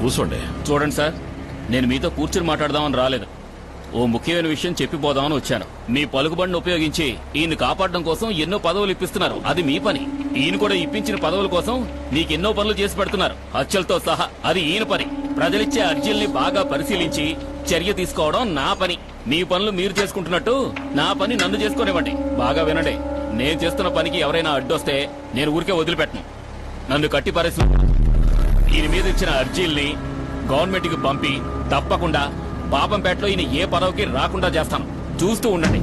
కూర్చోండి. చూడండి సార్, నేను మీతో కూర్చుని మాట్లాడదామని రాలేదు. ఓ ముఖ్యమైన విషయం చెప్పిపోదామని వచ్చాను. మీ పలుకుబడిని ఉపయోగించి ఈయన కాపాడడం కోసం ఎన్నో పదవులు ఇప్పిస్తున్నారు. అది మీ పని. ఈయన కూడా ఇప్పించిన పదవుల కోసం నీకెన్నో పనులు చేసి పెడుతున్నారు, హత్యలతో సహా. అది ఈయన పని. ప్రజలిచ్చే అర్జీల్ని బాగా పరిశీలించి చర్య తీసుకోవడం నా పని. మీ పనులు మీరు చేసుకుంటున్నట్టు నా పని నన్ను చేసుకునేవ్వండి. బాగా వినండి, నేను చేస్తున్న పనికి ఎవరైనా అడ్డొస్తే నేను ఊరికే వదిలిపెట్టను. నన్ను కట్టి పరిస్థితి ఈయన మీద ఇచ్చిన అర్జీల్ని గవర్నమెంట్ కి పంపి తప్పకుండా పాపంపేటలో ఈయన ఏ పదవికి రాకుండా చేస్తాను. చూస్తూ ఉండండి.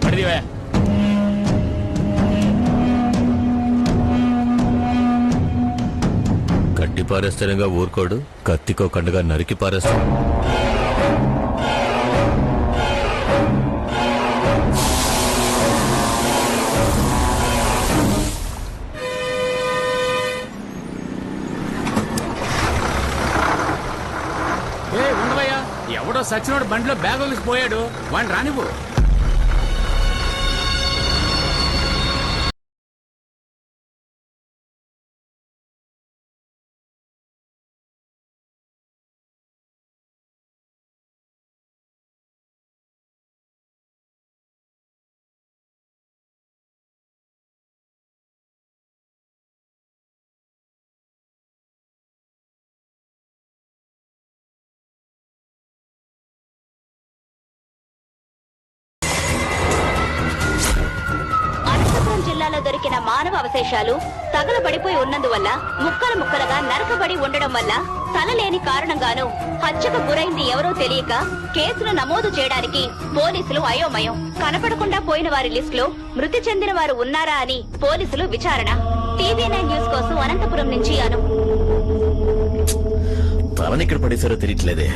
అడిదివే. కట్టి పారేస్తానుగా ఊరుకోడు, కత్తికో కండగా నరికి పారేస్తాను. ఉండవయ్యా, ఎవడో సచ్చినోడు బండిలో బ్యాగ్ వదిలిసి పోయాడు. వాడిని రానివ్వు. జిల్లాలో దొరికిన మానవ అవశేషాలు తగలబడిపోయి ఉన్నందువల్ల ముక్కలు ముక్కలుగా నరకబడి ఉండడం వల్ల తల లేని కారణంగాను హత్యకు గురైంది ఎవరో తెలియక కేసును నమోదు చేయడానికి పోలీసులు అయోమయం. కనపడకుండా పోయిన వారి లిస్టులో మృతి చెందిన వారు ఉన్నారా అని పోలీసులు విచారణ. TV9 న్యూస్ కోసం అనంతపురం నుంచి అను. తలని ఇక్కడ పడేసారో తెలియట్లేదే.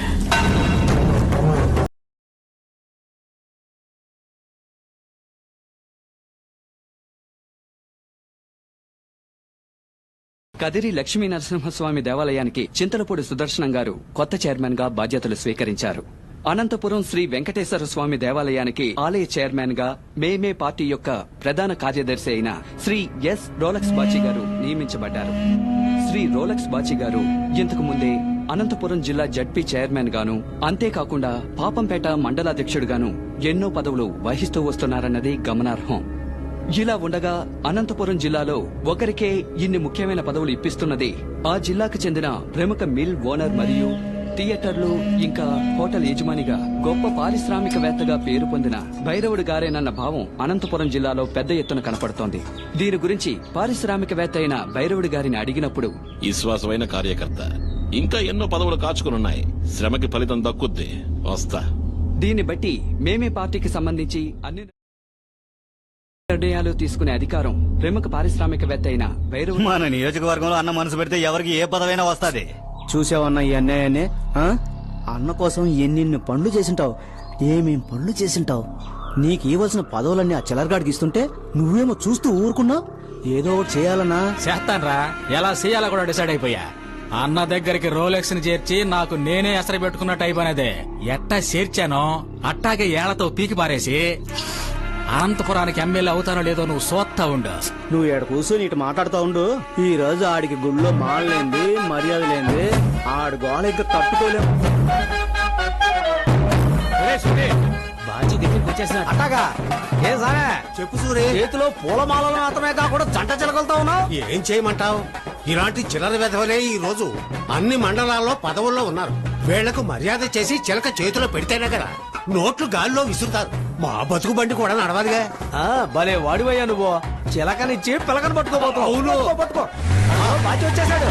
కదిరి లక్ష్మీ నరసింహస్వామి దేవాలయానికి చింతలపూడి సుదర్శనం గారు కొత్త చైర్మన్ గా బాధ్యతలు స్వీకరించారు. అనంతపురం శ్రీ వెంకటేశ్వర స్వామి దేవాలయానికి ఆలయ చైర్మన్ గా మేమే పార్టీ యొక్క ప్రధాన కార్యదర్శి అయిన శ్రీ ఎస్ రోలక్స్ బాచి గారు నియమించబడ్డారు. శ్రీ రోలక్స్ బాచి గారు ఇంతకు ముందే అనంతపురం జిల్లా జడ్పీ చైర్మన్ గాను, అంతేకాకుండా పాపంపేట మండలాధ్యక్షుడుగాను ఎన్నో పదవులు వహిస్తూ వస్తున్నారన్నది గమనార్హం. ఇలా ఉండగా అనంతపురం జిల్లాలో ఒకరికే ఇన్ని ముఖ్యమైన పదవులు ఇప్పిస్తున్నది ఆ జిల్లాకు చెందిన ప్రముఖ మిల్ ఓనర్ మరియు థియేటర్లు ఇంకా హోటల్ యజమానిగా గొప్ప పారిశ్రామికవేత్తగా పేరు పొందిన భైరవుడు గారేనన్న భావం అనంతపురం జిల్లాలో పెద్ద ఎత్తున కనపడుతోంది. దీని గురించి పారిశ్రామికవేత్త అయిన భైరవుడు గారిని అడిగినప్పుడు, విశ్వాసమైన కార్యకర్త, ఇంకా ఎన్నో పదవులు కాచుకునున్నాయి, శ్రమకి ఫలితం దక్కుద్ది, వస్తా. దీన్ని బట్టి మేమే పార్టీకి సంబంధించి అన్ని నిర్ణయాలు తీసుకునే అధికారం ప్రముఖ పారిశ్రామికవేత్త అయిన భైరవుడు. మన నియోజకవర్గంలో అన్న మనసు పెడితే ఎవరికి ఏ పదవైనా వస్తాది. చూసావన్న ఈ అన్యాయాన్ని? అన్న కోసం ఎన్నిన్ని పనులు చేసింటావు, ఏమేం పనులు చేసింటావు. నీకు ఇవ్వాల్సిన పదవులన్నీ ఆ చిల్లరగాడికి ఇస్తుంటే నువ్వేమో చూస్తూ ఊరుకున్నా. ఏదో ఒకటి చేయాలన్నా. చేస్తాన్రా, ఎలా చేయాలో కూడా డిసైడ్ అయిపోయా. అన్న దగ్గరికి రోలెక్స్ ని చేర్చి నాకు నేనే ఎసరు పెట్టుకున్నట్టు అయిపోయినదే. ఎట్టా చేర్చానో అట్టాగే ఏళ్లతో పీకి పారేసి అనంతపురానికి ఎమ్మెల్యే అవుతానో లేదో నువ్వు సోత్తా ఉండు. నువ్వు ఏడ కూర్చొని ఇటు మాట్లాడుతూ ఉండు. ఈ రోజు ఆడికి గుళ్ళో మాడలేంది, మర్యాద లేంది, ఆడి గోళ ఇంకా తట్టుకోలేము. అట్టాగా చెప్పు సూరి, చేతిలో పూలమాలలు మాత్రమే కాకుండా జంట చిలకలతో ఉన్నావు. ఏం చేయమంటావు? ఇలాంటి చిల్లర వెధవలే ఈ రోజు అన్ని మండలాల్లో పదవుల్లో ఉన్నారు. వీళ్లకు మర్యాద చేసి చిలక చేతిలో పెడితేనే కదా నోట్లు గాల్లో విసురుతారు. మా బతుకు బండి కూడా నడవాలిగా. భలే వాడివయ్యా నువ్వు. చిలకనిచ్చి పిలకని పట్టుకోబోతావు. అవును, పట్టుకో. బాచి వచ్చేసాడు.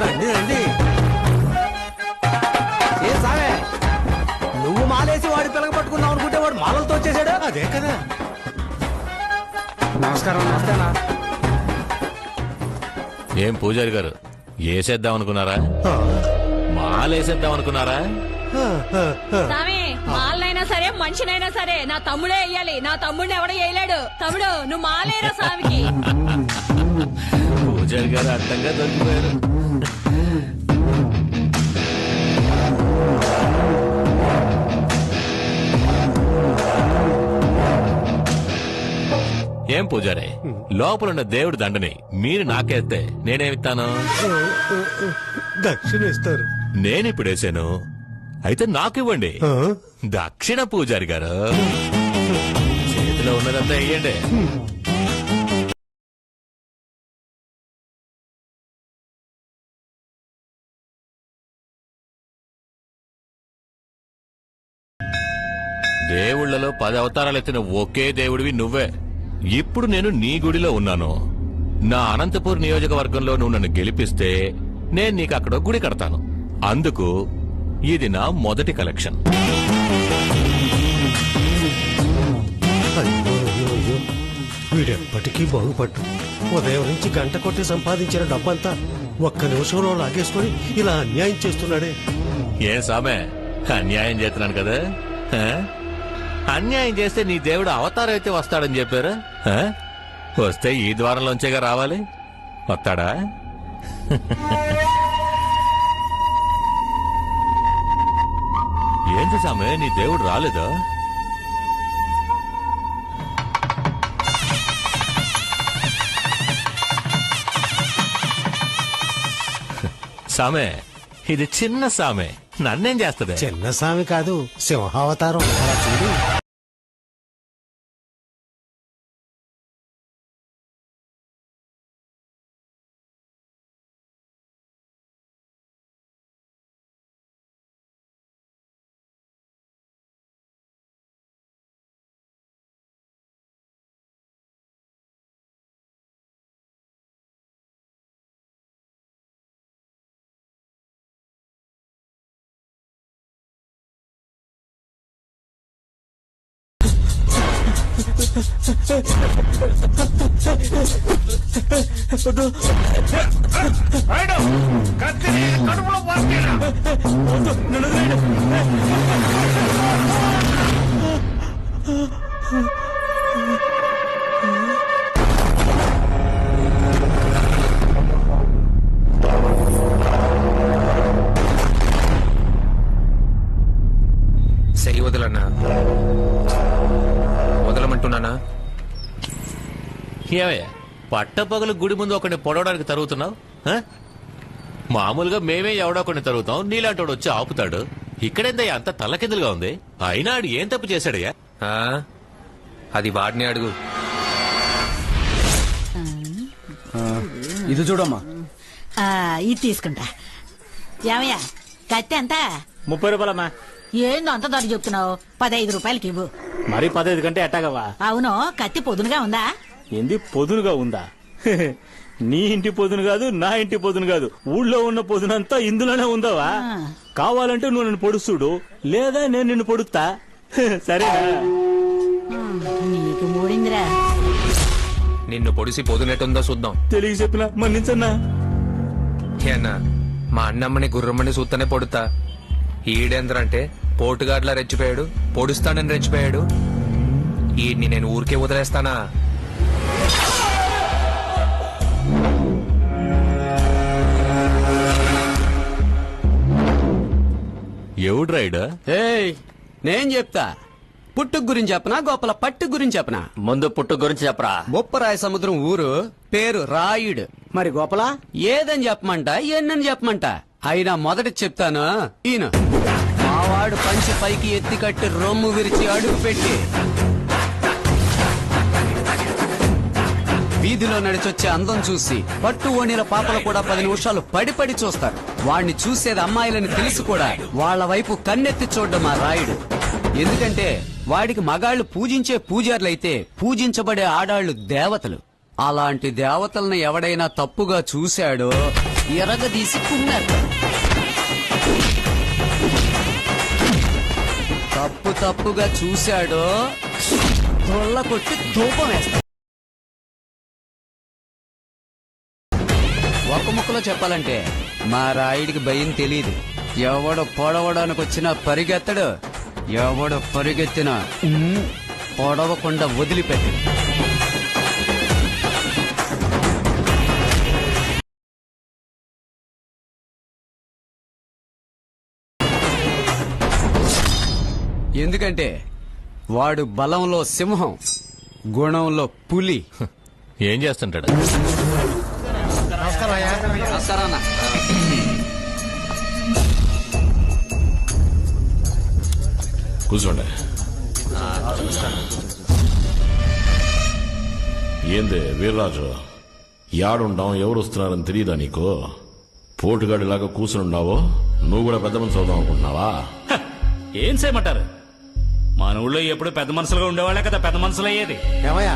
రండి రండి. ఏ సావే, నువ్వు మాలేసి వాడి పిలక పట్టుకున్నావు అనుకుంటే వాడు మాలలతో వచ్చేసాడు. అదే కదా. నమస్కారం. నమస్తేనా. ఏం పూజారి గారు, ఏసేద్దాం అనుకున్నారా? మాలేసేద్దాం అనుకున్నారా? మాలనైనా సరే మనిషినైనా సరే నా తమ్ముడే వేయాలి. నా తమ్ముడిని ఎవడో వేయలేడు. తమ్ముడు నువ్వు మాలేరా స్వామికి. పూజారి గారు అడ్డంగా దొరికిపోయారు. ఏం పూజారే లోపలున్న దేవుడి దండని మీరు నాకేస్తే నేనేమిస్తాను? దక్షిణ ఇస్తారు. నేనిప్పుడేసాను, అయితే నాకివ్వండి. దక్షిణ పూజారి గారు, చేతిలో ఉన్నదంతా వేయండి. దేవుళ్లలో 10 అవతారాలు ఎత్తిన ఒకే దేవుడివి నువ్వే. ఇప్పుడు నేను నీ గుడిలో ఉన్నాను. నా అనంతపూర్ నియోజకవర్గంలో నువ్వు నన్ను గెలిపిస్తే నేను నీకు అక్కడ గుడి కడతాను. అందుకు ఇది నా మొదటి కలెక్షన్. అయ్యో, వీడెప్పటికీ బాగుపడ్డు. ఉదయం నుంచి గంట కొట్టి సంపాదించిన డబ్బంతా ఒక్క నిమిషంలో లాగేసుకుని ఇలా అన్యాయం చేస్తున్నాడే. ఏం సామే, అన్యాయం చేస్తున్నాను కదా? హ? అన్యాయం చేస్తే నీ దేవుడు అవతారం అయితే వస్తాడని చెప్పారా? హ? వస్తే ఈ ద్వారంలోంచేగా రావాలి. వస్తాడా? ఏంటి సామే, నీ దేవుడు రాలేదా? సామే, ఇది చిన్న సామే, నన్నేం చేస్తుంది? చిన్న స్వామి కాదు, సింహావతారం. అలా చూడు. సై వదలన్నా, వదలమంటున్నానా? ఏమయ్యా, పట్టపగలు గుడి ముందు ఒకరిని పొడవడానికి తరుగుతున్నావు? మామూలుగా మేమే ఎవడో ఒకరిని తరుగుతాం, నీలాంటోడు వచ్చి ఆపుతాడు. ఇక్కడేందయ్యా అంత తలకిందులుగా ఉంది? అయినా ఆడు ఏం తప్పు చేశాడయ్యా? అది వాడిని అడుగు. ఇది చూడమ్మా. ఇది తీసుకుంటా. ఏమయ్యా, కత్తి ఎంత? 30 రూపాయలమ్మా. ఏందో అంత ధర చెప్తున్నావు? 15 రూపాయలకి ఇవ్వు. మరి 15 కంటే ఎట్టాగవా? అవును, కత్తి పొదునుగా ఉందా? ఏంది పొదునుగా ఉందా? నీ ఇంటి పొదును కాదు, నా ఇంటి పొదును కాదు, ఊళ్ళో ఉన్న పొదునంతా ఇందులోనే ఉందావా? కావాలంటే నువ్వు నన్ను పొడుస్తుడు, లేదా నేను నిన్ను పొడుస్తా. సరేనా? నీకు మూడిందిరా. నిన్ను పొడిసి పొదునెట్టుందో చూద్దాం. తెలియ చెప్పినా మన్నించన్నా. అన్నా, మా అన్నమ్మని గుర్రమ్మని చూస్తేనే పొడుతా. ఈడేంద్రంటే పోటుగాడ్లా రెచ్చిపోయాడు, పొడుస్తానని రెచ్చిపోయాడు. ఈడ్ని నేను ఊరికే వదిలేస్తానా? ఎవడు రైడ్? ఏయ్, నేను చెప్తా. పుట్టుకు గురించి చెప్పనా, గోపల పట్టు గురించి చెప్పనా? ముందు పుట్టు గురించి చెప్పరా. బొప్పరాయ సముద్రం ఊరు, పేరు రాయుడు. మరి గోపల ఏదని చెప్పమంట, ఎన్నని చెప్పమంట? అయినా మొదటి చెప్తాను, ఈయన మావాడు పంచి పైకి ఎత్తి కట్టి రొమ్ము విరిచి అడుగు పెట్టి వీధిలో నడిచొచ్చే అందం చూసి పట్టు ఓణీల పాపలు కూడా 10 నిమిషాలు పడి చూస్తారు. వాణ్ణి చూసేది అమ్మాయిలని తెలుసు కూడా వాళ్ల వైపు కన్నెత్తి చూడ్డం ఆ రాయుడు. ఎందుకంటే వాడికి మగాళ్లు పూజించే పూజార్లైతే పూజించబడే ఆడాళ్లు దేవతలు. అలాంటి దేవతలను ఎవడైనా తప్పుగా చూశాడో ఎరగదీసి కుమ్మారు. తప్పుగా చూశాడో తొళ్ళ కొట్టి ధూపం వేస్తాడు. ఒక ముక్కలో చెప్పాలంటే మా రాయుడికి భయం తెలియదు. ఎవడు పొడవడానికి వచ్చినా పరిగెత్తడు, ఎవడు పరిగెత్తినా పొడవకుండా వదిలిపెట్టడు. ఎందుకంటే వాడు బలంలో సింహం, గుణంలో పులి. ఏం చేస్తుంటాడు? నమస్కారం అన్న. కూర్చోండి. ఏంది వీర్రాజు, యాడుండాం, ఎవరు వస్తున్నారని తెలియదా నీకు? పోటుగాడిలాగా కూర్చునుండావో? నువ్వు కూడా పెద్ద మనిషి అవుదాం అనుకుంటున్నావా? ఏం చేయమంటారు? మన ఊళ్ళో ఎప్పుడు పెద్ద మనుషులుగా ఉండేవాళ్ళే కదా పెద్ద మనుషులు అయ్యేది. ఏమయ్యా,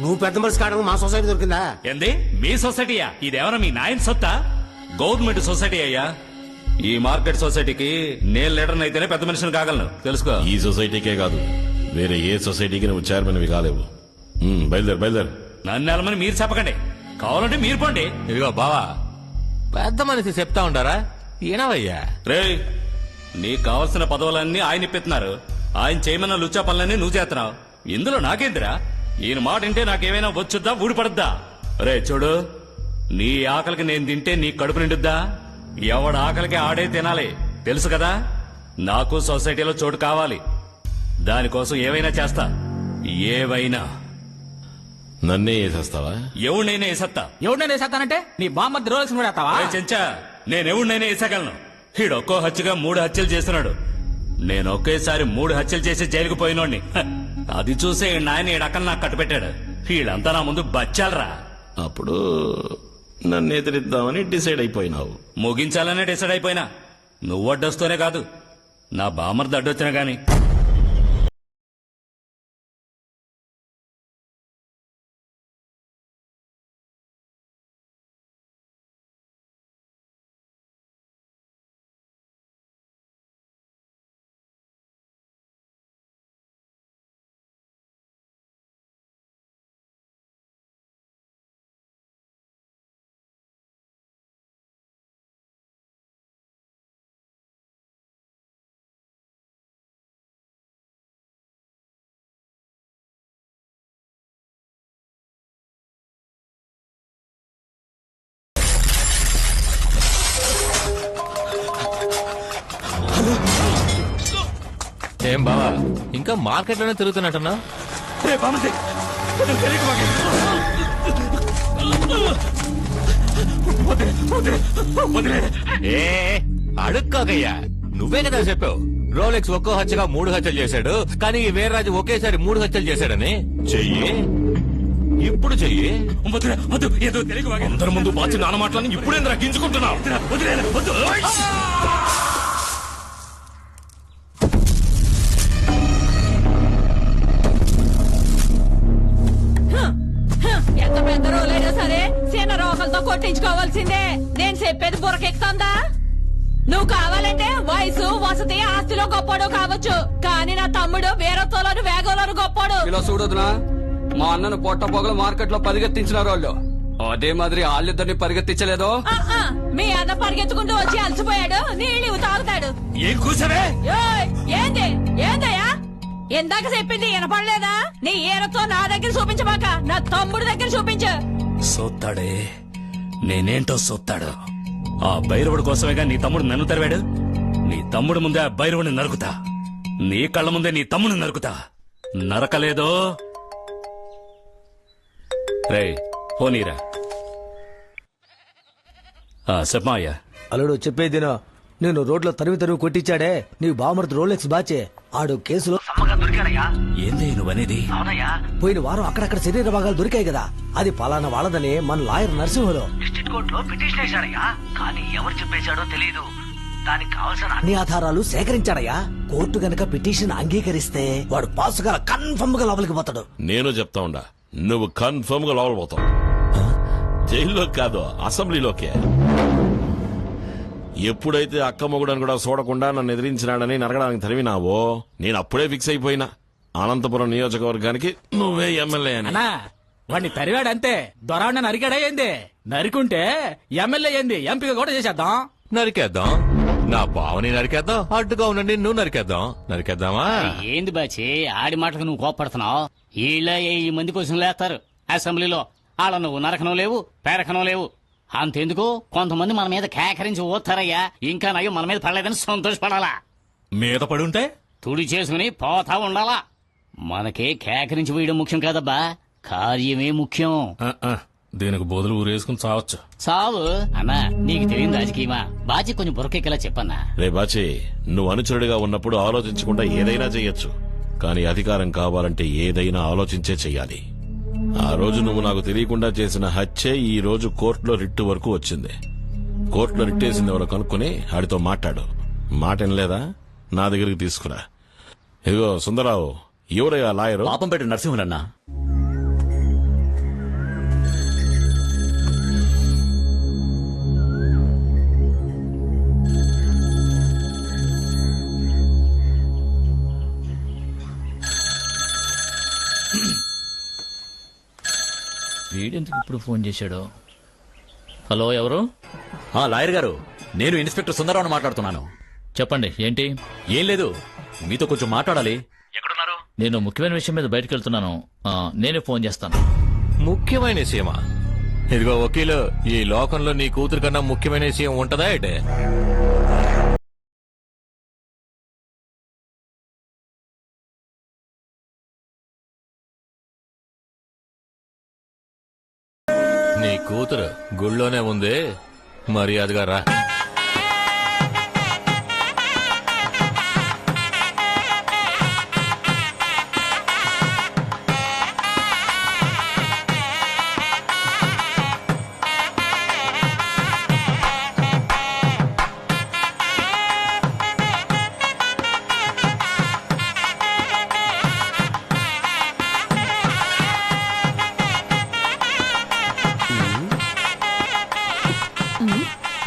నువ్వు పెద్ద మనిషి కావడానికి మా సొసైటీ దొరికిందా? ఏంది మీ సొసైటీయా? ఇదేమన్నా మీ నాయన సొత్తా? గవర్నమెంట్ సొసైటీ అయ్యా. ఈ మార్కెట్ సొసైటీకి నేను లీడర్ అయితేనే పెద్ద మనిషిని కాగలను, తెలుసుకో. ఈ సొసైటీకే కాదు, వేరే ఏ సొసైటీకి నువ్వు చైర్మన్వి కాలేవు. బయలుదేరు. నన్ను వెళ్ళమని మీరు చెప్పకండి, కావాలంటే మీరు పోండి. ఇదిగో బావా, పెద్ద మనిషి చెప్తా ఉంటారా? ఏనవయ్యా? రేయ్, నీకు కావలసిన పదవులన్నీ ఆయన ఇప్పిస్తున్నారు. ఆయన చేయమన్న లుచ్చా పనులన్నీ నువ్వు చేస్తున్నావు. ఇందులో నాకేందిరా? ఈయన మాట వింటే నాకేమైనా వచ్చుద్దా, ఊడిపడుద్దా? రే చూడు, నీ ఆకలికి నేను తింటే నీ కడుపు నిండుద్దా? ఎవడ ఆకలికి ఆడే తినాలి, తెలుసు కదా? నాకు సొసైటీలో చోటు కావాలి. దానికోసం ఏవైనా చేస్తా, ఏవైనా. నన్నే వేసేస్తావా? ఎవడినైనా వేసేస్తా. ఎవరినైనా వేసేస్తానంటే నీ బామ్మర్ది రోలెక్స్ కూడా వేస్తావా? రే చెంచా, నేనెవడినైనా వేసగలను. ఈడొక్కో హత్యగా 3 హత్యలు చేస్తున్నాడు. నేను ఒకేసారి 3 హత్యలు చేసి జైలుకు పోయినోడిని. అది చూసే నాయన ఈడక్కలు నాకు కట్టుపెట్టాడు. వీళ్ళంతా నా ముందు బచ్చాలరా. అప్పుడు నన్ను ఎదిరిద్దామని డిసైడ్ అయిపోయినావు. ముగించాలనే డిసైడ్ అయిపోయినా. నువ్వు అడ్డొస్తూనే కాదు, నా బామర్ది అడ్డొచ్చినా గాని. ఏం బావా, ఇంకా మార్కెట్ లోనే తిరుగుతున్నట్టున్నా? అడుక్కోకయ్యా, నువ్వే కదా చెప్పావు రోలెక్స్ ఒక్కో హత్యగా 3 హత్యలు చేశాడు, కానీ ఈ వీర్రాజు ఒకేసారి 3 హత్యలు చేశాడని. చెయ్యి, ఇప్పుడు చెయ్యి. అందరి ముందు బాచి నాన్న మాటలని ఇప్పుడేంద్రా గింజుకుంటున్నావు? ఎంత పెద్ద రోలైనా సరే సీన రోకలతో కొట్టించుకోవాల్సిందే. నేను చెప్పేది బుర్రకెక్కుతుందా? నువ్వు కావాలంటే వయసు, వసతి, ఆస్తిలో గొప్పడు కావచ్చు, కానీ నా తమ్ముడు వీరత్వంలోను వేగంలోను గొప్పడు. ఇలా చూడదునా, మా అన్నను పొట్ట పొగలు మార్కెట్ లో పరిగెత్తించిన వాళ్ళు అదే మాదిరి వాళ్ళిద్దరిని పరిగెత్తించలేదో? మీ అన్న పరిగెత్తుకుంటూ వచ్చి అలసిపోయాడు, నీళ్ళు తాగుతాడు. ఏం కూర్చోవే? ఏంది ఏందయ్యా? ఇందాక చెప్పింది వినపడలేదా? నీ ఈరతో నా దగ్గర చూపించబాక, నా తమ్ముడు దగ్గర చూపించు. సోత్తాడే, నేనేంటో సోత్తాడు. ఆ భైరవుడి కోసమేగా నీ తమ్ముడు నన్ను తరివాడు. నీ తమ్ముడు ముందే ఆ భైరవుడిని నరుకుతా. నీ కళ్ళ ముందే నీ తమ్ముడిని నరుకుతా. నరకలేదో? రే పోనీరా. చెప్పమాయ్యా. అల్లుడు చెప్పేదినా, నేను రోడ్లో తరివి కొట్టించాడే నీ బామర్ది రోలెక్స్ బాచే. ఆడు కేసులో ఏంది నువ్వనేది? పోయిన వారం అక్కడక్కడ శరీర భాగాలు దొరికాయి కదా, అది పలానా వాళ్ళదని మన లాయర్ నరసింహలో డిస్ట్రిక్ట్ కోర్టులో పిటిషన్ వేశాడయ్యా, కానీ ఎవరు చెప్పేశాడో తెలియదు. దానికి కావాల్సిన అన్ని ఆధారాలు సేకరించాడయ్యా. కోర్టు గనక పిటిషన్ అంగీకరిస్తే వాడు పాసుగా కన్ఫర్మ్ గా లోపలికి పోతాడు. నేను చెప్తా ఉండా, నువ్వు కన్ఫర్మ్ గా లోపల పోతావు. జైల్లో కాదు, అసెంబ్లీలోకే. ఎప్పుడైతే అక్క మొగుడని కూడా చూడకుండా నన్ను ఎదిరించినాడని నరగడానికి తరివినావో, నేను అప్పుడే ఫిక్స్ అయిపోయినా అనంతపురం నియోజకవర్గానికి నువ్వే ఎమ్మెల్యే అని. అన్నా వాడిని తరివాడంతే, దొరాడిని నరికాడా ఏంది? నరికుంటే ఎమ్మెల్యే ఏంది, ఎంపీగా కూడా చేసేద్దాం. నరికేద్దాం, నా బావని నరికేద్దాం, అడ్డుగా ఉండండి నువ్వు నరికేద్దామా? ఏంది బాచి ఆడి మాటకు నువ్వు కోపడుతున్నావు? వీళ్ళ ఈ మంది కోసం లేస్తారు అసెంబ్లీలో. వాళ్ళ నువ్వు నరకనం లేవు, పేరకనం లేవు. అంతెందుకు, కొంతమంది మన మీద కేకరించి ఓతారయ్యా. ఇంకా నయ్యం మన మీద పడలేదని సంతోషపడాలా. మీద పడుంటే తుడి చేసుకుని పోతా ఉండాలా. మనకే కేకరించి వేయడం ముఖ్యం కాదబ్బా, కార్యమే ముఖ్యం. దీనికి బదులు ఊరేసుకుని చావచ్చు. సావు అన్నా, నీకు తెలియని రాజకీయమా? బాచి కొంచెం బురకెక్కేలా చెప్పన్నా. రే బాచి, నువ్వు అనుచరుడిగా ఉన్నప్పుడు ఆలోచించకుండా ఏదైనా చెయ్యొచ్చు, కానీ అధికారం కావాలంటే ఏదైనా ఆలోచించే చెయ్యాలి. ఆ రోజు నువ్వు నాకు తెలియకుండా చేసిన హత్యే ఈ రోజు కోర్టులో రిట్టు వరకు వచ్చింది. కోర్టులో రిట్టేసింది ఎవరో కనుక్కుని ఆడితో మాట్లాడు. మాట వినలేదా? నా దగ్గరికి తీసుకురా. ఇదిగో సుందరరావు, ఎవరయ్యా లాయరు? పాపంపేట నరసింహులన్నా. వీడెందుకు ఇప్పుడు ఫోన్ చేశాడు? హలో, ఎవరు? లాయర్ గారు, నేను ఇన్స్పెక్టర్ సుందరరావును మాట్లాడుతున్నాను. చెప్పండి, ఏంటి? ఏం లేదు, మీతో కొంచెం మాట్లాడాలి. ఎక్కడున్నారు? నేను ముఖ్యమైన విషయం మీద బయటకు వెళ్తున్నాను. నేనే ఫోన్ చేస్తాను. ముఖ్యమైన విషయమా? ఇదిగో వకీలు, ఈ లోకంలో నీ కూతురు కన్నా ముఖ్యమైన విషయం ఉంటదా ఏంటే? నీ కూతురు గుళ్ళోనే ఉంది, మర్యాదగా రా.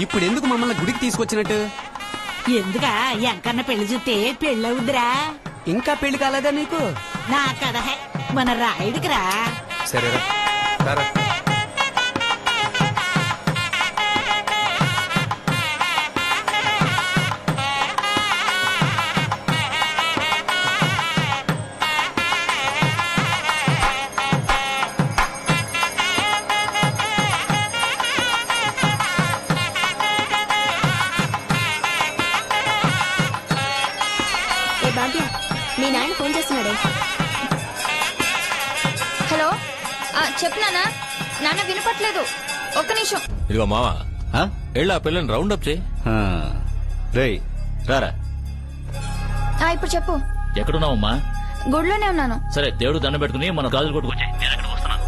ఇప్పుడు ఎందుకు మమ్మల్ని గుడికి తీసుకొచ్చినట్టు? ఎందుకా ఎంకన్న పెళ్లి చూస్తే పెళ్ళవుద్దిరా. ఇంకా పెళ్లి కాలేదా నీకు? నా కదా మన రాయుడికి రా. సరేరా, రారా. మీ నాయన ఫోన్ చేస్తున్నాడే. హలో, చెప్తున్నానా? నాన్న వినపట్లేదు, ఒక్క నిమిషం. ఇదిగో మావా, వెళ్ళి ఆ పిల్లని రౌండ్ అప్ చేయి. రారా. ఇప్పుడు చెప్పు. ఎక్కడున్నావమ్మా? గుడిలోనే ఉన్నాను. సరే, దేవుడు దండం పెట్టుకుని మన గాజులు కొట్టుకొచ్చాయి. నేను అక్కడ వస్తున్నాను.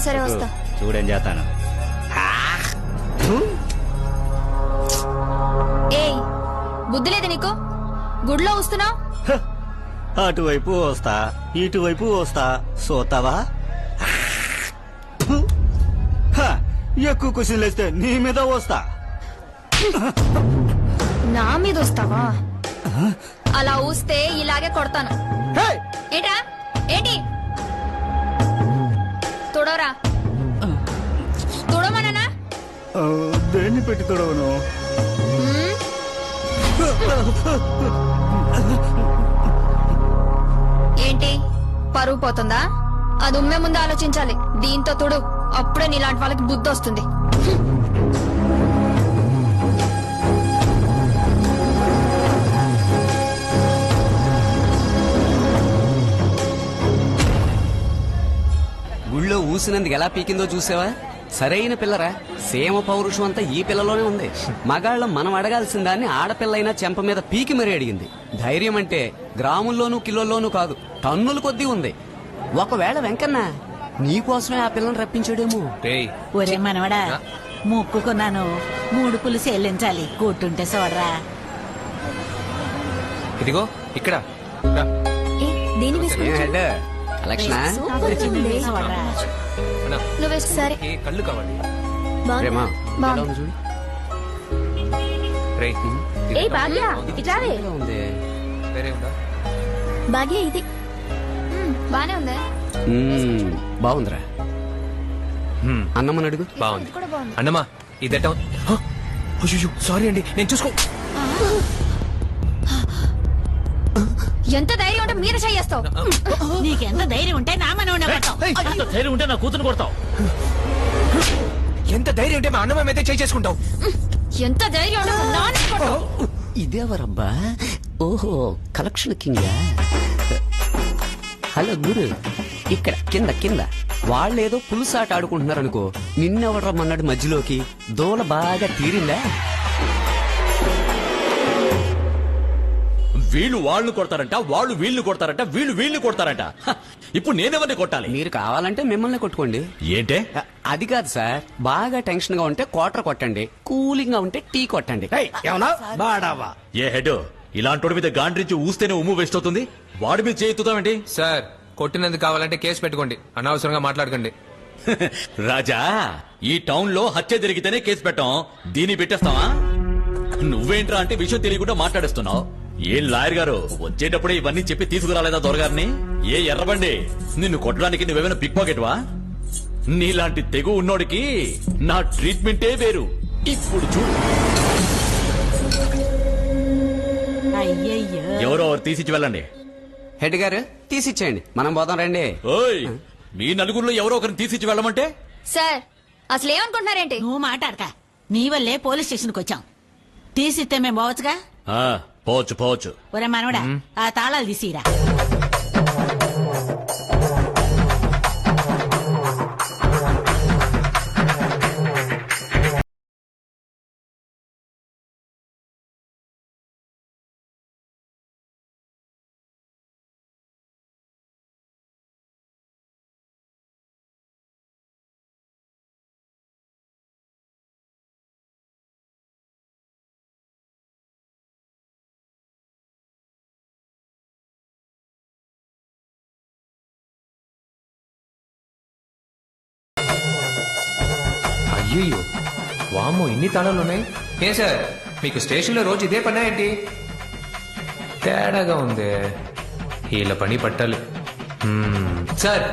సరే, వస్తా. చూడేం చేస్తాను. ఏయ్, బుద్ధి లేదు నీకు? గుడిలో వస్తున్నావు? అటువైపు వస్తా, ఇటువైపు వస్తా, సోతావా? ఎక్కువ క్వశ్చన్లు వేస్తే నీ మీద వస్తా. నా మీద వస్తావా? అలా ఊస్తే ఇలాగే కొడతాను. ఏంటా? ఏంటి? తొడవరా. తొడవమన్నా? దేన్ని పెట్టి తొడవను? ఏంటి, పరువు పోతుందా? అది ఉమ్మే ముందు ఆలోచించాలి. దీంతో తొడు, అప్పుడే నీలాంటి వాళ్ళకి బుద్ధి వస్తుంది. గుళ్ళో ఊసినందుకు ఎలా పీకిందో చూసావా? సరైన పిల్లరా. సేమ పౌరుషం అంతా ఈ పిల్లలోనే ఉంది. మగాళ్ళం మనం అడగాల్సిన దాన్ని ఆడపిల్లైనా చెంప మీద పీకి మరీ అడిగింది. ధైర్యం అంటే గ్రాముల్లోనూ కిలోల్లోనూ కాదు, టన్నుల కొద్దీ ఉంది. ఒకవేళ వెంకన్న నీకోసమే ఆ పిల్లని రప్పించాడేమో. ఒరే మనవడా, మొక్కుకున్నాను 3 పులుసు చెల్లించాలి. కూర్టుంటే చూడరా. ఇదిగో ఇక్కడ సరే, కళ్ళు కావాలి. చూడు. వేరే ఉందా? భాగ్య ఇది బానే ఉందా? బాగుందిరా. అన్నమ్మని అడుగు. బాగుంది. అన్నమ్మా, ఇదట. సారీ అండి, నేను చూసుకో. ఎంత ధైర్యం ఉంటే మీరు చేస్తావు? నీకెంత ధైర్యం ఉంటే నా మనవనే కొడతావు. ఎంత ధైర్యం ఉంటే నా కూతురు కొడతావు. ఎంత ధైర్యం ఉంటే మా అన్నమ్మ మీద చేసుకుంటావు. ఎంత ధైర్యం ఉంటే నాన్నే కొడతావు. ఇదేవరబ్బా? ఓహో, కలెక్షన్ కింగ్. హలో గురు, ఇక్కడ కింద కింద వాళ్ళేదో పులుసాట ఆడుకుంటున్నారనుకో, నిన్నెవడ రమ్మన్నాడు మధ్యలోకి? దోల బాగా తీరిందా? వీళ్ళు వాళ్ళు కొడతారంట, వాళ్ళు వీళ్ళు కొడతారంట, వీళ్ళు వీళ్ళు కొడతారంట. ఇప్పుడు నేనెవరిని కొట్టాలి? మీరు కావాలంటే మిమ్మల్ని కొట్టుకోండి. ఏంటే? అది కాదు సార్, బాగా టెన్షన్ గా ఉంటే క్వార్టర్ కొట్టండి, కూలింగ్ గా ఉంటే టీ కొట్టండి. ఏ హెడ్, ఇలాంటి మీద గాండ్రించి ఊస్తేనే ఉమ్ము వేస్ట్ అవుతుంది, వాడి మీద చేయిద్దామేంటి? సార్ కొట్టినందుకు కావాలంటే కేసు పెట్టుకోండి, అనవసరంగా మాట్లాడకండి. రాజా, ఈ టౌన్ లో హత్య జరిగితేనే కేసు పెట్టాం, దీన్ని పెట్టేస్తావా? నువ్వేంట్రా అంటే విషయం తెలియకుండా మాట్లాడేస్తున్నావు. ఏం లాయర్ గారు, వచ్చేటప్పుడే ఇవన్నీ చెప్పి తీసుకురాలేదా దొరగారిని? ఏ ఎర్రబండి, నిన్ను కొట్టడానికి నువ్వేమైనా పిక్ పాకెట్వా? నీలాంటి తెగు ఉన్నోడికి నా ట్రీట్మెంటే వేరు. ఇప్పుడు చూడు, అయ్యయ్యో, ఎవరో తీసిచ్చి వెళ్ళండి. హెడ్ గారు తీసిచ్చేయండి, మనం పోదాం రండి. ఓయ్, మీ నలుగురిలో ఎవరో ఒకరిని తీసిచ్చి వెళ్ళమంటే? సార్ అసలు ఏమనుకుంటున్నారేంటి? నువ్వు మాట్లాడక, నీ వల్లే పోలీస్ స్టేషన్కి వచ్చాం. తీసిస్తే మేము పోవచ్చుగా? పోవచ్చు పోవచ్చు. ఒరే మనవడా, ఆ తాళాలు తీసిరా. అయ్యో వామ్మో, ఇన్ని తాళాలు ఉన్నాయి. ఏం సార్, మీకు స్టేషన్ లో రోజు ఇదే పనా ఏంటి? తేడాగా ఉంది, వీళ్ళ పని పట్టాలి. సార్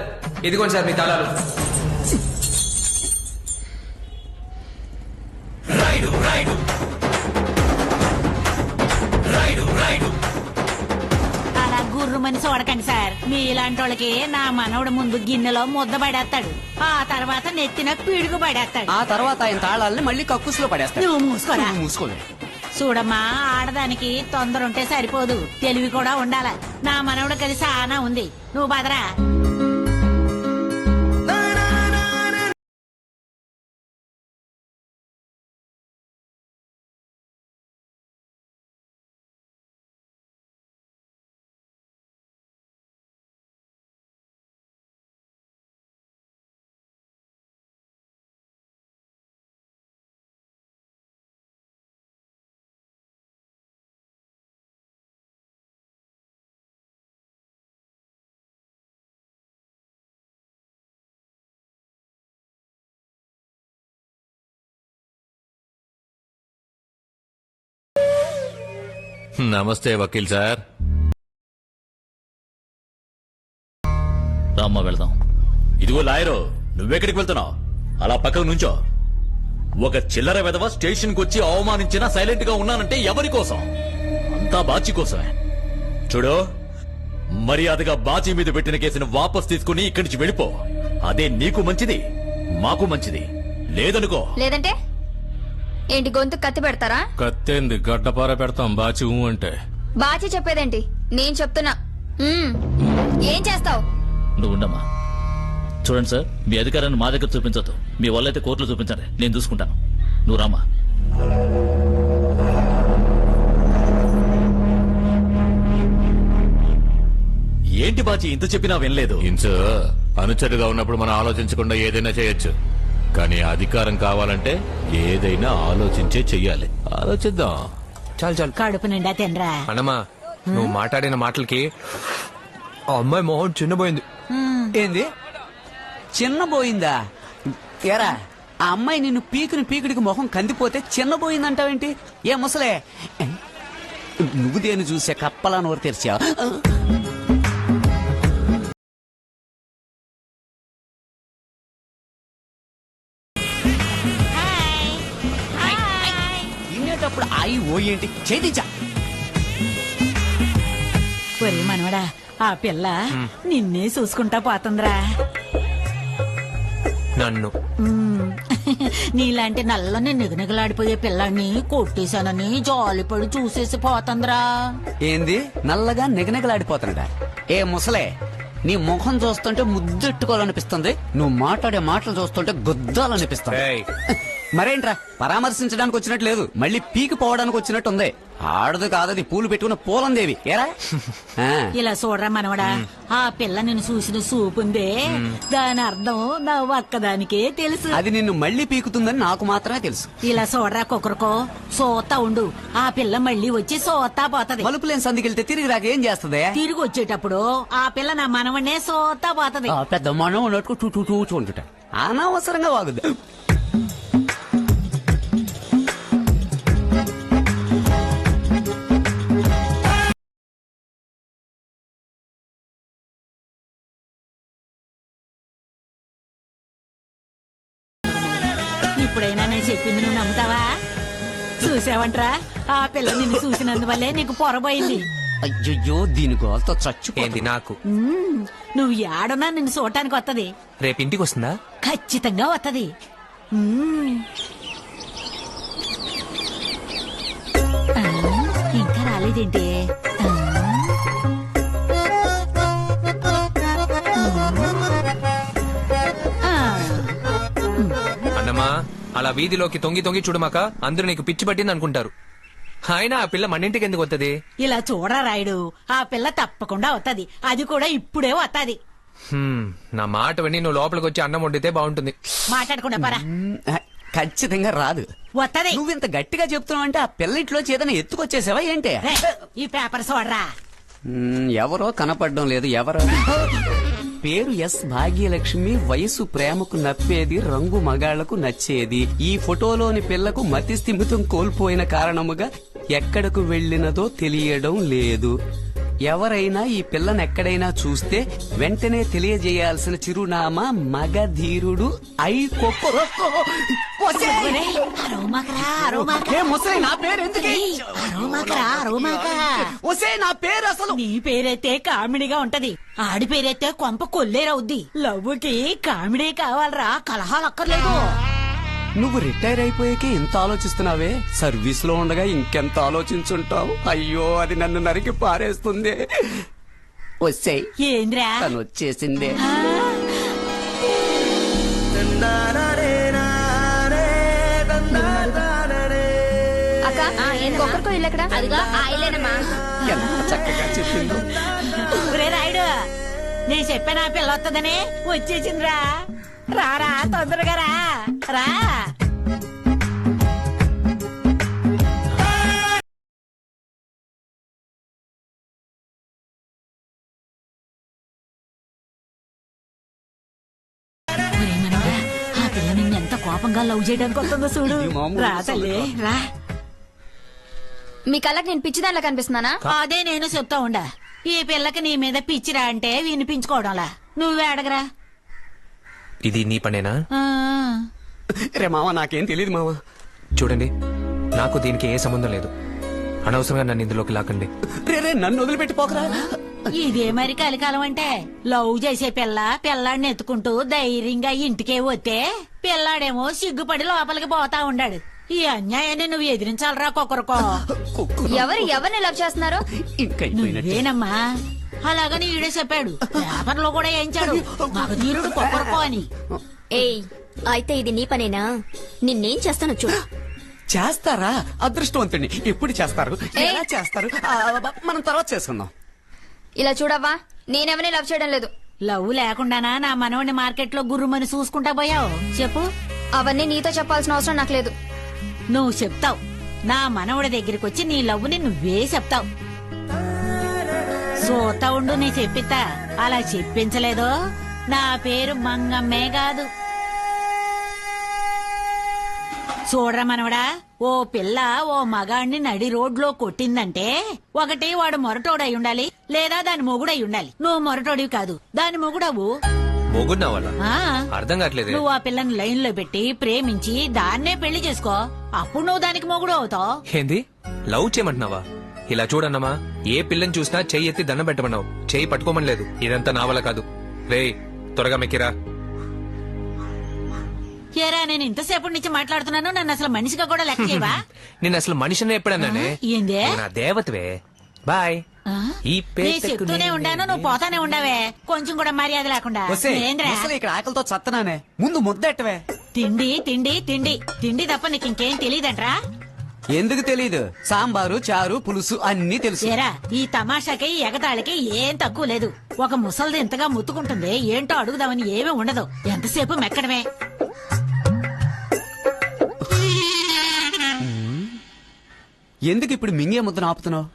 ఇదిగోండి సార్ మీ తాళాలు. అలా గుర్రు మనిషి చూడకండి సార్. మీ ఇలాంటి వాళ్ళకి నా మనవడు ముందు గిన్నెలో ముద్ద పడేస్తాడు, ఆ తర్వాత నెత్తిన పీడుగు పడేస్తాడు, ఆ తర్వాత ఆయన తాళాలని మళ్ళీ కక్కుసులో పడేస్తాడు. నువ్వు మూసుకోరా. మూసుకోలే. చూడమ్మా, ఆడదానికి తొందర ఉంటే సరిపోదు, తెలివి కూడా ఉండాల. నా మనవడు కలిసి చాలా ఉంది, నువ్వు బదరా. నమస్తే వకీల్ సార్. రామ్మ వెళదాం. ఇదిగో లాయరు, నువ్వెక్కడికి వెళ్తున్నావు? అలా పక్కకు నుంచో. ఒక చిల్లర వెధవ స్టేషన్ కు వచ్చి అవమానించినా సైలెంట్ గా ఉన్నానంటే ఎవరి కోసం? అంతా బాచి కోసమే. చూడు, మర్యాదగా బాచి మీద పెట్టిన కేసును వాపస్ తీసుకుని ఇక్కడి నుంచి వెళ్ళిపో. అదే నీకు మంచిది, మాకు మంచిది. లేదనుకో. లేదంటే ఏంటి, గొంతు కత్తి పెడతారా? కత్తేంది, గడ్డపార పెడతాం బాచి అంటే. బాచి చెప్పేదేంటి, నేను చెప్తున్నా. ఏం చేస్తావు? నువ్వు ఉండమ్మా. చూడండి సార్, మీ అధికారాన్ని మా దగ్గర చూపించొద్దు, మీ వాళ్ళైతే కోర్టులో చూపించండి, నేను చూసుకుంటాను. నువ్వు రామ్మా. ఏంటి బాచి ఇంత చెప్పినా వినలేదు? ఇంచు అనుచరుగా ఉన్నప్పుడు మనం ఆలోచించకుండా ఏదైనా చేయొచ్చు, కానీ అధికారం కావాలంటే ఏదైనా ఆలోచించే చెయ్యాలి. ఆలోచిద్దాం. చాలు చాలు, కడుపు నిండా తినరా. అన్నమా, నువ్వు మాట్లాడిన మాటలకి ఆ అమ్మాయి మొహం చిన్నపోయింది. ఏంది చిన్నబోయిందా? ఎరా, ఆ అమ్మాయి నిన్ను పీకుడికి మొహం కందిపోతే చిన్నబోయిందంటావేంటి? ఏ ముసలే, నువ్వు దేని చూసే కప్పలా నోరు తెరిచావు? తినేటప్పుడు ఆయి ఓ ఏంటి చేయించా? ఒరే మనవడా, ఆ పిల్ల నిన్నే చూసుకుంటా పోతుందిరా. నన్ను నీలాంటి నల్లని నిగనిగలాడిపోయే పిల్లాన్ని కొట్టేశానని జాలిపడి చూసేసి పోతుందిరా. ఏంది నల్లగా నిగనిగలాడిపోతుందా? ఏ ముసలే, నీ ముఖం చూస్తుంటే ముద్దెట్టుకోవాలనిపిస్తుంది, నువ్వు మాట్లాడే మాటలు చూస్తుంటే గుద్దాలనిపిస్తుంది. మరేంట్రా పరామర్శించడానికి వచ్చినట్టు లేదు, మళ్ళీ పీకి పోవడానికి వచ్చినట్టుంది. ఆడదు కాదది పూలు పెట్టుకున్న పూలందేవి ఏరా. ఇలా చూడరా మనవడా, ఆ పిల్ల నిన్ను చూసిన చూపుందే, దాని అర్థం నా ఒక్కదానికే తెలుసు. అది నిన్ను మళ్ళీ పీకుతుందని నాకు మాత్రమే తెలుసు. ఇలా చూడరా కుక్కరుకో, సోతా ఉండు, ఆ పిల్ల మళ్ళీ వచ్చి సోతా పోతది. మలుపులేని సందికెళ్తే తిరిగి రాక ఏం చేస్తుంది? తిరిగి వచ్చేటప్పుడు ఆ పిల్ల నా మనవనే సోతా పోతది. పెద్ద మనం ఉన్నట్టు చూచుకుంటుట అనవసరంగా వాగుద్ది. ఇప్పుడైనా నేను చెప్పింది నువ్వు నమ్ముతావా? చూసావంట్రా, ఆ పిల్ల నిన్ను చూసినందువల్లే నీకు పొరబోయింది. అయ్యో దీని గోల్తో చచ్చిపోయింది. నాకు నువ్వు ఏడున్నా నిన్ను చూడటానికి వత్తది. రేపు ఇంటికి వస్తుందా? ఖచ్చితంగా వత్తది. ఇంకా రాలేదేంటి? అన్నమా అలా వీధిలోకి తొంగి తొంగి చూడమాక, అందరూ నీకు పిచ్చి పట్టింది అనుకుంటారు. అయినా ఆ పిల్ల మన ఇంటికి ఎందుకు వస్తుంది? ఇలా చూడరా రాయుడు, ఆ పిల్ల తప్పకుండా వత్తది, అది కూడా ఇప్పుడే వత్తది. నా మాట విని నువ్వు లోపలికి వచ్చి అన్నం వండితే బాగుంటుంది. మాట్లాడకుండా పరా. ఖచ్చితంగా రాదు. వత్తది. నువ్వింత గట్టిగా చెప్తున్నావు అంటే ఆ పిల్ల ఇంట్లో చేతన ఎత్తుకొచ్చేసావా ఏంటి? ఈ పేపర్ చూడరా. ఎవరో కనపడడం లేదు. ఎవరో పేరు ఎస్ భాగ్యలక్ష్మి, వయసు ప్రేమకు నప్పేది, రంగు మగాళ్లకు నచ్చేది. ఈ ఫోటోలోని పిల్లకు మతి స్థిమితం కోల్పోయిన కారణముగా ఎక్కడకు వెళ్లినదో తెలియడం లేదు. ఎవరైనా ఈ పిల్లను ఎక్కడైనా చూస్తే వెంటనే తెలియజేయాల్సిన చిరునామా మగధీరుడు ఐ కొక్కరొక్కో. నా పేరు నా పేరు అసలు నీ పేరైతే కామెడీగా ఉంటది, ఆడి పేరైతే కొంప కొల్లేరవుద్ది. లవ్వుకి కామెడీ కావాలరా, కలహాలు అక్కర్లేదు. నువ్వు రిటైర్ అయిపోయాకే ఇంత ఆలోచిస్తున్నావే, సర్వీస్ లో ఉండగా ఇంకెంత ఆలోచించుంటావు. అయ్యో అది నన్ను నరికి పారేస్తుంది. వచ్చేయ్. ఏంద్రా తను వచ్చేసిందే. ఎంత చక్కగా చెప్పిందో. రాయుడు, నేను చెప్పాను ఆ పిల్ల వస్తుందని, వచ్చేసిందిరా. రారా తొందరగా రా. రా ఆ పిల్ల నిన్ను ఎంత కోపంగా లవ్ చేయడానికి వస్తుందో చూడు. రా తల్లి రా. మీ కళ్ళకి నేను పిచ్చిదానిలా కనిపిస్తున్నానా? అదే నేను చెప్తా ఉండా. ఈ పిల్లకి నీ మీద పిచ్చిరా అంటే వినిపించుకోవడంలా. నువ్వే అడగరా. ఇది నీ పనేనా? రే మామ, నాకేం తెలియదు మామ. చూడండి, నాకు దీనికి ఏ సంబంధం లేదు. అనవసరంగా నన్ను ఇందులోకి లాకండి. రే నన్ను వదిలిపెట్టి పోకరా. ఇదే మరి కలికాలం అంటే. లవ్ చేసే పిల్లాడిని ఎత్తుకుంటూ ధైర్యంగా ఇంటికే వస్తే, పిల్లాడేమో సిగ్గుపడి లోపలికి పోతా ఉండాడు. ఈ అన్యాయాన్ని నువ్వు ఎదిరించాలరా కొక్కరుకో. ఎవరిని లవ్ చేస్తున్నారు? నువ్వేనమ్మా. అలాగని ఈడే చెప్పాడు, పేపర్లో కూడా వేయించాడు, మగధీరుడు కొక్కరుకో అని. ఏయ్, అయితే ఇది నీ పనేనా? నిన్నేం చేస్తాను చూడు. చేస్తారా? అదృష్టవంతుడిని. ఎప్పుడు చేస్తారు? ఎలా చేస్తారు? మనం తర్వాత చేసుకుందాం. ఇలా చూడవ్వా, నేనెవరిని లవ్ చేయడం లేదు. లవ్ లేకుండానా నా మనవడిని మార్కెట్ లో గుర్రుమని చూసుకుంటా పోయావు? చెప్పు. అవన్నీ నీతో చెప్పాల్సిన అవసరం నాకు లేదు. నువ్వు చెప్తావు. నా మనవడి దగ్గరికి వచ్చి నీ లవ్వుని నువ్వే చెప్తావు. సోతా ఉండు, నీ చెప్పిస్తా. అలా చెప్పించలేదో నా పేరు మంగమ్మే కాదు. చూడరా మనవడా, ఓ పిల్ల ఓ మగాడిని నడి రోడ్లో కొట్టిందంటే ఒకటి వాడు మొరటోడై ఉండాలి, లేదా దాని మొగుడై ఉండాలి. నువ్వు మొరటోడివి కాదు, దాని మొగుడవు. మొగుడు వాళ్ళ అర్థం కావట్లేదు. నువ్వు ఆ పిల్లని లైన్ లో పెట్టి ప్రేమించి దాన్నే పెళ్లి చేసుకో, అప్పుడు నువ్వు దానికి మొగుడు అవుతావు. ఏంది లవ్ చేయమంటున్నావా? ఇలా చూడన్నమా, ఏ పిల్లని చూసినా చెయ్యి ఎత్తి దండం పెట్టమన్నావు, చెయ్యి పట్టుకోమని లేదు. ఇదంతా నా వల్ల కాదు. రే త్వరగా మెక్కిరా. ఏరా, నేను ఇంతసేపటి నుంచి మాట్లాడుతున్నాను, నన్ను అసలు మనిషిగా కూడా లెక్క చేయవా? నేను అసలు మనిషిని ఎప్పుడన్నానే? ఏందే? నా దేవతవే. బాయ్. ఈ నేను పేటకు చెప్తూనే ఉండాను, నువ్వు పోతానే ఉండవే. కొంచెం కూడా మర్యాద లేకుండా. ఏంద్రా? ఇక్కడ ఆకలితో చత్తనానే, ముందు ముద్దెట్టవే. తిండి తిండి తిండి తిండి తప్ప నీకు ఇంకేం తెలియదంట్రా? ఎందుకు తెలీదు? సాంబారు, చారు, పులుసు అన్ని తెలుసు. ఏరా, ఈ తమాషాకి ఎగతాళికి ఏం తక్కువ లేదు. ఒక ముసలిది ఇంతగా ముత్తుకుంటుంది, ఏంటో అడుగుదామని ఏమీ ఉండదు. ఎంతసేపు మెక్కడమే. ఎందుకు ఇప్పుడు మింగే ముద్దను ఆపుతున్నావు?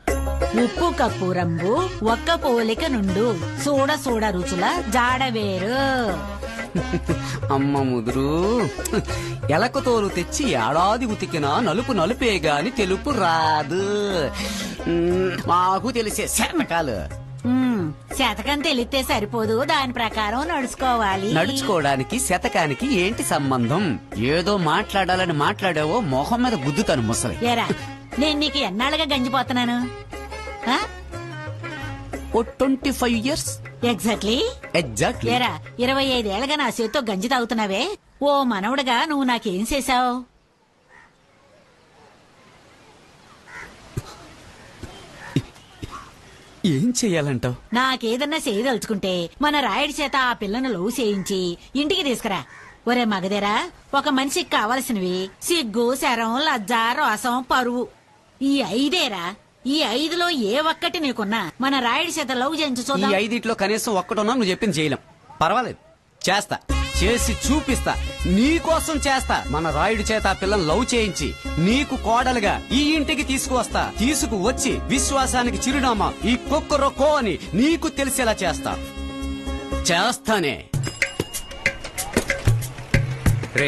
ఉప్పు కప్పు రంగు ఒక్క పోలిక నుండు, సూడ సూడ రుచుల జాడవేరు. అమ్మ ముదురు, ఎలక తోలు తెచ్చి ఏడాది ఉతికినా నలుపు నలుపే గాని తెలుపు రాదు. మాకు తెలిసే శతకాలు. శతకం తెలిస్తే సరిపోదు, దాని ప్రకారం నడుచుకోవాలి. నడుచుకోవడానికి శతకానికి ఏంటి సంబంధం? ఏదో మాట్లాడాలని మాట్లాడావో మొహం మీద గుద్దుతాను ముసలి. ఏరా, నేను నీకు ఎన్నాళ్ళుగా గంజిపోతున్నాను? 25 years. ఎగ్జాక్ట్లీ. ఏరా, 25 ఏళ్ళగా నా చేత్తో గంజి తాగుతున్నావే. ఓ మనవుడుగా నువ్వు నాకేం చేశావు? ఏం చెయ్యాలంటావు? నాకేదన్నా చేయదలుచుకుంటే మన రాయుడి చేత ఆ పిల్లను లవ్ చేయించి ఇంటికి తీసుకురా. ఒరే మగదేరా, ఒక మనిషికి కావలసినవి సిగ్గు, శరం, లజ్జ, రోసం, పరువు. ఈ 5ఏరా. ఈ 5లో ఏ ఒక్కటి నీకున్నా మన రాయుడి చేత లవ్ చేయించు ఈ చూద్దాం. 5 కనీసం ఒక్కటున్నా నువ్వు చెప్పింది చేయలేం. పర్వాలేదు, చేస్తా, చేసి చూపిస్తా, నీకోసం చేస్తా. మన రాయుడి చేత ఆ పిల్లని లవ్ చేయించి నీకు కోడలుగా ఈ ఇంటికి తీసుకువస్తా. తీసుకువచ్చి విశ్వాసానికి చిరునామా ఈ కుక్కరొక్కో అని నీకు తెలిసేలా చేస్తా. చేస్తానే. రే,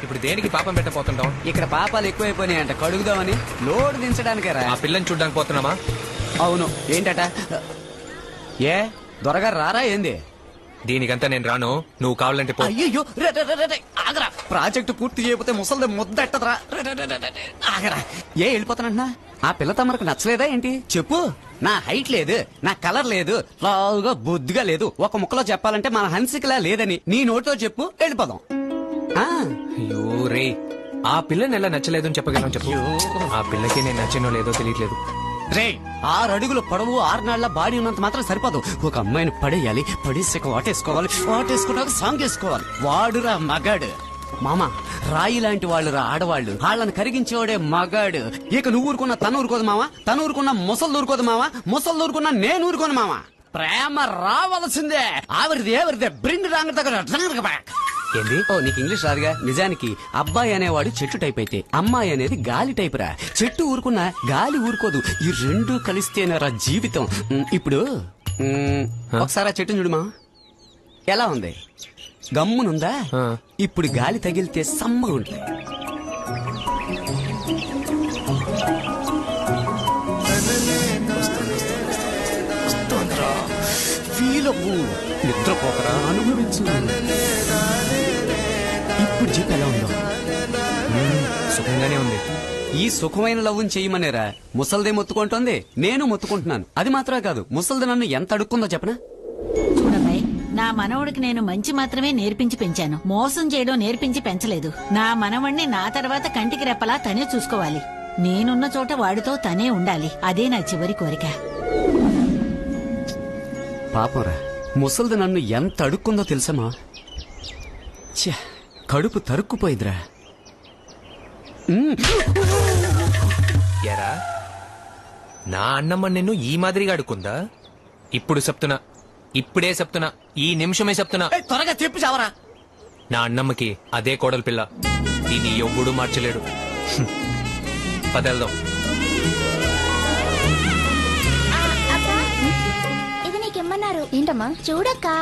ఇప్పుడు దేనికి పాపం పెట్టపోతుంటాం? ఇక్కడ పాపాలు ఎక్కువైపోయినాయంట, కడుగుదామని. లోడ్ దించడానికే రా. ఆ పిల్లని చూడ్డానికి పోతున్నామా? అవును. ఏంటట? ఏ దొరగారు రారా ఏంది? దీనికంతా నేను రాను, నువ్వు కావాలంటే పో. అయ్యో, ఆగరా. ప్రాజెక్టు పూర్తి చేయకపోతే ముసలిదే ముద్దెట్టదరా. ఆగరా. ఏ వెళ్ళిపోతానంటున్నా? ఆ పిల్ల తమరకు నచ్చలేదా ఏంటి? చెప్పు. నా హైట్ లేదు, నా కలర్ లేదు, లావుగా బొద్దుగా లేదు. ఒక ముక్కలో చెప్పాలంటే మన హన్సికలా లేదని నీ నోటితో చెప్పు, వెళ్ళిపోదాం. అయ్యో రే, ఆ పిల్లని ఎలా నచ్చలేదు అని చెప్పగలను చెప్పు. ఆ పిల్లకి నేను నచ్చినో లేదో తెలియట్లేదు. రే, 6 అడుగుల పొడవు 6 నాళ్ల బాడీ ఉన్నంత మాత్రం సరిపోదు. ఒక అమ్మాయిని పడేయాలి, పడేసాక వాటేసుకోవాలి, వాటేసుకున్నాక సాంగ్ వేసుకోవాలి. వాడురా మగాడు. మామ, రాయి లాంటి వాళ్ళు రా ఆడవాళ్ళు. వాళ్ళని కరిగించేవాడే మగాడు. ఇక నువ్వు ఊరుకున్న తను ఊరుకోదు మామ, తను ఊరుకున్న ముసలు ఊరుకోదు మామ, ముసలు ఊరుకున్న నేను ఊరుకోను మామ. ప్రేమ రావాల్సిందే. ఆవిరిదే బ్రింగ్ రాంగ్ దగ్గర. ఏంది? ఓ, నీకు ఇంగ్లీష్ రాదుగా. నిజానికి అబ్బాయి అనేవాడు చెట్టు టైప్ అయితే అమ్మాయి అనేది గాలి టైప్ రా. చెట్టు ఊరుకున్నా గాలి ఊరుకోదు. ఈ రెండు కలిస్తేనేరా జీవితం. ఇప్పుడు ఒకసారి ఆ చెట్టుని చూడుమా, ఎలా ఉంది? గమ్మునుందా? ఇప్పుడు గాలి తగిలితే సమ్మగా ఉంటుంది. ఫీల్ అవ్వు, నిద్రపోకరా, అనుభవించు. ఇప్పుడు జీప్ ఎలా ఉందో? సుఖంగానే ఉంది. ఈ సుఖమైన లవ్వుని చెయ్యమనేరా. ముసల్దే మొత్తుకుంటోంది, నేను మొత్తుకుంటున్నాను. అది మాత్రమే కాదు, ముసల్ది నన్ను ఎంత అడుక్కుందో చెప్పనా? చూడమ్మాయి, నా మనవడికి నేను మంచి మాత్రమే నేర్పించి పెంచాను, మోసం చేయడం నేర్పించి పెంచలేదు. నా మనవణ్ణి నా తర్వాత కంటికి రెప్పలా తనే చూసుకోవాలి. నేనున్న చోట వాడితో తనే ఉండాలి. అదే నా చివరి కోరిక. పాపంరా, ముసల్ది నన్ను ఎంత అడుక్కుందో తెలుసమా? కడుపు తరుక్కుపోయిద్రా. ఎరా, నా అన్నమ్మ నిన్ను ఈ మాదిరిగా అడుకుందా? ఇప్పుడు చెప్తున్నా, ఇప్పుడే చెప్తున్నా, ఈ నిమిషమే చెప్తున్నా. త్వరగా చెప్పు చావరా. నా అన్నమ్మకి అదే కోడలు పిల్ల. దీన్ని ఎవ్వడూ మార్చలేడు. పదెళ్దాం. ఇది నీకెమ్మన్నారు? ఏంటమ్మా? చూడక్కా.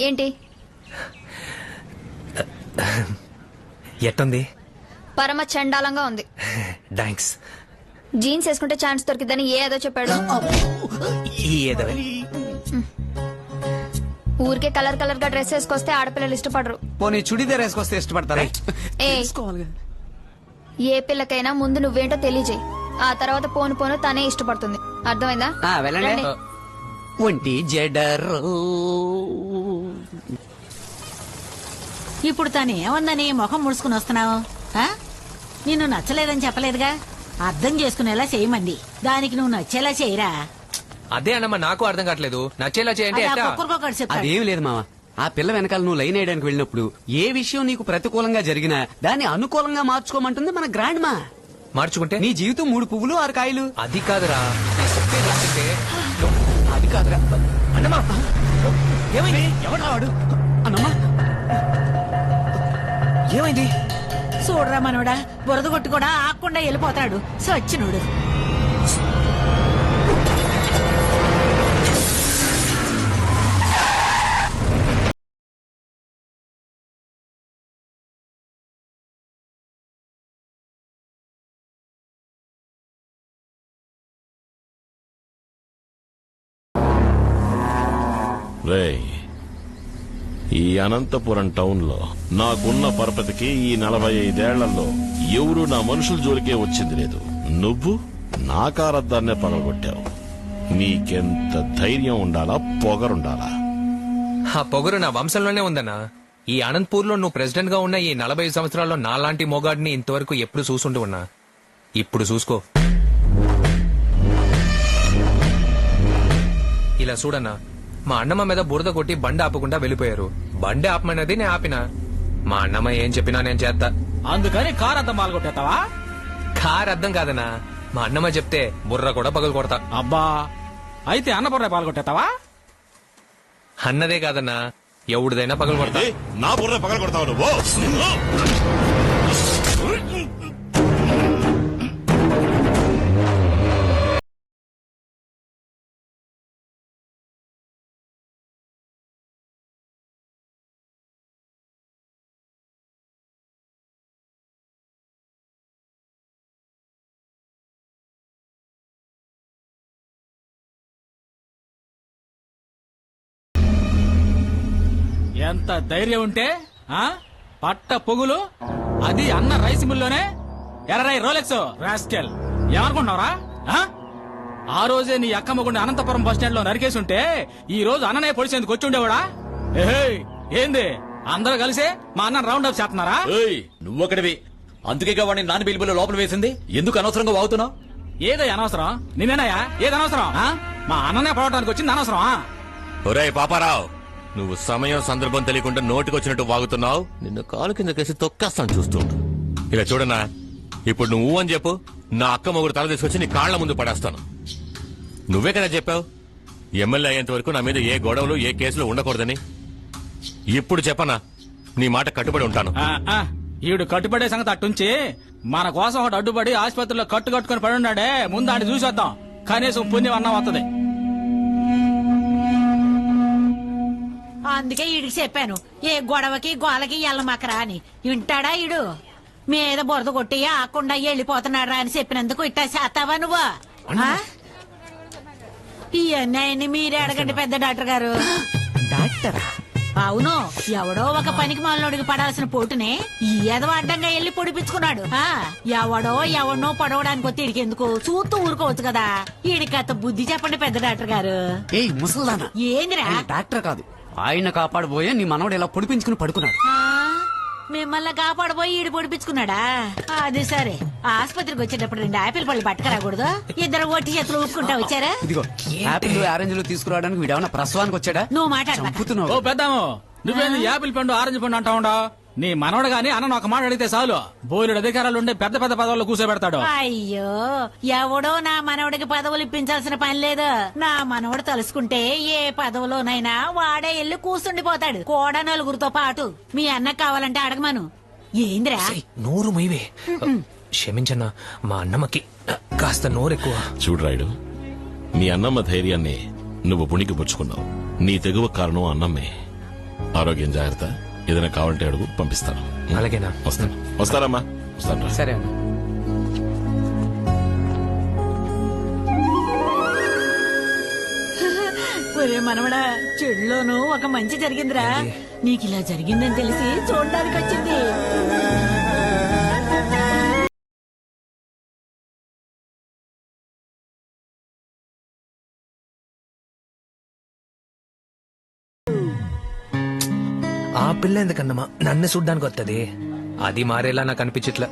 ఏంటి? ఎట్టుంది? పరమ చండాలంగా ఉంది. థ్యాంక్స్. జీన్స్ వేసుకుంటే ఛాన్స్ దొరికిద్దని ఏదో చెప్పాడు. ఊరికే కలర్ కలర్ గా డ్రెస్ వేసుకొస్తే ఆడపిల్లలు ఇష్టపడరు. పోనీ చుడిదార్ వేసుకొస్తే ఇష్టపడతారా? ఏ ఏ పిల్లకైనా ముందు నువ్వేంటో తెలియజేయి, ఆ తర్వాత పోను పోను తనే ఇష్టపడుతుంది. అర్థమైందా? వెళ్ళండి. ఒంటి జడరు. ఇప్పుడు తను ఏముందని ముఖం ముడుచుకుని వస్తున్నావు? నిన్ను నచ్చలేదని చెప్పలేదుగా, అర్థం చేసుకునేలా చేయమంది. దానికి నువ్వు నచ్చేలా చేయరా. అదే అన్నమ్మా, నాకు అర్థం కావట్లేదు. నచ్చేలా చేయండి. అది ఆ కుక్కరికొకటి చెప్తాడు. అదేం లేదు మామ, ఆ పిల్ల వెనకాల నువ్వు లైన్ వేయడానికి వెళ్ళినప్పుడు ఏ విషయం నీకు ప్రతికూలంగా జరిగినా దాన్ని అనుకూలంగా మార్చుకోమంటుంది మన గ్రాండ్ మా. మార్చుకుంటే నీ జీవితం 3 పువ్వులు 6 కాయలు. అది కాదురా, అది కాదురా. అన్నమ్మా ఏమైంది? ఎవడా వాడు? అన్నమ్మా ఏమైంది? చూడరా మనోడా, బురద కొట్టి కూడా ఆకుండా వెళ్ళిపోతాడు సచ్చినుడు. రేయ్, ఈ అనంతపురం టౌన్ లో నాకున్న పరపతికి ఈ 45 ఏళ్లలో ఎవరు నా మనుషుల జోలికే వచ్చింది లేదు. నువ్వు నా కారద్దాన్నే పగలగొట్టావు. నీకెంత ధైర్యం ఉండాలా, పొగరుండాలా? ఆ పొగరు నా వంశంలోనే ఉందన్నా. ఈ అనంతపూర్ లో నువ్వు ప్రెసిడెంట్ గా ఉన్న ఈ 40 సంవత్సరాల్లో నాలాంటి మొగాడిని ఇంతవరకు ఎప్పుడు చూసుంటూ ఉన్నా. ఇప్పుడు చూసుకో. ఇలా చూడన్నా, మా అన్నమ్మ మీద బురద కొట్టి బండి ఆపకుండా వెళ్ళిపోయారు. బండి ఆపమన్నది నేను ఆపినా. మా అన్నమ్మ ఏం చెప్పినా నేను చేస్తా. అందుకని కార్ అద్దం పాల్గొట్టేస్తావా? కార్ అర్థం కాదన్నా, మా అన్నమ్మ చెప్తే బుర్ర కూడా పగలు కొడతా. అబ్బా, అయితే అన్నపూర్ణ పాల్గొట్టేస్తావా? అన్నదే కాదన్నా, ఎవడిదైనా పగలు కొడతా. నా బుర్ర పగలు కొడతావు నువ్వు? ఎంత ధైర్యం ఉంటే పట్ట పొగులు, అది అన్న రైస్ మిల్లోనే ఎర్రై రోలెక్స్ రాస్కెల్. ఏమనుకుంటున్నావురా? ఆ రోజే నీ అక్క మొగుండి అనంతపురం బస్ స్టాండ్ లో నరికేసి ఉంటే ఈ రోజు అన్ననే పొడిచేందుకు వచ్చి ఉండేవాడా? ఏంది అందరూ కలిసే మా అన్న రౌండ్ అప్ చేస్తున్నారా? నువ్వొకటివి, అందుకే వాడిని నాన్న బిల్బులో లోపల వేసింది. ఎందుకు అనవసరంగా వాగుతున్నావు? ఏదో అనవసరం నిన్నేనయ్యా? ఏది అనవసరం? మా అన్ననే పడవటానికి వచ్చింది అనవసరం. ఒరేయ్ పాపారావు, నువ్వు సమయం సందర్భం తెలియకుండా నోటికొచ్చినట్టు వాగుతున్నావు. నిన్ను కాలు కింద కేసి తొక్కేస్తాను చూస్తుంటూ. ఇక చూడన్నా, ఇప్పుడు నువ్వు అని చెప్పు, నా అక్క మొగుడు తల తీసుకొచ్చి నీ కాళ్ల ముందు పడేస్తాను. నువ్వే కదా చెప్పావు ఎమ్మెల్యే అయ్యేంత వరకు నా మీద ఏ గొడవలు ఏ కేసులు ఉండకూడదని. ఇప్పుడు చెప్పనా, నీ మాట కట్టుబడి ఉంటాను. ఈడు కట్టుబడే సంగతి అట్టుంచి మన కోసం ఒకటి అడ్డుపడి ఆసుపత్రిలో కట్టుకొని పడి ఉన్నాడే, ముందు ఆడి చూసేద్దాం. కనీసం పుణ్యం అన్నా వస్తుంది. అందుకే ఈడికి చెప్పాను, ఏ గొడవకి గోలకి ఎల్లమాకరా అని. వింటాడా ఈడు? మీద బురద కొట్టి ఆకుండా వెళ్ళిపోతున్నాడా అని చెప్పినందుకు ఇట్టా చేస్తావా నువ్వు? ఈ అన్యాయాన్ని మీరే అడగండి పెద్ద డాక్టర్ గారు. డాక్టరా? అవును, ఎవడో ఒక పనికి మాలనోడికి పడాల్సిన పోటునే ఈ ఎదవ అడ్డంగా వెళ్లి పొడిపించుకున్నాడు. ఎవడనో పడవడానికి వచ్చి ఈడికెందుకు? చూస్తూ ఊరుకోవచ్చు కదా. ఈడికత బుద్ధి చెప్పండి పెద్ద డాక్టర్ గారు. ఏయ్ ముసల్దానా, ఏందిరా? డాక్టర్ కాదు, ఆయన కాపాడబోయే నీ మనవడు ఇలా పొడిపించుకుని పడుకున్నాడు. మిమ్మల్ని కాపాడబోయి ఈడు పొడిపించుకున్నాడా? అది సరే. ఆసుపత్రికి వచ్చేటప్పుడు 2 ఆపిల్ పళ్ళు పట్టుకురాకూడదు? ఇద్దరు ఒట్టి చేతులు ఊపుకుంటా వచ్చారా? ఇదిగో యాపిల్ ఆరెంజ్లు తీసుకురావడానికి వీడేమన్నా ప్రసవానికి వచ్చాడా? నువ్వు మాట్లాడుతున్నావు. ఓ పెద్దాము, నువ్వేంది యాపిల్ పండు ఆరెంజ్ పండు అంటా ఉండవు? నీ మనవడు గాని అన్న ఒక మాట అడిగితే చాలు బోలెడు అధికారాలు ఉండే పెద్ద పెద్ద పదవుల్లో కూర్చోబెడతాడు. అయ్యో, ఎవడో నా మనవడికి పదవులు ఇప్పించాల్సిన పని లేదు. నా మనవడు తలుసుకుంటే ఏ పదవులోనైనా వాడే ఎల్లి కూర్చుండిపోతాడు, కూడా నలుగురితో పాటు. మీ అన్న కావాలంటే అడగమను. ఏందిరా? నోరు మొయ్యవే. క్షమించన్నా, మా అన్నమ్మకి కాస్త నోరెక్కువ. చూడరాయుడు, మీ అన్నమ్మ ధైర్యాన్ని నువ్వు పుణికి పుచ్చుకున్నావు. నీ తెగువ కారణం అన్నమ్మే. ఆరోగ్యం జాగ్రత్త. ఏదైనా కావాలంటే అడుగు, పంపిస్తాను. అలాగేనా? వస్తారమ్మా. వస్తాను. సరే అన్న. ఒరే మనవడా, చెడులోనూ ఒక మంచి జరిగిందిరా. నీకు ఇలా జరిగిందని తెలిసి చూడడానికి వచ్చింది. ఆ పిల్ల ఎందుకన్నమా నన్ను చూడ్డానికి వస్తుంది? అది మారేలా నాకు అనిపించట్లా.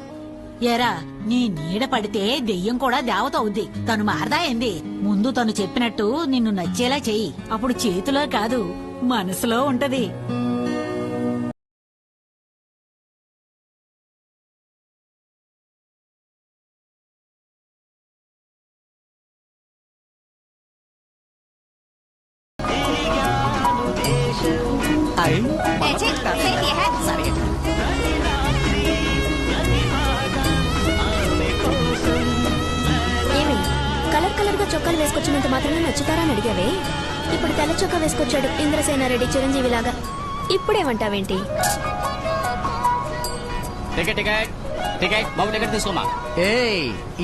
ఏరా, నీ నీడ పడితే దెయ్యం కూడా దేవత అవుద్ది. తను మారదా ఏంది? ముందు తను చెప్పినట్టు నిన్ను నచ్చేలా చెయ్యి. అప్పుడు చేతిలో కాదు, మనసులో ఉంటది. ఏమి కలర్ కలర్ గా చొక్కాలు వేసుకొచ్చినంత మాత్రమే నచ్చుతారా అని అడిగావే. ఇప్పుడు తెల్ల చొక్కా వేసుకొచ్చాడు ఇంద్రసేన రెడ్డి చిరంజీవి లాగా. ఇప్పుడేమంటావేంటి? టికెట్ టికెట్ టికెట్ బాబు, టికెట్ తీసుకోమా.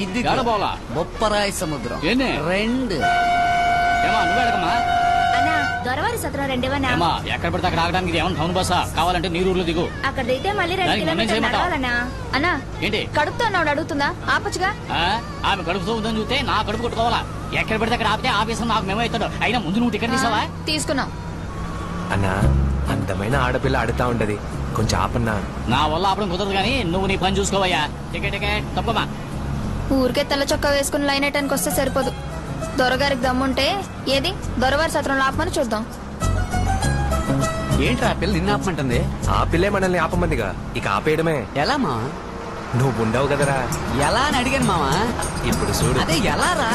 ఇది పోలా బొప్పరాయి సముద్రం ఏంది? రెండు ఏమా నువ్వు అడగమ్మా. అన్నా, దొరవారి సత్రం రెండేవన్నా. ఏమా ఎక్కడ పడితే అక్కడ ఆగడానికి ఇది ఏమన్నా టౌన్ బస్సా? కావాలంటే నీ ఊర్లో దిగు. అక్కడ దిగితే మళ్ళీ 2 దానికి మనం కిలోమీటర్లు చేయమంటావా? నడవాలన్నా. అన్నా, ఏంటి కడుపుతో ఉన్నాడు అడుగుతుందా? ఆపచ్చుగా. ఆ? ఆమె కడుపుతో ఉందని చూస్తే నా కడుపు కొట్టుకోవాలా? ఎక్కడ పడితే అక్కడ ఆపితే ఆఫీసర్ నాకు మేము అవుతాడు. అయినా ముందు నువ్వు టికెట్ తీసావా? తీసుకున్నాం. అన్నా, అందమైన ఆడపిల్ల ఆడుతా ఉంటది, కొంచెం ఆపన్నా. నా వల్ల ఆపడం కుదరదు కానీ నువ్వు నీ పని చూసుకోవయ్యా. Ticket ticket తప్పమా. ఊరికే తెల్ల చొక్కా వేసుకుని లైన్ అయ్యటానికి వస్తే సరిపోదు. దొరగారికి దమ్ముంటే ఏది దొరవారి సత్రం ఆపమని చూద్దాం. ఏంట్రా పిల్ల నిన్న ఆపమంటుంది? ఆ పిల్లే మనల్ని ఆపమందిగా, ఇక ఆపేయడమే. ఎలా మా? నువ్వు ఉండవు కదరా. ఎలా అని అడిగాను మావా. ఇప్పుడు చూడు. అదే ఎలా రా?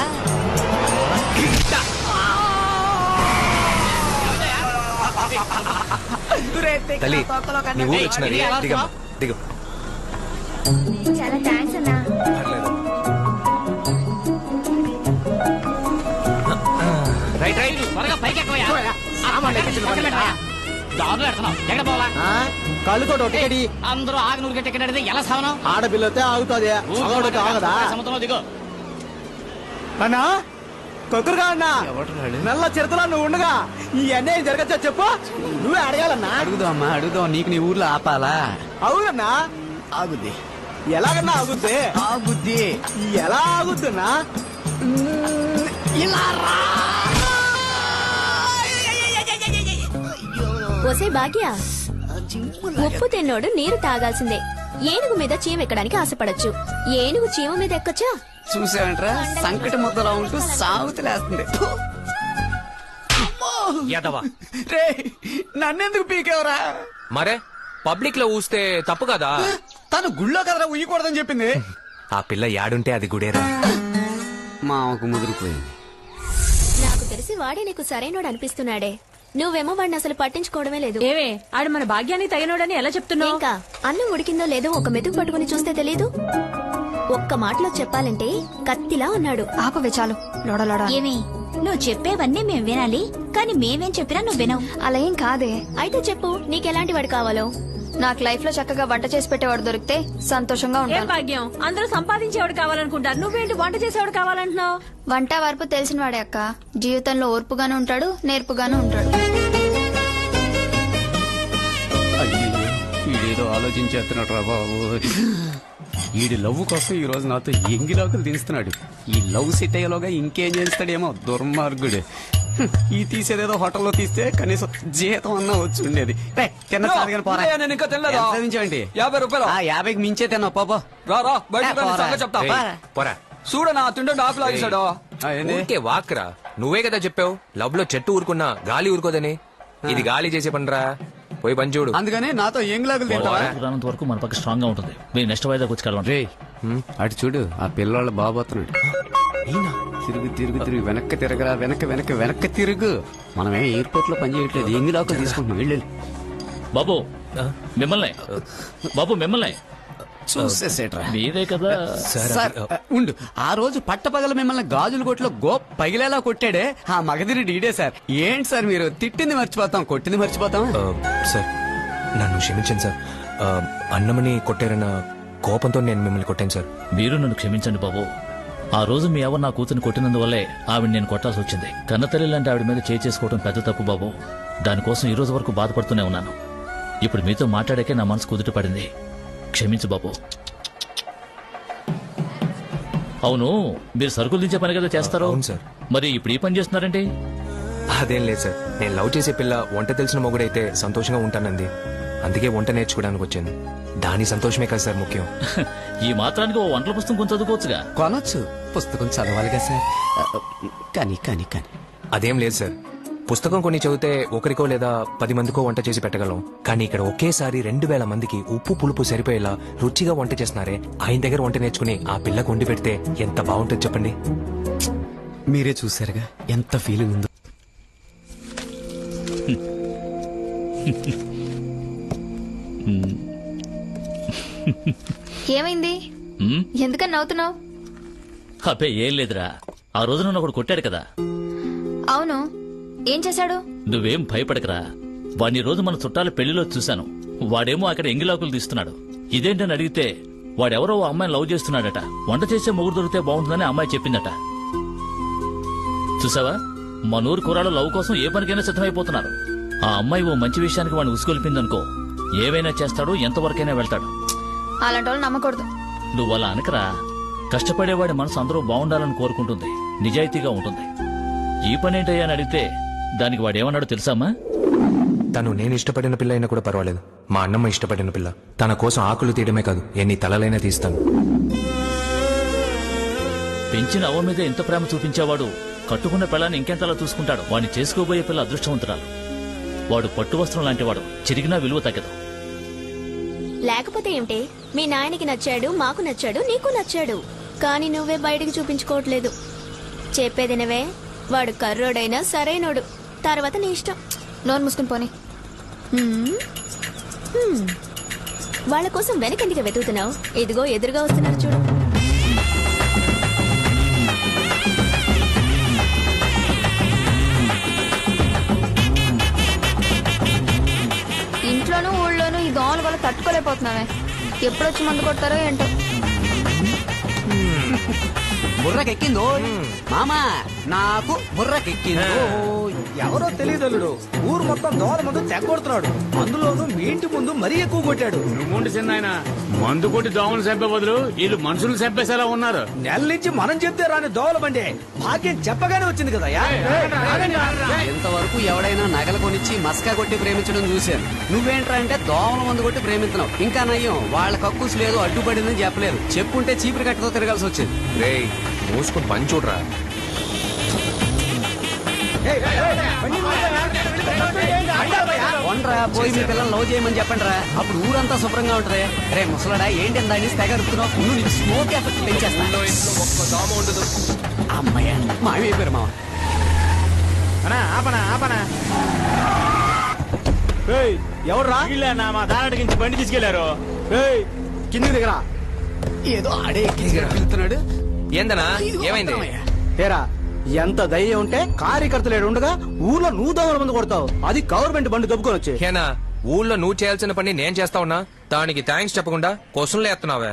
తల్లి, నీ ఊరు వచ్చినది. దిగమ్మా, దిగు. చాలా థ్యాంక్స్ అన్నా. Right right. త్వరగా పైకి ఎక్కువయ్యా. దారులు పెడుతున్నావు. ఎక్కడ పోవాలా? కళ్ళుతో టికెట్ అందరూ ఆగనూరుగా టికెట్ అడిగితే ఎలా సావనం? ఆడపిల్లతే ఆగుతుంది, ఆగదా? సముద్రంలో దిగు. అన్నా, కొక్కురుగా అన్నా, నల్ల చిరతలో నువ్వు ఉండగా ఈ అన్యాయం జరగచ్చా చెప్పు. నువ్వే అడగాలన్నా. అడుగుదాం అమ్మా, అడుగుదాం. నీకు నీ ఊర్లో ఆపాలా? అవునన్నా. ఆగుద్ది. ఎలాగన్నా ఆగుద్ది? ఆగుద్ది. ఎలా ఆగుద్దన్నా? ఇలా రా. ఒసే భాగ్య, ఉప్పు తిన్నోడు నీరు తాగాల్సిందే. ఏనుగు మీద చీమ ఎక్కడానికి ఆశపడచ్చు, ఏనుగు చీమ మీద ఎక్కొచ్చా? చూసావంట్రా, సంకట ముద్దలా ఉంటూ సాగుతులేస్తుంది. రే, నన్నెందుకు పీకేవరా? మరే పబ్లిక్ లో ఊస్తే తప్పు కదా. తను గుళ్ళో కదరా ఉయ్యకూడదని చెప్పింది. ఆ పిల్ల యాడుంటే అది గుడేరా. మామకు ముదిరిపోయింది. నాకు తెలిసి వాడే నీకు సరైనోడు అనిపిస్తున్నాడే. నువ్వేమో వాడిని అసలు పట్టించుకోవడమే లేదు. ఏవే, ఆడు మన భాగ్యాన్ని తగినోడని ఎలా చెప్తున్నావు? ఇంకా అన్నం ఉడికిందో లేదో ఒక మెతుకు పట్టుకుని చూస్తే తెలీదు. ఒక్క మాటలో చెప్పాలంటే కత్తిలా ఉన్నాడు. ఆపవే చాలు, లోడలోడ. ఏమి నువ్వు చెప్పేవన్నీ మేం వినాలి, కానీ మేమేం చెప్పినా నువ్వు వినవు. అలా ఏం కాదే. అయితే చెప్పు, నీకెలాంటి వాడు కావాలో. నాకు లైఫ్ లో చక్కగా వంట చేసి పెట్టేవాడు దొరికితే సంతోషంగా ఏం ఉంటాను. భాగ్యం, అందరూ సంపాదించేవాడు కావాలనుకుంటారు, నువ్వేంటి వంట చేసేవాడు కావాలంటున్నావు? వంట వరపు తెలిసిన వాడే అక్క. జీవితంలో ఓర్పుగాను ఉంటాడు, నేర్పుగాను ఉంటాడు. ఈడేదో ఆలోచించేస్తున్నాడు రా బాబు. ఈడి లవ్ కోసం ఈ రోజు నాతో ఎంగిలాకులు తీస్తున్నాడు. ఈ లవ్ సెట్ అయ్యేలోగా ఇంకేం చేస్తాడేమో దుర్మార్గుడు. ఈ తీసేదేదో హోటల్లో తీస్తే కనీసం జీతం అన్నా వచ్చి ఉండేది. తిన్న ఇంకా తినలేదా? 50 రూపాయలు. 50కి మించే తిన్నా పాపా. రా పోరా. చూడనా తిండి ఆకులు ఆగిసాడు. ఊరికే వాక్రా. నువ్వే కదా చెప్పావు లవ్ లో చెట్టు ఊరుకున్నా గాలి ఊరుకోదని. ఇది గాలి చేసే పనిరా, పోయి పని చూడు. అందుకనే నాతో ఎంగిలాకులు తింటావా? రానంత వరకు మన పక్క స్ట్రాంగ్ గా ఉంటుంది. మీరు నెక్స్ట్ వాయిదాకి వచ్చి కలవండి. అటు చూడు, ఆ పిల్లవాళ్ళ బాబోతున్నాడు. తిరుగు తిరుగు తిరుగు, వెనక్కి తిరగరా, వెనక్కి తిరుగు. మనమే ఎయిర్పోర్ట్ లో పని చేయట్లేదు, ఎంగిలాకులు తీసుకుంటున్నాం. వెళ్ళు. బాబు మిమ్మల్ని చూసేసేట్రా. మీరే కదా సార్, ఉండు. ఆ రోజు పట్టపగల మిమ్మల్ని గాజుల కొట్లో పగిలేలా కొట్టాడే ఆ మగధిరి డీడే సార్. ఏంటి సార్ మీరు తిట్టింది మర్చిపోతాం, కొట్టింది మర్చిపోతాం? సార్ నన్ను క్షమించండి సార్. అన్నమని కొట్టారన్న కోపంతో నేను మిమ్మల్ని కొట్టాను సార్. మీరు నన్ను క్షమించండి బాబు. ఆ రోజు మీ అవ్వ నా కూతురిని కొట్టినందువల్లే ఆవిడ నేను కొట్టాల్సి వచ్చింది. కన్నతల్లి లాంటి ఆవిడ మీద చేసుకోవడం పెద్ద తప్పు బాబు. దానికోసం ఈ రోజు వరకు బాధపడుతూనే ఉన్నాను. ఇప్పుడు మీతో మాట్లాడాకే నా మనసు కుదుట పడింది. క్షమించు బాబు. అవును, మీరు సరుకులు దించే పని కదా చేస్తారు? అవును సార్. మరి ఇప్పుడు ఈ పని చేస్తున్నారంటే? అదేం లేదు సార్, నేను లవ్ చేసే పిల్ల వంట తెలిసిన మొగుడైతే సంతోషంగా ఉంటానంది. అందుకే వంట నేర్చుకోవడానికి వచ్చింది. దాని సంతోషమే కదా సార్ ముఖ్యం. ఈ మాత్రానికి ఓ వంటల పుస్తకం కొంచెం చదువుకోవచ్చుగా. కొనొచ్చు, పుస్తకం చదవాలిగా సార్. కానీ కానీ కానీ అదేం లేదు సార్, పుస్తకం కొన్ని చదివితే ఒకరికో లేదా 10 మందికో వంట చేసి పెట్టగలం. కానీ ఇక్కడ ఒకేసారి 2000 మందికి ఉప్పు పులుపు సరిపోయేలా రుచిగా వంట చేస్తున్నారే, ఆయన దగ్గర వంట నేర్చుకుని ఆ పిల్లకు వండి పెడితే ఎంత బాగుంటుంది చెప్పండి. మీరే చూసారుగా ఎంత ఫీలింగ్ ఉందో. ఏమైంది? ఎందుకని నవ్వుతున్నావు? అబ్బే ఏం లేదురా, ఆ రోజు నన్ను ఒకడు కొట్టాడు కదా. అవును, ఏం చేశాడు? నువ్వేం భయపడకరా. వాడిని రోజు మన చుట్టాల పెళ్లిలో చూశాను. వాడేమో అక్కడ ఎంగిలాకులు తీస్తున్నాడు. ఇదేంటని అడిగితే వాడెవరో ఓ అమ్మాయిని లవ్ చేస్తున్నాడట. వంట చేసే మొగుడు దొరికితే బాగుంటుందని అమ్మాయి చెప్పిందట. చూసావా, మన ఊరు కుర్రాళ్ళు లవ్ కోసం ఏ పనికైనా సిద్ధమైపోతున్నారు. ఆ అమ్మాయి ఓ మంచి విషయానికి వాడిని ఉసుకొల్పిందనుకో, ఏవైనా చేస్తాడు, ఎంతవరకైనా వెళ్తాడు. అలాంటి వాళ్ళు నమ్మకూడదు. నువ్వు అలా అనకరా. కష్టపడేవాడి మనసు అందరూ బాగుండాలని కోరుకుంటుంది, నిజాయితీగా ఉంటుంది. ఈ పనేంటయ్యా అని అడిగితే దానికి వాడేమన్నాడో తెలుసామా? తను నేను ఇష్టపడిన పిల్ల అయినా కూడా పర్వాలేదు, మా అన్నమ్మ ఇష్టపడిన పిల్ల. తన కోసం ఆకులు తీయడమే కాదు, ఎన్ని తలలైనా తీస్తాను. పెంచిన అవ్వ మీద ఎంత ప్రేమ చూపించేవాడు కట్టుకున్న పిల్లాన్ని ఇంకెంతలా చూసుకుంటాడు. వాడిని చేసుకోబోయే పిల్ల అదృష్టవంతురాలు. వాడు పట్టు వస్త్రం లాంటివాడు, చిరిగినా విలువ తగ్గదు. లేకపోతే ఏమిటి? మీ నాయనకి నచ్చాడు, మాకు నచ్చాడు, నీకు నచ్చాడు. కానీ నువ్వే బయటికి చూపించుకోవట్లేదు. చెప్పేదినవే, వాడు కర్రోడైనా సరైనోడు. తర్వాత నీ ఇష్టం. నోరు మూసుకుని పోనీ. వాళ్ళ కోసం వెనకెందుకు వెతుకుతున్నావు? ఇదిగో ఎదురుగా వస్తున్నారు చూడు. ఇంట్లోనూ ఊళ్ళోనూ ఈ దోమల వల్ల తట్టుకోలేకపోతున్నావే. ఎప్పుడొచ్చి మందు కొడతారో ఏంటో. బుర్రకెక్కిందో మామా, నాకు బుర్రకెక్కిందో. ఎవరో తెలియదు, ఊరు మొత్తం దోమల ముందు తెగొడుతున్నాడు. అందులోనూ మీ ఇంటి ముందు మరీ ఎక్కువ కొట్టాడు. నువ్వుండి చిన్నాయన, మందు కొట్టి దోమలు చంపే బదులు వీళ్ళు మనుషులు చంపేసేలా ఉన్నారు. నెల నుంచి మనం చెప్తే రాని దోమల బండి మాకేం చెప్పగానే వచ్చింది కదా. ఇంతవరకు ఎవడైనా నగలు కొనిచ్చి మస్కా కొట్టి ప్రేమించడం చూశాను. నువ్వేంట్రా అంటే దోమల మందు కొట్టి ప్రేమిస్తున్నావు. ఇంకా నయ్యం, వాళ్ళ కక్కుస్ లేదు, అడ్డుపడిందని చెప్పలేదు. చెప్పుంటే చీపురు కట్టతో తిరగాల్సి వచ్చింది. రేయ్, మూసుకుని పని చూడరా. వండ్రా, పోయి మీ పిల్లలు లవ్ చేయమని చెప్పండి రా. అప్పుడు ఊరంతా శుభ్రంగా ఉంటది. రే ముసలాడా, ఏంటి దాన్ని తెగరుతున్నావు? నువ్వు నీకు స్మోక్ ఎఫెక్ట్ పెంచేస్తా. అమ్మయ్య, మాయమైపోయారు మామ. ఎవర్రా? మా దాడికించి బండి తీసుకెళ్లారు. కిందికి దిగరా. ఏదో ఆడే వెళ్తున్నాడు. ఏందనా, ఏమైంది? తేరా, ఎంత ధైర్యం ఉంటే కార్యకర్తలు ఉండగా ఊర్లో నువ్వు దోమల ముందు కొడతావు. అది గవర్నమెంట్ బండి దొబ్బుకొని వచ్చి. హేనా, ఊళ్ళో నువ్వు చేయాల్సిన పని నేను చేస్తా ఉన్నా, దానికి థ్యాంక్స్ చెప్పకుండా క్వశ్చన్లు ఎత్తున్నావే.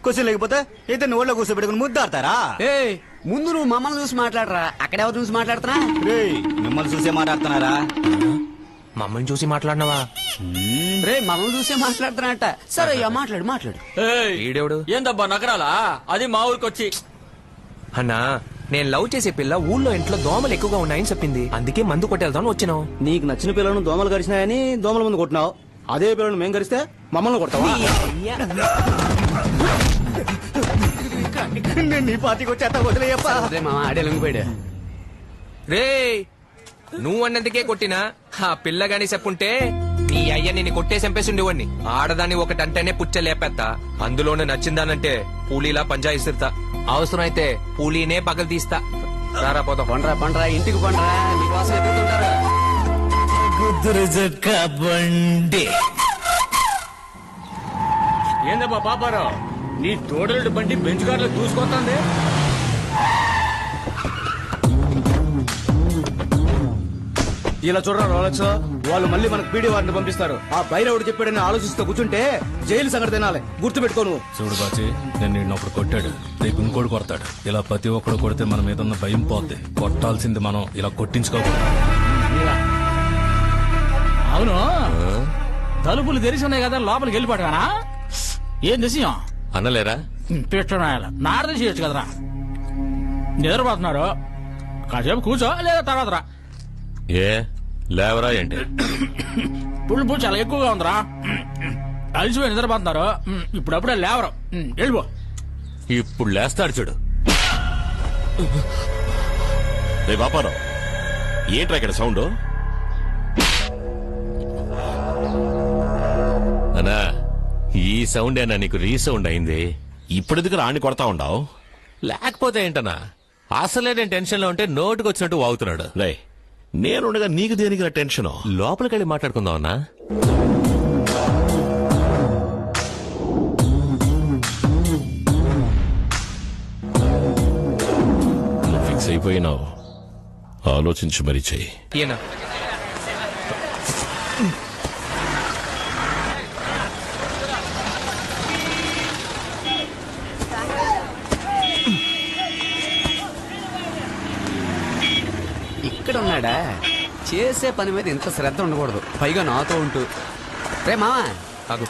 క్వశ్చన్ లేకపోతే ఇతన్ని ఊళ్ళో కూర్చోబెట్టుకుని ముద్దాడతారా? ముందు నువ్వు మమ్మల్ని చూసి మాట్లాడరా. అక్కడెవరు చూసి మాట్లాడుతున్నా? మిమ్మల్ని చూసే మాట్లాడుతున్నారా? మమ్మల్ని చూసి మాట్లాడినావా? రే, మమ్మల్ని చూసే మాట్లాడుతున్నట్ట. సరే మాట్లాడు మాట్లాడు. ఈడేవుడు ఏందబ్బా నగరాలా? అది మా ఊరికొచ్చి. అన్నా, నేను లవ్ చేసే పిల్ల ఊళ్ళో ఇంట్లో దోమలు ఎక్కువగా ఉన్నాయని చెప్పింది. అందుకే మందు కొట్టేద్దాం వచ్చినావు. నీకు నచ్చిన పిల్లలను దోమలు గడిచినాయని దోమల ముందు కొట్టినావు. అదే పిల్లలను మేము గడిస్తే మమ్మల్ని కొడతావా? నీ పార్టీకి వచ్చేస్తా, వదిలేయప్పా. ఆడే లొంగిపోయాడు. రే, నువ్వు అన్నందుకే కొట్టినా ఆ పిల్ల గాని చెప్పుంటే నీ అయ్య నిన్ను కొట్టే చంపేసి ఉండేవాడిని. ఆడదాన్ని ఒకటంటేనే పుచ్చ లేపెత్తా, అందులోనే నచ్చిందానంటే పూలీలా పంజాయిస్తా. అవసరమైతే పూలీనే పగలు తీస్తా. రారా పోదాం. పండ్రా పండ్రా, ఇంటికి పండ్రా, మీకోసం ఎదుగుతుంటారు. ఏందబ్బా పాపారావు, నీ తోడలుడి బండి బెంచ్ కార్లో చూసుకొస్తుంది. ఇలా చూడరా రోలక్స్, వాళ్ళు మళ్ళీ మనకు పీడీ వారిని పంపిస్తారు. ఆ భైరవుడు చెప్పాడని ఆలోచిస్తూ కూర్చుంటే జైలు సంగతి తినాలి. గుర్తు పెట్టుకోను. చూడు బాచి, నేను నిన్నప్పుడు కొట్టాడు, రేపు ఇంకోటి కొడతాడు. ఇలా ప్రతి ఒక్కడు కొడితే మన మీద ఉన్న భయం పోద్ది. కొట్టాల్సింది మనం, ఇలా కొట్టించుకోకూడదు. అవును, తలుపులు తెరిచి ఉన్నాయి కదా, లోపలికి వెళ్ళిపోయానా? ఏం దేశం అనలేరా? పెట్టాడు నారద చేయొచ్చు కదరా. నిద్రపోతున్నారు, కాసేపు కూర్చో, లేదా తర్వాత రా. ఏ లేవరా ఏంటి? పులుపు చాలా ఎక్కువగా ఉందిరా, అలసిపోయి నిద్రపోతున్నారు. ఇప్పుడప్పుడే లేవరు, వెళ్ళిపో. ఇప్పుడు లేస్తాడు చూడు. రే బాపారావు, ఏంట్రా ఇక్కడ సౌండ్? అన్నా, ఈ సౌండ్ ఏనా నీకు రీసౌండ్ అయింది? ఇప్పుడెందుకు రాణి కొడతా ఉండవు? లేకపోతే ఏంటన్నా, అసలే నేను టెన్షన్ లో ఉంటే నోటుకు వచ్చినట్టు వాగుతున్నాడు. రే, నేనుండగా నీకు దేనికి టెన్షన్? లోపలికెళ్ళి మాట్లాడుకుందాం అన్నా. ఫిక్స్ అయిపోయినావు, ఆలోచించి మరీ చెయ్యి. ఈయన ఇక్కడ ఉన్నాడా? చేసే పని మీద ఇంత శ్రద్ధ ఉండకూడదు, పైగా నాతో ఉంటూ. రే మావా, ఆగు.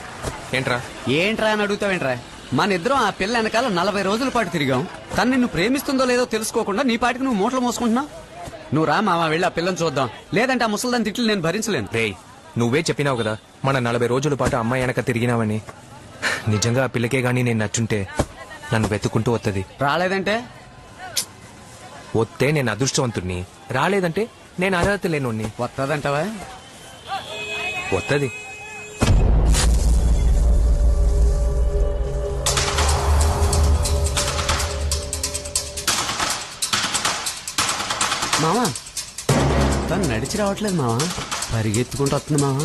ఏంట్రా ఏంట్రా అని అడుగుతావేంట్రా? మన ఇద్దరం ఆ పిల్ల వెనకాల 40 రోజుల పాటు తిరిగాం. తను నిన్ను ప్రేమిస్తుందో లేదో తెలుసుకోకుండా నీ పాటికి నువ్వు మూటలు మోసుకుంటున్నావు. నువ్వు రా మావా, వెళ్ళి ఆ పిల్లని చూద్దాం. లేదంటే ఆ ముసలిదాని తిట్లు నేను భరించలేను. రే, నువ్వే చెప్పినావు కదా మన 40 రోజుల పాటు అమ్మాయి వెనక తిరిగినావని. నిజంగా ఆ పిల్లకే గానీ నేను నచ్చుంటే నన్ను వెతుక్కుంటూ వస్తుంది. రాలేదంటే వస్తే నేను అదృష్టవంతుడిని, రాలేదంటే నేను అర్హత లేనోడిని. వస్తుందంటావా? వస్తుంది. మావా, తను నడిచి రావట్లేదు మావా, పరిగెత్తుకుంటూ వస్తుంది మావా.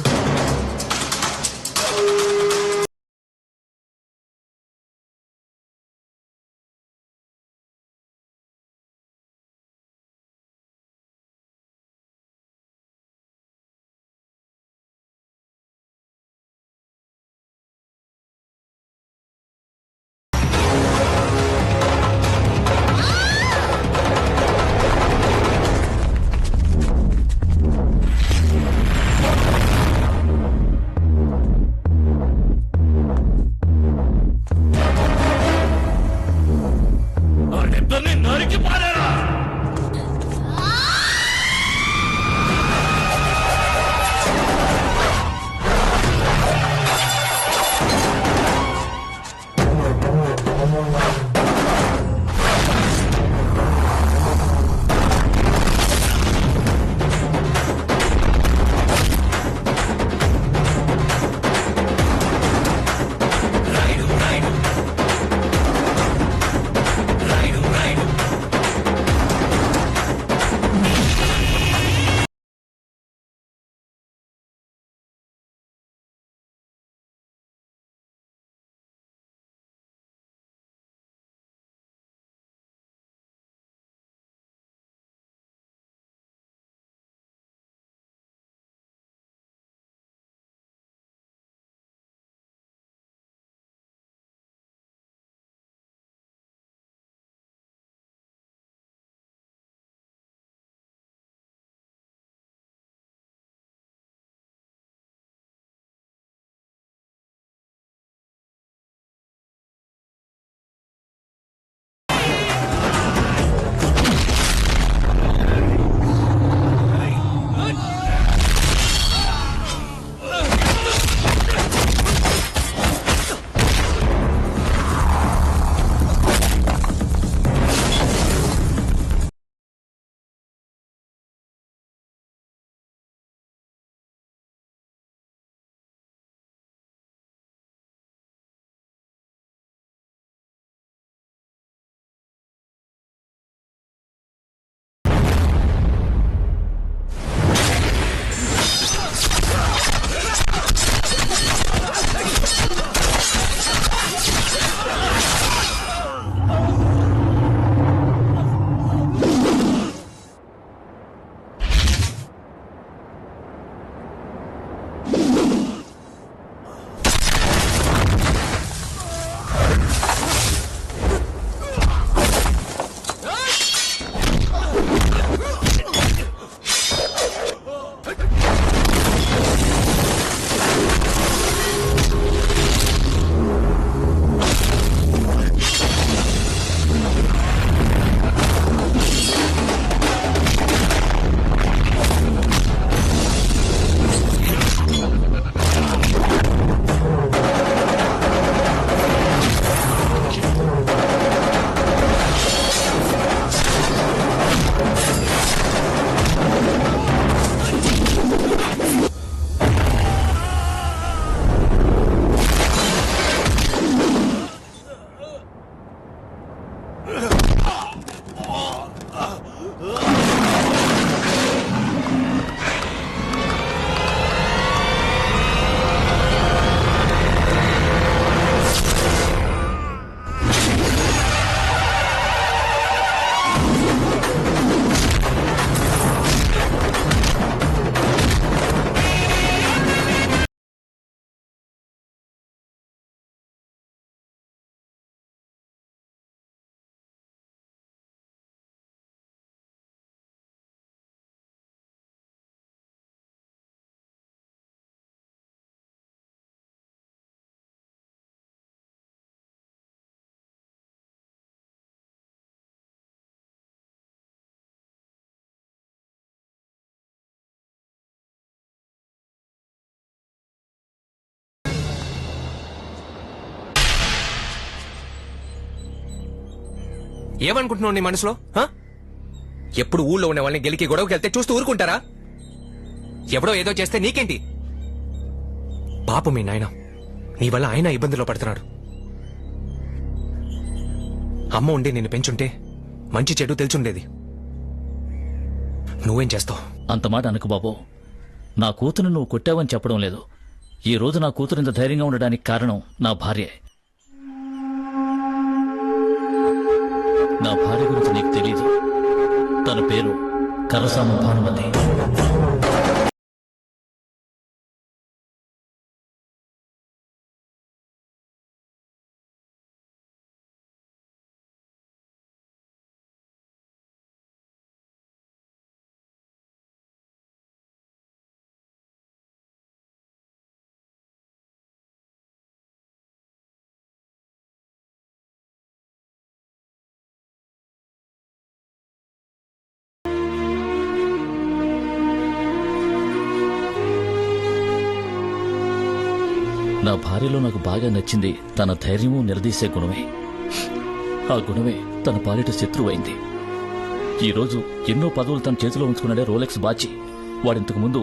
ఏమనుకుంటున్నావు నీ మనసులో హ? ఎప్పుడు ఊళ్ళో ఉన్న వాళ్ళని గెలికి గొడవకి వెళ్తే చూస్తూ ఊరుకుంటారా? ఎవడో ఏదో చేస్తే నీకేంటి? పాపం మీ నాయన, నీ వల్ల ఆయన ఇబ్బందుల్లో పడుతున్నాడు. అమ్మ ఉండి నిన్ను పెంచుంటే మంచి చెడు తెలుసుండేది. నువ్వేం చేస్తావు? అంత మాట అనకు బాబు. నా కూతురు నువ్వు కొట్టావని చెప్పడం లేదు. ఈ రోజు నా కూతురు ఇంత ధైర్యంగా ఉండడానికి కారణం నా భార్యే. నా భార్య గురించి నీకు తెలీదు. తన పేరు కరసామ భానుమతి. నా భార్యలో నాకు బాగా నచ్చింది తన ధైర్యము నిలదీసే గుణమే. ఆ గుణమే తన పాలిట శత్రువైంది. ఈరోజు ఎన్నో పదవులు తన చేతిలో ఉంచుకున్నాడే రోలెక్స్ బాచి. వాడింతకు ముందు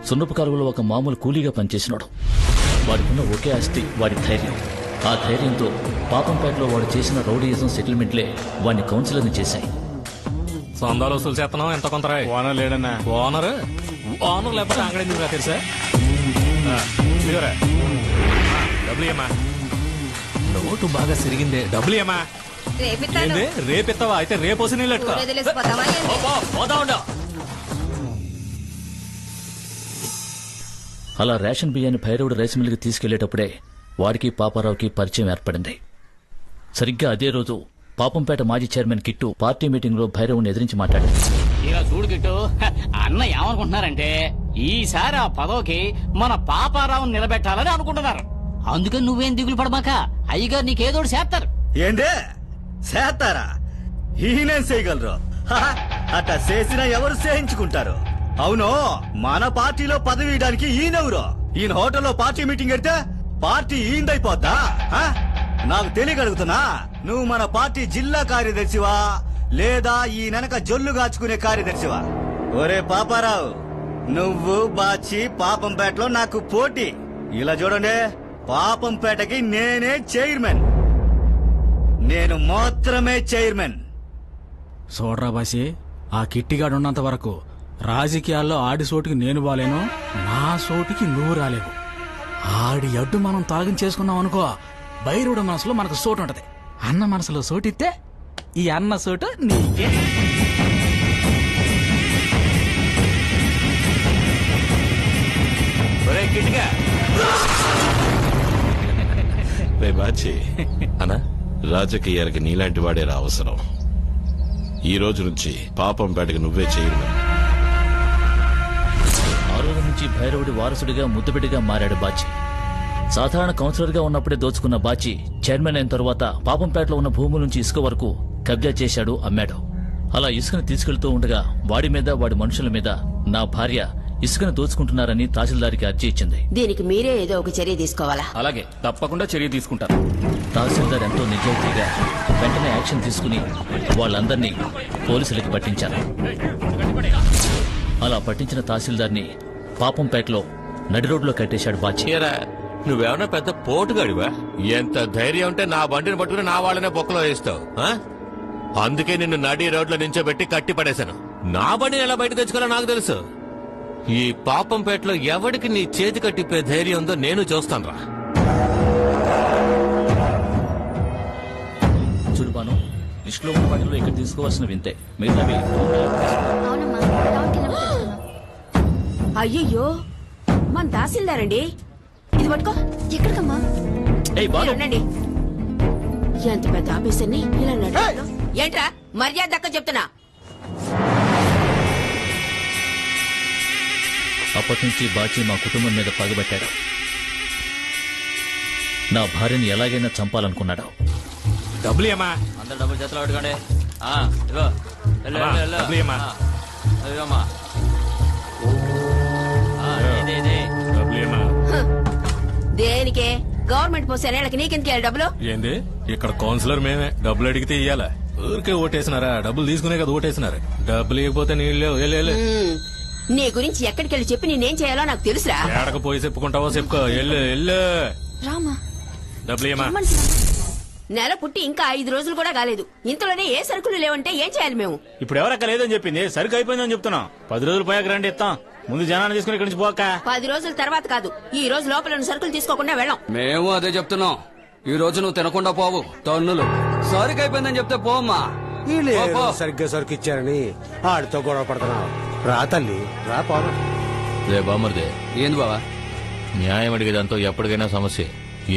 సున్నపు కాలువలో ఒక మామూలు కూలీగా పనిచేసినాడు. వాడికున్న ఒకే ఆస్తి వాడి ధైర్యం. ఆ ధైర్యంతో పాపంపేటలో వాడు చేసిన రౌడీయిజం సెటిల్మెంట్లే వాడిని కౌన్సిలర్ని చేశాయి. సొందాలు వసూలు చేస్తున్నాం ఎంత కొంత ఓనర్ లేడన్నా. ఓనర్ లేకపోతే అంగడి తెలుసా? డబ్బులు ఏమా? నోటు బాగా సిరిగిందే. డబ్బులు ఏమా? రేపిస్తావా? అయితే రేపు నీళ్ళు అలా రేషన్ బియ్యాన్ని భైరవుడు రైస్ మిల్కి తీసుకెళ్లేటప్పుడే వాడికి పాపారావుకి పరిచయం ఏర్పడింది. సరిగ్గా అదే రోజు పాపంపేట మాజీ చైర్మన్ కిట్టు పార్టీ మీటింగ్ లో భైరవుని ఎదిరించి మాట్లాడింది. ఇలా చూడు కిట్టు, అన్న ఏమనుకుంటున్నారంటే ఈసారి ఆ పదవికి మన పాపారావుని నిలబెట్టాలని అనుకుంటున్నారు. అందుకని నువ్వేం దిగులు పడమాక, అయ్యగారు నీకేదోడు చేస్తారు. ఏందే చేస్తారా? ఈయనేం చేయగలరు? అట్లా చేసినా ఎవరు చేయించుకుంటారు? అవును, మన పార్టీలో పదవి ఇవ్వడానికి ఈయనెవరు? ఈయన హోటల్లో పార్టీ మీటింగ్ పెడితే పార్టీ ఈయనదైపోద్దా? నాకు తెలియగలుగుతున్నా, నువ్వు మన పార్టీ జిల్లా కార్యదర్శివా లేదా ఈ నెనక జొల్లు కాచుకునే కార్యదర్శివా? ఒరే పాపారావు, నువ్వు బాచి పాపంపేటలో నాకు పోటీ. ఇలా చూడండి, పాపంపేటకి నేనే చైర్మన్. నేను మాత్రమే చైర్మన్. చూడరా బాసి, ఆ కిట్టిగాడు ఉన్నంత వరకు రాజకీయాల్లో ఆడి సోటికి నేను బాలేను, నా సోటికి నువ్వు రాలేవు. ఆడి అడ్డు మనం తొలగించేసుకున్నాం అనుకో, భైరవుడు మనసులో మనకు సోటు ఉంటది. అన్న మనసులో సోటిస్తే ఈ అన్న సోటు నీకే. బాచి అనా, రాజకీయాలకి నీలాంటి వాడే రా అవసరం. ఈ రోజు నుంచి పాపంపేటకి నువ్వే చైర్మన్. ఆ రోజు నుంచి భైరవుడి వారసుడిగా ముద్దుబిడ్డిగా మారాడు బాచి. సాధారణ కౌన్సిలర్ గా ఉన్నప్పుడే దోచుకున్న బాచి చైర్మన్ అయిన తరువాత పాపంపేటలో ఉన్న భూముల నుంచి ఇసుక వరకు కబ్జా చేశాడు, అమ్మాడు. అలా ఇసుకను తీసుకెళ్తూ ఉండగా వాడి మీద వాడి మనుషుల మీద నా భార్య ఇసుకను దోచుకుంటున్నారని తహసీల్దార్కి అర్జీ ఇచ్చింది. దీనికి మీరే ఏదో ఒక చర్య తీసుకోవాలా? అలాగే, తప్పకుండా చర్య తీసుకుంటారు. తహసీల్దార్ ఎంతో నిజాయితీగా వెంటనే యాక్షన్ తీసుకుని వాళ్ళందరినీ పోలీసులకి పట్టించారు. అలా పట్టించిన తహసీల్దార్ని పాపంపేటలో నడి రోడ్లో కట్టేశాడు బాచి. నువ్వేమన్నా పెద్ద పోటుగాడివా? ఎంత ధైర్యం ఉంటే నా బండిని పట్టుకుని నా వాళ్ళనే బొక్కలో వేస్తావు? అందుకే నిన్ను నడి రోడ్లో నించోబెట్టి కట్టి పడేశాను. నా బండిని ఎలా బయట తెచ్చుకోవాలో నాకు తెలుసు. ఈ పాపంపేటలో ఎవడికి నీ చేతి కట్టిపే ధైర్యం ఉందో నేను చూస్తాను రా. చూడుబాను, లిస్టులో ఉన్న వాటిలో ఇక్కడ తీసుకోవాల్సిన వింతే. మిగతావి అయ్యయ్యో, మన తహసీల్దార్ అండి. ఇది పట్టుకో. ఎక్కడికమ్మా? ఉండండి. ఎంత పెద్ద ఆఫీసర్ని ఇలా నడు. ఏంట్రా మర్యాద దక్క చెప్తున్నా. అప్పటి నుంచి బాచి మా కుటుంబం మీద పగబట్టాడు. నా భార్యని ఎలాగైనా చంపాలనుకున్నాడు. డబ్బులు ఏమా? అందరు డబ్బులు చేతిలో పెట్టుకోండి. ఇదిగో డబ్బులు ఏమా? ఇదిగోమ్మా. డబ్బులు ఏమా? దేనికే? గవర్నమెంట్ పోస్ట్ ఏళ్ళకి నీకెందుకు డబ్బులు? ఏంది ఇక్కడ కౌన్సిలర్ మేమే డబ్బులు అడిగితే ఇయ్యాలా? ఊరికే ఓటేసినారా? డబ్బులు తీసుకునే కదా ఓటేసినారు. డబ్బులు ఇవ్వకపోతే నీళ్ళు లేవు. వెళ్ళు. నీ గురించి ఎక్కడికి వెళ్ళి చెప్పి నేనేం చేయాలో నాకు తెలుసురా. ఏడకపోయి చెప్పుకుంటావో చెప్పుకో. వెళ్ళు. రామా, డబ్బులు ఏమా? నెల పుట్టి ఇంకా 5 రోజులు కూడా కాలేదు. ఇంతలోనే ఏ సరుకులు లేవంటే ఏం చేయాలి మేము? ఇప్పుడు ఎవరక్క లేదని చెప్పింది, సరుకు అయిపోయిందని చెప్తున్నాం. 10 రోజులు పోయాక రండి ఇస్తాం. ముందు జనాన్ని తీసుకుని ఇక్కడి నుంచి పోక. 10 రోజుల తర్వాత కాదు, ఈ రోజు లోపల ఉన్న సరుకులు తీసుకోకుండా వెళ్ళాం. మేము అదే చెప్తున్నాం. ఈ రోజు నువ్వు తినకుండా పోవు. టన్నులు సరుకు అయిపోయిందని చెప్తే పోమ్మా. సరిగ్గా సరుకు ఇచ్చారని ఆడితో గొడవ పడుతున్నావు. రా తల్లి, రా పోను. రే బామర్దే, ఏంది బావా? న్యాయం అడిగేదాంతో ఎప్పటికైనా సమస్య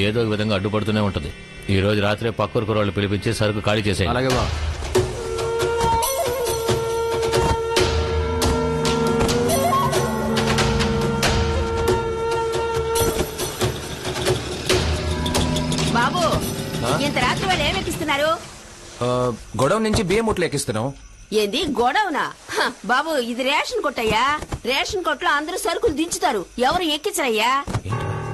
ఏదో ఒక విధంగా అడ్డుపడుతూనే ఉంటది. ఈ రోజు రాత్రే పక్కూరు వాళ్ళు పిలిపించి సరుకు ఖాళీ చేసేయి. అలాగే బావ. బాబు, ఇంత రాత్రి వాళ్ళు ఏమెక్కిస్తున్నారు? గొడవ నుంచి బియ్యం ముట్లు ఎక్కిస్తున్నాం. ఏంది గొడవనా? బాబు, ఇది రేషన్ కొట్టయ్యా. రేషన్ కొట్లో అందరూ సరుకులు దించుతారు, ఎవరు ఎక్కించరయ్యా.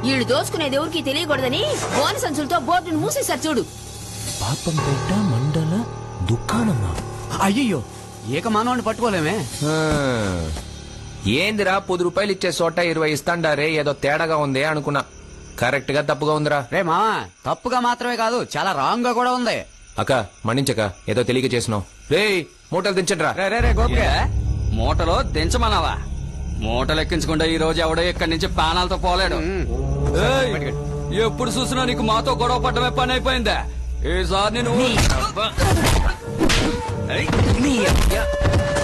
వీళ్ళు దోచుకునేది ఎవరికి తెలియకూడదని బోని సంచులతో బోర్డును మూసేశారు చూడు. పాపంపేట మండల దుకాణమా? అయ్యో, ఏక మానవాడిని పట్టుకోలేమే. ఏందిరా 10 రూపాయలు ఇచ్చే చోట 20 ఇస్తాండారే, ఏదో తేడాగా ఉంది అనుకున్నా. కరెక్ట్ గా తప్పుగా ఉందిరా. రే మావా, తప్పుగా మాత్రమే కాదు, చాలా రాంగ్ గా కూడా ఉంది. అక్క మన్నించక, ఏదో తెలియక చేసినావు. రే మూటలు దించండి రా. రే గోపిక, మూటలో దించమన్నావా? మూటలు ఎక్కించకుండా ఈ రోజు ఎవడో ఇక్కడి నుంచి పానాలతో పోలేడు. ఏయ్, ఎప్పుడు చూసినా నీకు మాతో గొడవ పడ్డమే పని అయిపోయిందా? ఈసారి నేను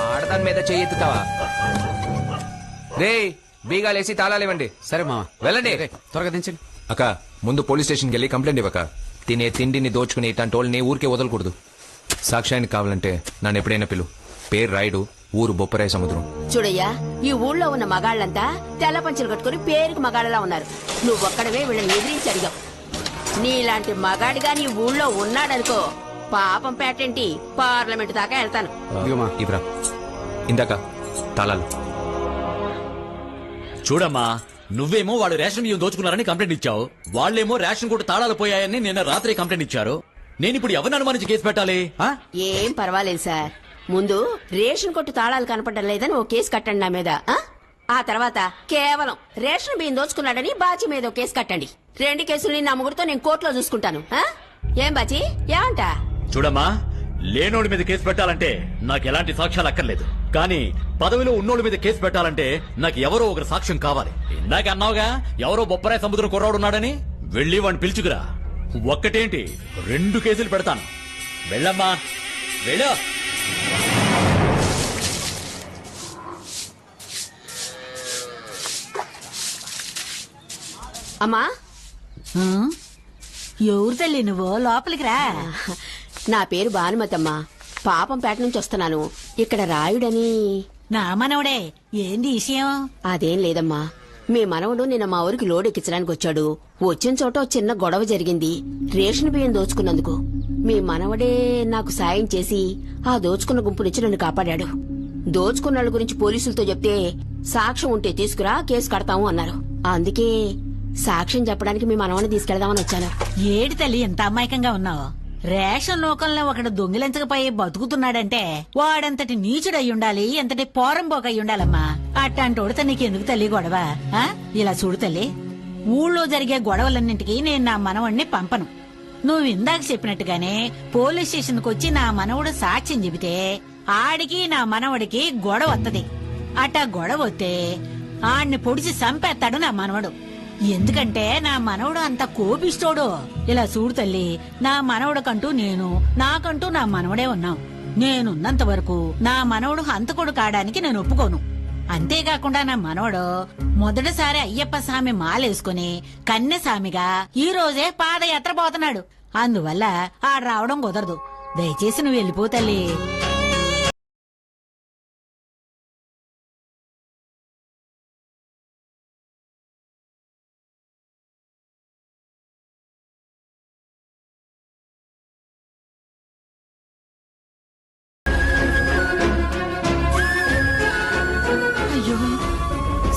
ఆడదాని మీద చెయ్యెత్తుతావా? రే బీగాలేసి తాళాలేవండి. సరే మావా, వెళ్ళండి. త్వరగా దించండి. అక్క ముందు పోలీస్ స్టేషన్కి వెళ్ళి కంప్లైంట్ ఇవ్వక. తినే తిండిని దోచుకుని ఇట్లాంటి వాళ్ళని ఊరికే వదలకూడదు. సాక్ష్యానికి కావాలంటే నన్ను ఎప్పుడైనా పిలు. పేరు రాయుడు, ఊరు బొప్పరాయ సముద్రం. చూడయ్యా, ఈ ఊళ్ళో ఉన్న మగాళ్ళంతా తెల్ల పంచలు కట్టుకుని పేరుకి మగాళ్ళలా ఉన్నారు. నువ్వు ఒక్కడవే వీళ్ళని ఎదిరించి అడిగావు. నీలాంటి మగాడిగా నీ ఊళ్ళో ఉన్నాడనుకో, పాపం పేటేంటి పార్లమెంట్ దాకా వెళ్తాను. ఇవ్వరా ఇందాక తాళాలు. చూడమ్మా, నువ్వేమో వాడు రేషన్ బియ్యం దోచుకున్నారని కంప్లైంట్ ఇచ్చావు. వాళ్ళేమో రేషన్ కొట్టు తాళాలు పోయాయని నిన్న రాత్రి కంప్లైంట్ ఇచ్చారు. నేను ఇప్పుడు ఎవరిని అనుమానించి కేసు పెట్టాలి? ఏం పర్వాలేదు సార్. ముందు రేషన్ కొట్టు తాళాలు కనపడడం లేదని ఓ కేసు కట్టండి నా మీద. ఆ తర్వాత కేవలం రేషన్ బియ్యం దోచుకున్నాడని బాచి మీద ఓ కేసు కట్టండి. 2 కేసులు నా ముగ్గురితో నేను కోర్టులో చూసుకుంటాను. ఏం బాచి, ఏమంటా? చూడమ్మా, లేనోడి మీద కేసు పెట్టాలంటే నాకు ఎలాంటి సాక్ష్యాలు అక్కర్లేదు. కానీ పదవిలో ఉన్నోడి మీద కేసు పెట్టాలంటే నాకు ఎవరో ఒకరు సాక్ష్యం కావాలి. ఇందాక అన్నావుగా ఎవరో బొప్పరాయ సముద్రం కుర్రాడు ఉన్నాడని. వెళ్ళి వాడిని పిలుచుకురా. ఒక్కటేంటి 2 కేసులు పెడతాను. వెళ్ళమ్మా, వెళ్ళు. అమ్మా, ఎవరు తల్లి నువ్వు? లోపలికి రా. నా పేరు భానుమతమ్మా, పాపంపేట నుంచి వస్తున్నాను. ఇక్కడ రాయుడని నా మనవడే. ఏంది విషయం? అదేం లేదమ్మా, మీ మనవడు నిన్న మా ఊరికి లోడ్ ఎక్కించడానికి వచ్చాడు. వచ్చిన చోట ఓ చిన్న గొడవ జరిగింది, రేషన్ బియ్యం దోచుకున్నందుకు. మీ మనవడే నాకు సాయం చేసి ఆ దోచుకున్న గుంపు నుంచి నన్ను కాపాడాడు. దోచుకున్న గురించి పోలీసులతో చెప్తే సాక్ష్యం ఉంటే తీసుకురా, కేసు కడతాము అన్నారు. అందుకే సాక్ష్యం చెప్పడానికి మీ మనవని తీసుకెళ్దామని వచ్చాను. ఏడి తల్లి ఎంత అమాయకంగా ఉన్నావు? రేషన్ లోకంలో ఒకడు దొంగిలించకపోయి బతుకుతున్నాడంటే వాడంతటి నీచుడై ఉండాలి, ఎంతటి పోరంబోకై ఉండాలమ్మా. అట్టాంటోడితే నీకెందుకు తల్లి గొడవ? ఇలా చూడు తల్లి, ఊళ్ళో జరిగే గొడవలన్నింటికి నేను నా మనవడిని పంపను. నువ్వు ఇందాక చెప్పినట్టుగానే పోలీస్ స్టేషన్కి వచ్చి నా మనవడు సాక్ష్యం చెబితే ఆడికి నా మనవడికి గొడవ వత్తది. అట్టా గొడవ వస్తే ఆడిని పొడిచి చంపేస్తాడు నా మనవడు. ఎందుకంటే నా మనవడు అంత కోపిస్తోడు. ఇలా చూడు తల్లి, నా మనవడికంటూ నేను, నాకంటూ నా మనవడే ఉన్నాం. నేనున్నంత వరకు నా మనవడు హంతకుడు కావడానికి నేను ఒప్పుకోను. అంతేకాకుండా నా మనవడు మొదటిసారి అయ్యప్ప స్వామి మాలేసుకుని కన్యస్వామిగా ఈ రోజే పాదయాత్ర పోతున్నాడు. అందువల్ల ఆడు రావడం కుదరదు. దయచేసి నువ్వు వెళ్ళిపో తల్లి.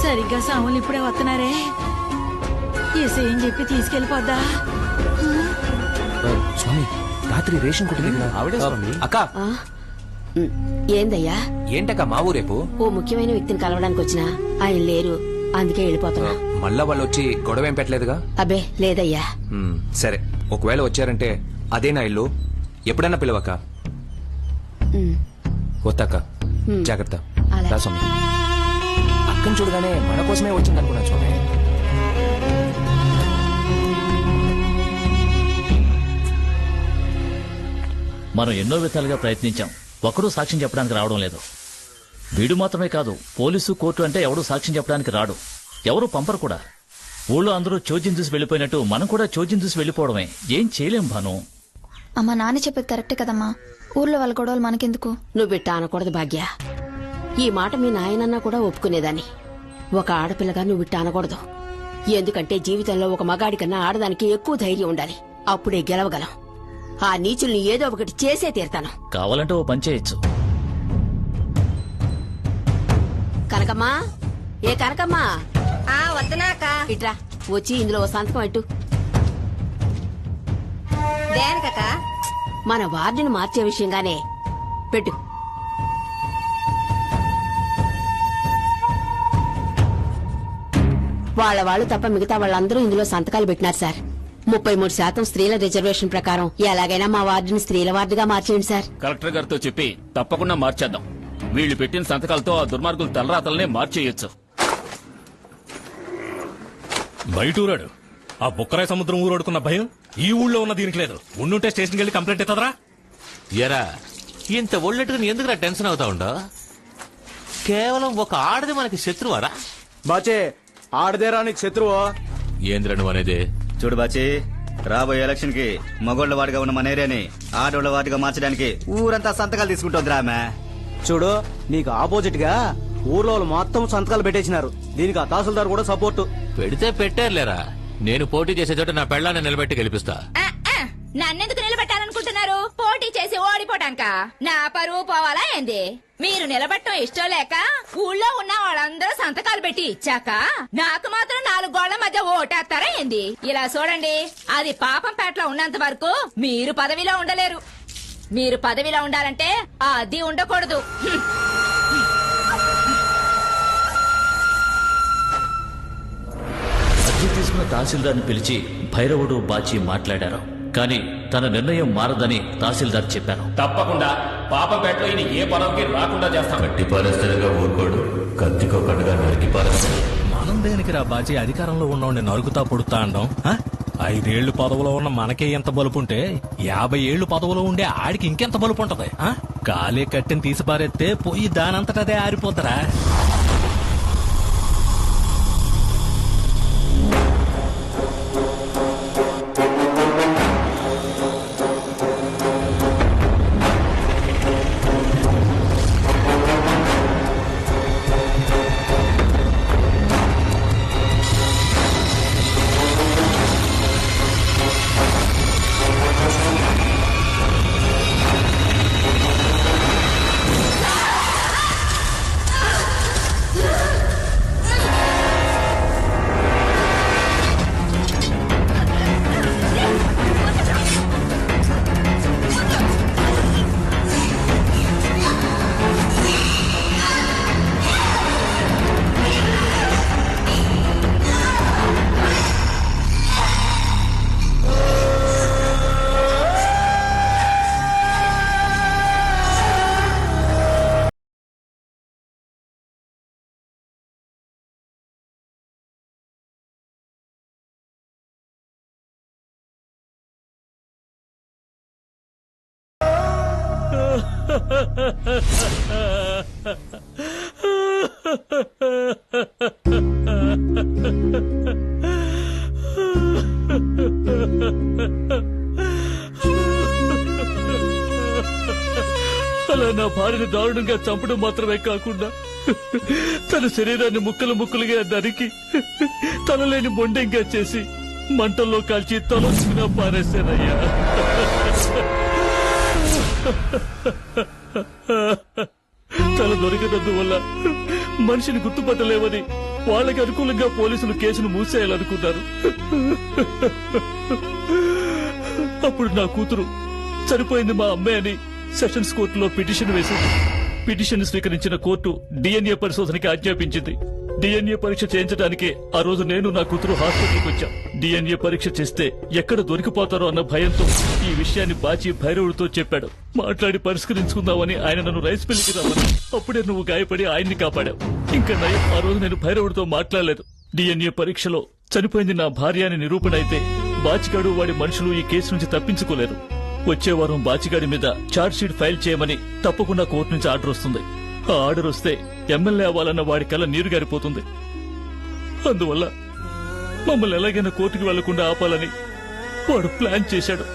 సరిగ్గా సాములు ఇప్పుడే వస్తున్నారే. ఏం చెప్పి తీసుకెళ్లిపోద్దా? స్వామి రాత్రి రేషన్ కొట్టు దగ్గర ఆవిడే స్వామి. అక్క ఏందయ్యా? ఏంటక్క మా ఊరేపు? ఓ ముఖ్యమైన వ్యక్తిని కలవడానికి వచ్చినా ఆయన లేరు, అందుకే వెళ్ళిపోతున్నా. మళ్ళా వాళ్ళు వచ్చి గొడవ ఏం పెట్టలేదుగా? అబ్బే లేదయ్యా. సరే, ఒకవేళ వచ్చారంటే అదే నా ఇల్లు, ఎప్పుడన్నా పిలవక్క. వద్దక్క, జాగ్రత్త. రా స్వామి. అక్కని చూడగానే మన కోసమే వచ్చింది అనుకున్నా స్వామి. మనం ఎన్నో విధాలుగా ప్రయత్నించాం, ఒక్కడూ సాక్ష్యం చెప్పడానికి రావడం లేదు. వీడు మాత్రమే కాదు, పోలీసు కోర్టు అంటే ఎవడూ సాక్ష్యం చెప్పడానికి రాడు, ఎవరు పంపరు కూడా. ఊళ్ళో అందరూ చోద్యం చూసి వెళ్లిపోయినట్టు మనం కూడా చోద్యం చూసి వెళ్లిపోవడమే. ఏం చేయలేం భాను. అమ్మా నాన్న చెప్పేది కరెక్టే కదమ్మా, ఊర్లో వాళ్ళ గొడవలు మనకెందుకు? నువ్వు బిట్ట అనకూడదు భాగ్య. ఈ మాట మీ నాయనన్నా కూడా ఒప్పుకునేదాన్ని. ఒక ఆడపిల్లగా నువ్వు బిట్ట అనకూడదు. ఎందుకంటే జీవితంలో ఒక మగాడి కన్నా ఆడదానికి ఎక్కువ ధైర్యం ఉండాలి, అప్పుడే గెలవగలం. ఆ నీచుల్ని ఏదో ఒకటి చేసే తీరుతాను. కావాలంటే ఓ పని చేయొచ్చు. కనకమ్మా, ఏ కనకమ్మా, వద్దనాక ఇట్రా వచ్చి ఇందులో ఓ సంతకం పెట్టు. దేనికక్క? మన వార్డుని మార్చే విషయంగానే పెట్టు. వాళ్ళు తప్ప మిగతా వాళ్ళందరూ ఇందులో సంతకాలు పెట్టినారు సార్. 33% స్త్రీల రిజర్వేషన్ ప్రకారం ఎలాగైనా మా వార్డుని స్త్రీల వార్డుగా మార్చేయండి సార్. కలెక్టర్ గారితో చెప్పి తప్పకుండా మార్చేద్దాం. వీళ్ళు పెట్టిన సంతకాలతో ఆ దుర్మార్గుల తలరాతలనే మార్చేయొచ్చు. బయటూరాడు ఆ బుక్కరాయ సముద్రం ఊరోడుకున్న భయం ఈ ఊళ్ళో ఉన్న దీనికి లేదు. ఉండుంటే స్టేషన్కి వెళ్ళి కంప్లైంట్ ఇస్తుందరా. ఎరా ఇంత ఒళ్ళెట్టుకుని ఎందుకురా టెన్షన్ అవుతా ఉండో? కేవలం ఒక ఆడది మనకి శత్రువారా? బాచే ఆడదేరా నీకు శత్రువు. ఏంద్ర నువ్వు అనేది? చూడు బాచి, రాబోయే ఎలక్షన్ కి మగోళ్ల వాడిగా ఉన్న మన ఏరియాని ఆడోళ్ల వాటిగా మార్చడానికి ఊరంతా సంతకాలు తీసుకుంటోందిరా ఆమె. చూడు నీకు ఆపోజిట్ గా ఊర్లో వాళ్ళు మొత్తం సంతకాలు పెట్టేసినారు. దీనికి ఆ తహసీల్దార్ కూడా సపోర్టు. పెడితే పెట్టారులేరా. నేను పోటీ చేసే చోట నా పెళ్ళాన్ని నిలబెట్టి గెలిపిస్తా. నన్నెందుకు నిలబెట్టాలనుకుంటున్నారు? పోటీ చేసి ఓడిపోటాక నా పరువు పోవాలా ఏంది? మీరు నిలబెట్టడం ఇష్టం లేక ఊళ్ళో ఉన్న వాళ్ళందరూ సంతకాలు పెట్టి ఇచ్చాక నాకు మాత్రం 4 గోళ్ల మధ్య ఓటేస్తారా ఏంది? ఇలా చూడండి, అది పాపంపేటలో ఉన్నంత వరకు మీరు పదవిలో ఉండలేరు. మీరు పదవిలో ఉండాలంటే అది ఉండకూడదు. అర్జీ తీసుకున్న తహసీల్దార్ని పిలిచి భైరవుడు బాచి మాట్లాడారు. కానీ తన నిర్ణయం మారదని తహసీల్దార్ చెప్పారు. తప్పకుండా పాపపేటలో ఈయన ఏ పదవికి రాకుండా చేస్తాం. గట్టి పారేస్తాడుగా ఊరుకోడు, కత్తికో కట్టుగా నరికి పారేస్తాడు. మనం దేనికి రా బాజీ అధికారంలో ఉన్నోడిని నరుకుతా పొడుతా అండం? 5 ఏళ్లు పదవిలో ఉన్న మనకే ఎంత బలుపుంటే 50 ఏళ్లు పదవిలో ఉండే ఆడికి ఇంకెంత బలుపు ఉంటది? కాలే కట్టిని తీసి పారేస్తే పోయి దానంతటదే ఆరిపోతారా? అలా నా భార్యని దారుణంగా చంపడం మాత్రమే కాకుండా తన శరీరాన్ని ముక్కలు ముక్కలుగా నరికి తలలేని మొండెంగా చేసి మంటల్లో కాల్చి తలొచ్చుకున్నా పారేశానయ్యా. తల దొరికినందువల్ల మనిషిని గుర్తుపట్టలేవని వాళ్ళకి అనుకూలంగా పోలీసులు కేసును మూసేయాలనుకున్నారు. అప్పుడు నా కూతురు చనిపోయింది మా అమ్మాయి అని సెషన్స్ కోర్టులో పిటిషన్ వేసింది. పిటిషన్ స్వీకరించిన కోర్టు డిఎన్ఏ పరిశోధనకి ఆజ్ఞాపించింది. డిఎన్ఏ పరీక్ష చేయించడానికి ఆ రోజు నేను నా కూతురు హాస్పిటల్కి వచ్చాం. డిఎన్ఏ పరీక్ష చేస్తే ఎక్కడ దొరికిపోతారో అన్న భయంతో ఈ విషయాన్ని బాచి భైరవుడితో చెప్పాడు. మాట్లాడి పరిష్కరించుకుందామని ఆయన నన్ను రైస్ మిల్లుకి రమ్మని. అప్పుడే నువ్వు గాయపడి ఆయన్ని కాపాడావు. ఇంకా నయం, ఆ రోజు నేను భైరవుడితో మాట్లాడలేదు. డిఎన్ఏ పరీక్షలో చనిపోయింది నా భార్య అని నిరూపణ అయితే బాచిగాడు వాడి మనుషులు ఈ కేసు నుంచి తప్పించుకోలేరు. వచ్చే వారం బాచిగాడి మీద ఛార్జ్ షీట్ ఫైల్ చేయమని తప్పకుండా కోర్టు నుంచి ఆర్డర్ వస్తుంది. ఆ ఆర్డర్ వస్తే ఎమ్మెల్యే అవ్వాలన్న వాడి కళ్ళ నీరు గారిపోతుంది. అందువల్ల మమ్మల్ని ఎలాగైనా కోర్టుకు వెళ్లకుండా ఆపాలని వాడు ప్లాన్ చేశాడు.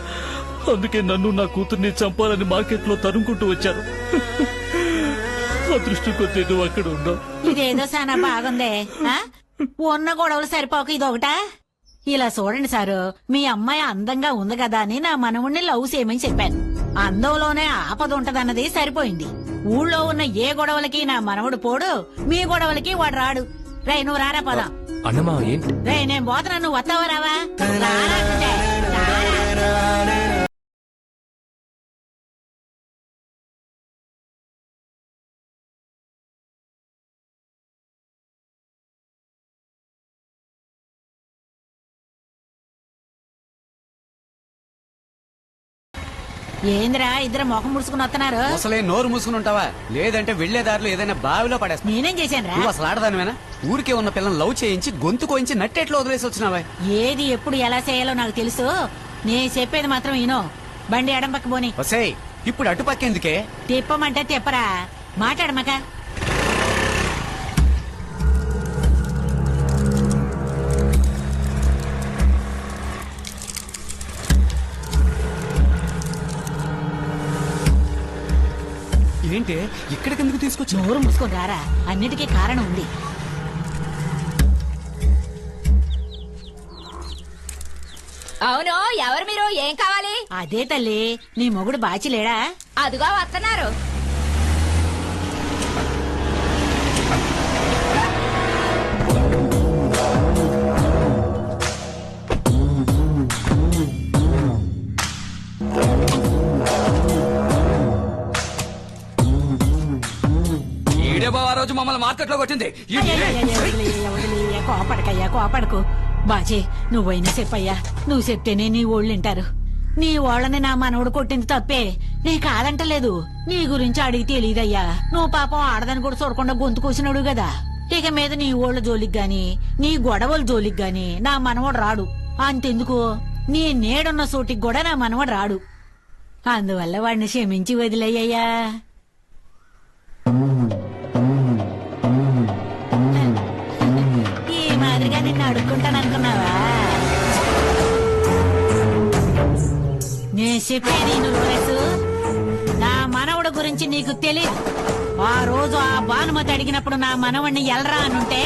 అందుకే నన్ను నా కూతుర్ని చంపాలని మార్కెట్లో తరుముకుంటూ వచ్చారు. అదృష్టం కొద్దీ నువ్వు అక్కడ ఉన్నావు. ఇదేదో చాలా బాగుందే. ఉన్న గొడవలు సరిపోక ఇదొకటా? ఇలా చూడండి సారు, మీ అమ్మాయి అందంగా ఉంది కదా అని నా మనవుణ్ణి లవ్ చేయమని చెప్పాను. అందంలోనే ఆపద ఉంటదన్నది సరిపోయింది. ఊళ్ళో ఉన్న ఏ గొడవలకి నా మనవడు పోడు, మీ గొడవలకి వాడు రాడు. రే నువ్వు రారా పదా. అన్నమా ఏంటి? రే నేను పోతున్నా, నువ్వు వస్తావా రావా? రారా అంటే. ఏంద్రా ఇద్దరు మొఖం ముడుచుకుని వస్తున్నారు? అసలే నోరు మూసుకుని ఉంటావా? లేదంటే వెళ్లే దారిలో ఏదైనా బావిలో పడేస్తా. నేనేం చేశాను? నువ్వు అసలు ఆడదానివేనా? ఊరికే ఉన్న పిల్లలు లవ్ చేయించి గొంతు కోయించి నట్టేట్లో వదిలేసి వచ్చినావా? ఏది ఎప్పుడు ఎలా చేయాలో నాకు తెలుసు. నేను చెప్పేది మాత్రం ఈనో. బండి ఎడం పక్క పోని. వసేయ్, ఇప్పుడు అటుపక్కెందుకే? తిప్పమంటే తిప్పరా, మాట్లాడమక. ఏంటి ఇక్కడికెందుకు తీసుకొచ్చి? నోరు మూసుకొని రారా, అన్నిటికీ కారణం ఉంది. అవును, ఎవరు మీరు? ఏం కావాలి? అదే తల్లి, నీ మొగుడు బాచిలేడా? అదుగా వస్తున్నారు. రోజు మమ్మల్ని మార్కెట్ లో కొట్టింది. కోపడకయ్యా, కోపడకు. బాజీ నువ్వైనా చెప్పయ్యా, నువ్వు చెప్తేనే నీ ఓళ్ళు వింటారు. నీ వాళ్ళని నా మనవడు కొట్టింది తప్పే, నీ కాదంటలేదు. నీ గురించి అడిగి తెలియదయ్యా. నువ్వు పాపం ఆడదని కూడా చూడకుండా గొంతు కోసినాడు కదా. ఇక మీద నీ ఓళ్ళ జోలికి గాని నీ గొడవల జోలికి గాని నా మనవడు రాడు. అంతెందుకు, నీ నేడున్న చోటికి కూడా నా మనవడు రాడు. అందువల్ల వాడిని క్షమించి వదిలేయ్యా. ఈ మాదిరిగా నిన్ను అడుక్కుంటాననుకున్నావా? నేను చెప్పేది నువ్వు నా మనవడు గురించి నీకు తెలీదు. ఆ రోజు ఆ భానుమతి అడిగినప్పుడు నా మనవడిని ఎల్రా అనుంటే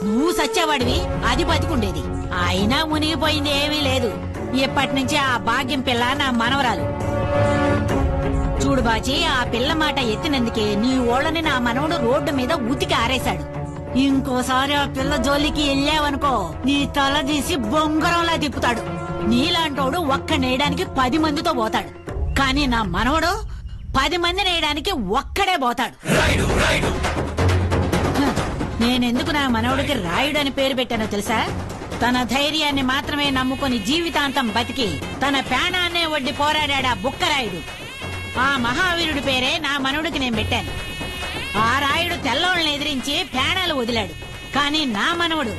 నువ్వు సచ్చేవాడివి, అది బతికుండేది. అయినా మునిగిపోయింది ఏమీ లేదు. ఇప్పటి నుంచి ఆ భాగ్యం పిల్ల నా మనవరాలు. చూడు బాచి, ఆ పిల్ల మాట ఎత్తినందుకే నీ ఓళ్ళని నా మనవడు రోడ్డు మీద ఉతికి ఆరేశాడు. ఇంకోసారి ఆ పిల్ల జోలికి వెళ్ళావనుకో నీ తల తీసి బొంగరంలా తిప్పుతాడు. నీలాంటోడు ఒక్క నేయడానికి 10 మందితో పోతాడు, కానీ నా మనవడు 10 మంది నేయడానికి ఒక్కడే పోతాడు. నేనెందుకు నా మనవడికి రాయుడు అని పేరు పెట్టానో తెలుసా? తన ధైర్యాన్ని మాత్రమే నమ్ముకుని జీవితాంతం బతికి తన ప్రాణాన్నే ఒడ్డి పోరాడా బుక్కరాయుడు. ఆ మహావీరుడి పేరే నా మనవడికి నేను పెట్టాను. ఆ రాయుడు తెల్లోళ్ళని ఎదిరించి ప్రాణాలు వదిలాడు, కానీ నా మనవడు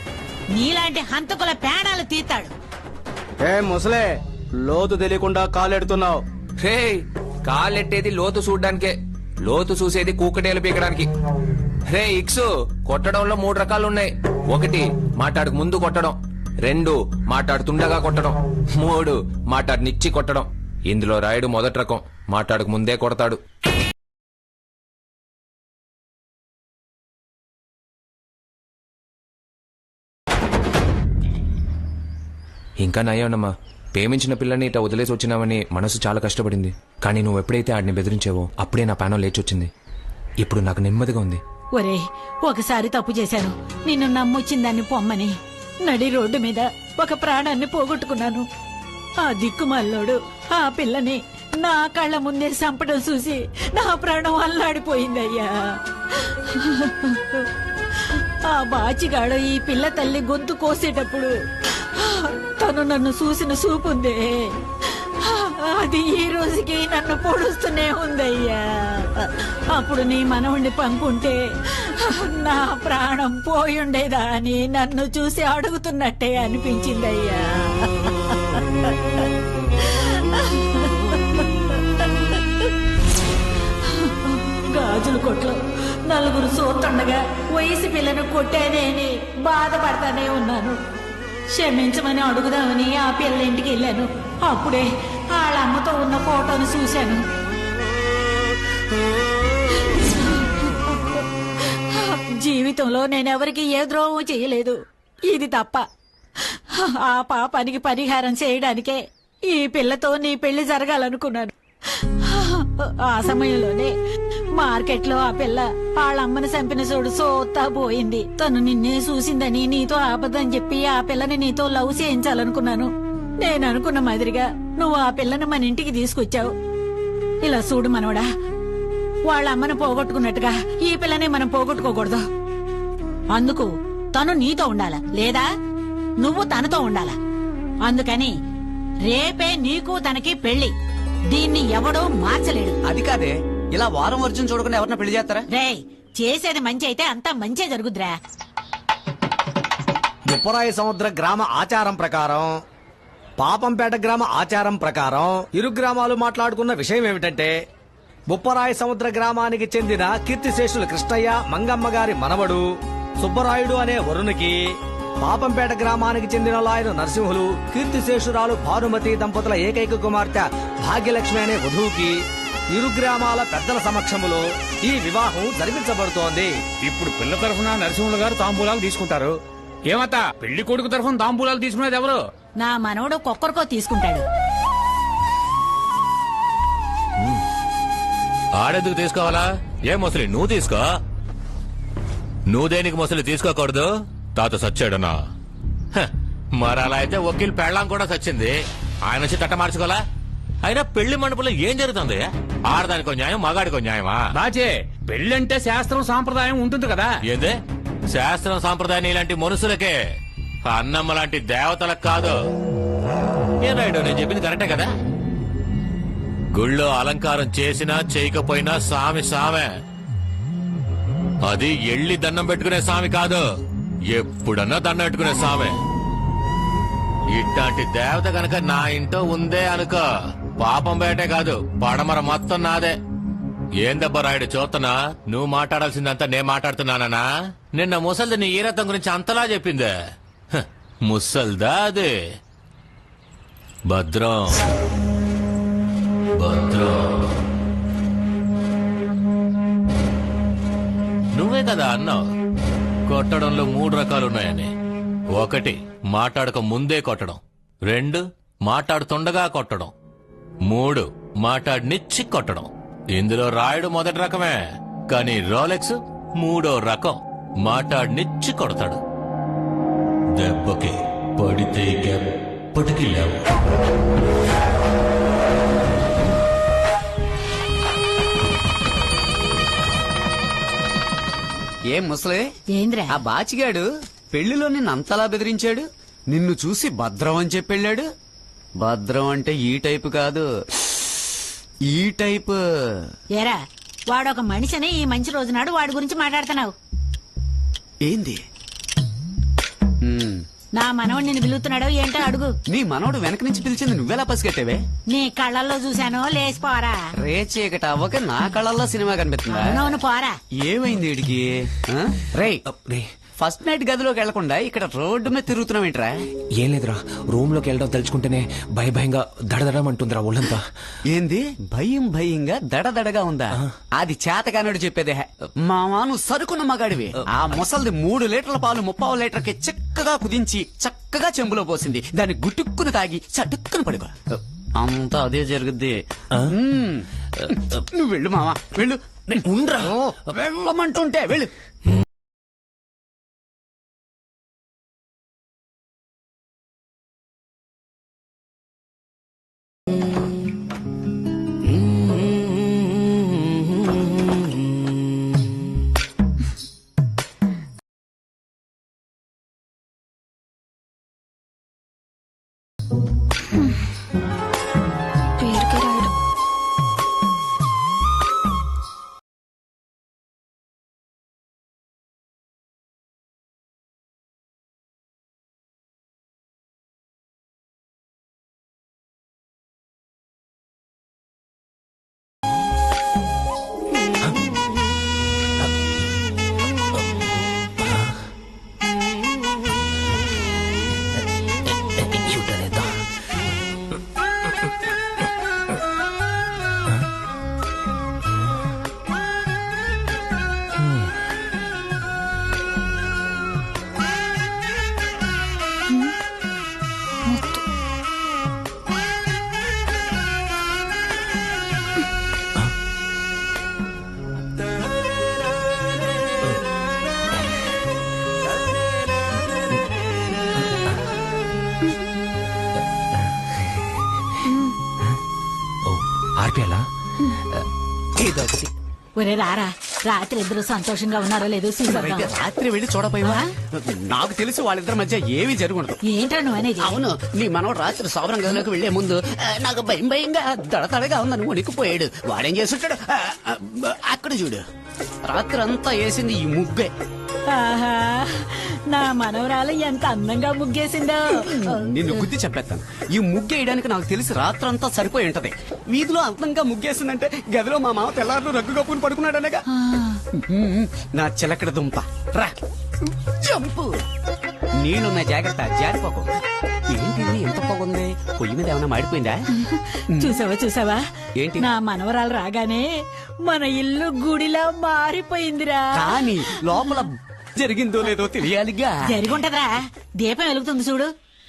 నీలాంటి హంతకుల ప్రాణాలు తీస్తాడు. ఏ ముసలే, లోతు తెలియకుండా కాలెడుతున్నావు. రే, కాలెట్టేది లోతు చూడ్డానికే, లోతు చూసేది కూకటేలు పీకడానికి. రే ఇక్సు, కొట్టడంలో 3 రకాలు ఉన్నాయి. 1 మాట్లాడక ముందు కొట్టడం, 2 మాట్లాడుతుండగా కొట్టడం, 3 మాట్లాడనిచ్చి కొట్టడం. ఇందులో రాయుడు మొదటి రకం, మాట్లాడక ముందే కొడతాడు. ఇంకా నయ్యవనమ్మా, ప్రేమించిన పిల్లని ఇట్లా వదిలేసి వచ్చినావని మనసు చాలా కష్టపడింది. కానీ నువ్వు ఎప్పుడైతే ఆడిని బెదిరించావో అప్పుడే నా ప్రాణం లేచొచ్చింది. ఇప్పుడు నాకు నెమ్మదిగా ఉంది. ఒరే, ఒకసారి తప్పు చేశాను. నిన్ను నమ్మొచ్చిందాన్ని పొమ్మని నడి రోడ్డు మీద ఒక ప్రాణాన్ని పోగొట్టుకున్నాను. ఆ దిక్కుమల్లోడు ఆ పిల్లని నా కళ్ళ ముందే చంపడం చూసి నా ప్రాణం అల్లాడిపోయిందయ్యా. ఆ బాచిగాడు ఈ పిల్ల తల్లి గొంతు కోసేటప్పుడు తను నన్ను చూసిన చూపుందే, అది ఈ రోజుకి నన్ను పొడుస్తూనే ఉందయ్యా. అప్పుడు నీ మనవుణ్ణి పంపుంటే నా ప్రాణం పోయుండేదా అని నన్ను చూసి అడుగుతున్నట్టే అనిపించిందయ్యా. గాజుల కొట్లో నలుగురు సోతుండగా వయసు పిల్లను కొట్టానే అని బాధపడతానే ఉన్నాను. క్షమించమని అడుగుదామని ఆ పిల్ల ఇంటికి వెళ్ళాను. అప్పుడే వాళ్ళ అమ్మతో ఉన్న ఫోటోను చూశాను. జీవితంలో నేనెవరికి ఏ ద్రోహం చేయలేదు, ఇది తప్ప. ఆ పాపానికి పరిహారం చేయడానికే ఈ పిల్లతో నీ పెళ్లి జరగాలనుకున్నాను. ఆ సమయంలోనే మార్కెట్లో ఆ పిల్ల వాళ్ళమ్మని చంపిన చోడు సోతా పోయింది. తను నిన్నే చూసిందని నీతో ఆపదని చెప్పి ఆ పిల్లని నీతో లవ్ చేయించాలనుకున్నాను. నేను అనుకున్న మాదిరిగా నువ్వు ఆ పిల్లని మన ఇంటికి తీసుకొచ్చావు. ఇలా చూడు మనవడా, వాళ్ళ అమ్మను పోగొట్టుకున్నట్టుగా ఈ పిల్లని మనం పోగొట్టుకోకూడదు. అందుకు తను నీతో ఉండాలా, లేదా నువ్వు తనతో ఉండాలా. అందుకని రేపే నీకు తనకి పెళ్లి. దీన్ని ఎవడో మార్చలేడు. అది కాదే, ఇలా వారం వర్జం చూడకుండా ఎవరిని పెళ్లి చేస్తారా? రేయ్, చేసేది మంచి అయితే అంతా మంచే జరుగుద్రా. బుప్పరాయి సముద్ర గ్రామ ఆచారం ప్రకారం, పాపంపేట గ్రామ ఆచారం ప్రకారం ఇరు గ్రామాలు మాట్లాడుకున్న విషయం ఏమిటంటే, బుప్పరాయి సముద్ర గ్రామానికి చెందిన కీర్తిశేషులు కృష్ణయ్య మంగమ్మ గారి మనవడు సుబ్బరాయుడు అనే వరునికి, పాపంపేట గ్రామానికి చెందిన లాయరు నరసింహులు కీర్తిశేషురాలు భానుమతి దంపతుల ఏకైక కుమార్తె భాగ్యలక్ష్మి అనే వధువుకి ఇరు గ్రామాల పెద్దల సమక్షములో ఈ వివాహం జరిపించబడుతోంది. ఇప్పుడు పిల్ల తరఫున నరసింహులు గారు తాంబూలాలు తీసుకుంటారు. ఏమత్తా, పెళ్లి కొడుకు తరఫున తాంబూలాలు తీసుకునేది ఎవరు? నా మనవడు కొక్కరికో తీసుకుంటాడు. ఆడెందుకు తీసుకోవాలా? ఏ ముసలి నువ్వు తీసుకో. నువ్వు దేనికి ముసలి తీసుకోకూడదు? తాత సచ్చాడనా? మరి అలా అయితే వకీల్ పెళ్ళాం కూడా సచ్చింది, ఆయన వచ్చి తట్ట మార్చుకోవాలా? అయినా పెళ్లి మండపంలో ఏం జరుగుతుంది? ఆడదానికో న్యాయం, మగాడికో న్యాయమా? బాచే, పెళ్ళంటే శాస్త్రం సాంప్రదాయం ఉంటుంది కదా. ఏందే శాస్త్రం సాంప్రదాయం ఇలాంటి మనుషులకే, అన్నమ్మ లాంటి దేవతలకు కాదు. ఏం రాయుడు, నేను చెప్పింది కరెక్టే కదా? గుళ్ళో అలంకారం చేసినా చేయకపోయినా సామి సామే. అది ఎళ్ళి దండం పెట్టుకునే సామి కాదు, ఎప్పుడన్నా దండం పెట్టుకునే సామే. ఇట్లాంటి దేవత గనక నా ఇంట్లో ఉందే అనుకో, పాపం బయటే కాదు పడమర మొత్తం నాదే. ఏం దెబ్బ రాయుడు చూస్తున్నా? నువ్వు మాట్లాడాల్సిందంతా నేను మాట్లాడుతున్నానా? నిన్న ముసల్ది నీ ఈరత్వం గురించి అంతలా చెప్పిందే. ముసల్దా అది? భద్రం భద్రం, నువ్వే కదా అన్నావు కొట్టడంలో 3 రకాలున్నాయని. 1 మాట్లాడక ముందే కొట్టడం, 2 మాట్లాడుతుండగా కొట్టడం, 3 మాట్లాడినిచ్చి కొట్టడం. ఇందులో రాయుడు మొదటి రకమే, కానీ రోలెక్స్ 3వ రకం, మాట్లాడినిచ్చి కొడతాడు. దెబ్బకి పడితే ఎప్పటికీ లేవు. ఏం ముసలే, ఏంద్రా ఆ బాచిగాడు పెళ్లిలో నిన్ను అంతలా బెదిరించాడు? నిన్ను చూసి భద్రం అని చెప్పి వెళ్ళాడు. భద్రం అంటే ఈ టైపు కాదు, ఈ టైపు. ఏరా, వాడొక మనిషిని ఈ మంచి రోజు నాడు వాడి గురించి మాట్లాడుతున్నావు. ఏంది? నా మనవడు నిన్ను పిలుస్తున్నాడో ఏంటో అడుగు. నీ మనవడు వెనక నుంచి పిలిచింది నువ్వెలా పసిగట్టేవే? నీ కళ్ళల్లో చూశానో లేచిపోరా. రే చీకట అవ్వక నా కళ్ళల్లో సినిమా కనిపిస్తుందా? అవునవును, పోరా. ఏమైంది వీడికి? రే ఫస్ట్ నైట్ గదిలోకి వెళ్లకుండా ఇక్కడ రోడ్డు మీద తిరుగుతున్నావేంట్రా? ఏం లేదురా, రూమ్ లోకి వెళ్ళడం తలుచుకుంటేనే భయంగా దడదడమంటుందిరా ఒళ్ళంతా. ఏంది భయంగా దడదడగా ఉందా? అది చేతకానుడు చెప్పేదే. మామా నువ్వు సరుకున్న మగాడివి. ఆ ముసల్ది 3 లీటర్ల పాలు 30 లీటర్కి చక్కగా కుదించి చక్కగా చెంబులో పోసింది. దాన్ని గుట్టుక్కుని తాగి చటుక్కుని పడిపో. అంతా అదే జరుగుద్ది. నువ్వు వెళ్ళు మామా, వెళ్ళు. ఉండ్రా, వెళ్ళమంటుంటే వెళ్ళు. మార్పేలా ఇదొకటి. ఒరే రారా, రాత్రి ఇద్దరు సంతోషంగా ఉన్నారో లేదో చూసేద్దాం. అయితే రాత్రి వెళ్ళి చూడపోయావా? నాకు తెలిసి వాళ్ళిద్దరి మధ్య ఏమీ జరుగుండదు. ఏంటో నువ్వు అనేది? అవును, నీ మనవడు రాత్రి శోభనం గదిలోకి వెళ్లే ముందు నాకు భయం భయంగా దడతడగా ఉందని వణికిపోయాడు. వాడేం చేస్తుంటాడు? అక్కడ చూడు, రాత్రి అంతా వేసింది ఈ ముగ్గే. ఆహా, నా మనవరాలు ఎంత అందంగా ముగ్గేసిందో. నిన్ను గుద్ది చెప్పేస్తాను. ఈ ముగ్గేయడానికి నాకు తెలిసి రాత్రంతా సరిపోయి ఉంటది. వీధిలో అందంగా ముగ్గేసిందంటే గదిలో మా మామ తెల్లారు రగ్గు కప్పుని పడుకున్నాడనగా. నా చిలకడ దుంప రా, చంపు. నీళ్ళున్న జాగ్రత్త, జారిపోకు. ఏంటి ఎంత పోగుంది? పొయ్యి మీద ఏమైనా మాడిపోయిందా? చూసావా ఏంటి? నా మనవరాలు రాగానే మన ఇల్లు గుడిలా మారిపోయిందిరా. కానీ లోపల జరిగిందో లేదో తెలియాలిగా. జరిగుంటదా? దీపం వెలుగుతుంది చూడు.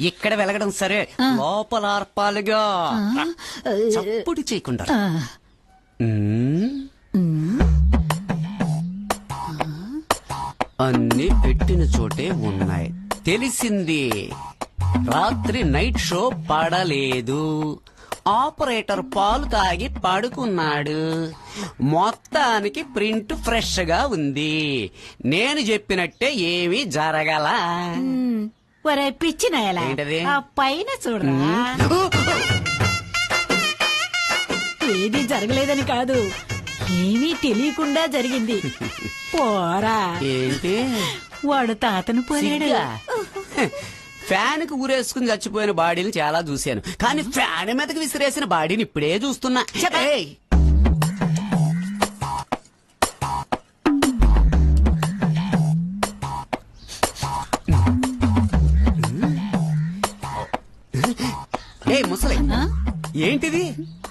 ఇక్కడ వెలగడం సరే, లోపల ఆర్పాలిగా. చప్పుడు చేయకుండా. అన్ని పెట్టిన చోటే ఉన్నాయి. తెలిసింది, రాత్రి నైట్ షో పడలేదు. ఆపరేటర్ పాలు తాగి పడుకున్నాడు. మొత్తానికి ప్రింట్ ఫ్రెష్ గా ఉంది. నేను చెప్పినట్టే ఏమీ జరగల. ఒరే పిచ్చినాయలా, ఏంటది? ఆ పైన చూడరా. ఏది జరగలేదని కాదు, ఏమీ తెలియకుండా జరిగింది. పోరా. ఏంటి? వాడు తాతను పోయాడు. ఫ్యాన్ కు ఊరేసుకుని చచ్చిపోయిన బాడీని చాలా చూశాను, కానీ ఫ్యాన్ మీదకి విసిరేసిన బాడీని ఇప్పుడే చూస్తున్నా. ఏయ్! ఏ ముసలి, ఏంటిది?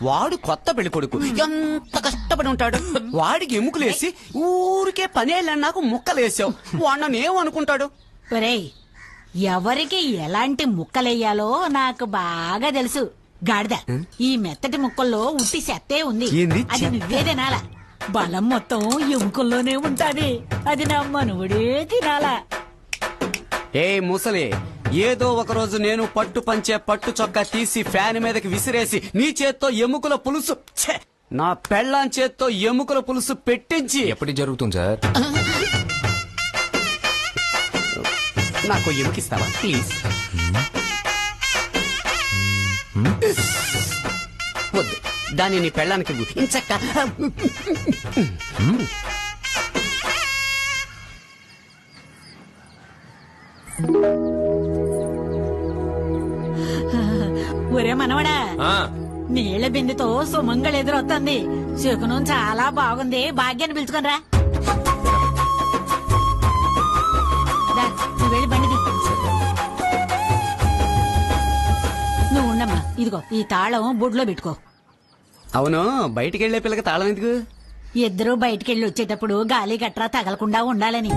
వాడు కొత్త పెళ్లి కొడుకు, ఎంత కష్టపడి ఉంటాడు. వాడికి ఎముకలేసి ఊరికే పనేళ్ళన్నాకు ముక్కలేసావు. వాడినేమనుకుంటాడు? ఒరేయ్, ఎవరికి ఎలాంటి ముక్కలెయ్యాలో నాకు బాగా తెలుసు. గాడిద, ఈ మెత్తటి ముక్కల్లో ఉట్టి చెత్తే ఉంది. ఏంది? అది నువ్వే తినాలా. బలం మొత్తం ఎముకల్లోనే ఉంటాది. అది నా మనవుడే తినాలా. ఏ ముసలి, ఏదో ఒక రోజు నేను పట్టు పంచే పట్టు చొక్కా తీసి ఫ్యాన్ మీదకి విసిరేసి నీ చేత్తో ఎముకల పులుసు, ఛే, నా పెళ్ళాం చేత్తో ఎముకల పులుసు పెట్టించి. ఎప్పటికి జరుగుతుంది సార్? నాకు ఎముకిస్తావా ప్లీజ్? వద్దు, దాన్ని నీ పెళ్ళానికి ఇవ్వు. ఇంచక్క. ఒరే మనవడా, నీళ్ల బిందెతో సుమంగళ ఎదురొస్తుంది. శకునం చాలా బాగుంది. భాగ్యాన్ని పిలుచుకొనిరా. నువ్వు వెళ్ళి బండి తీ. నువ్వు ఉండమ్మా, ఇదిగో ఈ తాళం బొడ్లో పెట్టుకో. అవును, బయటికి వెళ్లే పిల్లకి తాళం ఎందుకు? ఇద్దరూ బయటికెళ్ళి వచ్చేటప్పుడు గాలి గట్రా తగలకుండా ఉండాలని.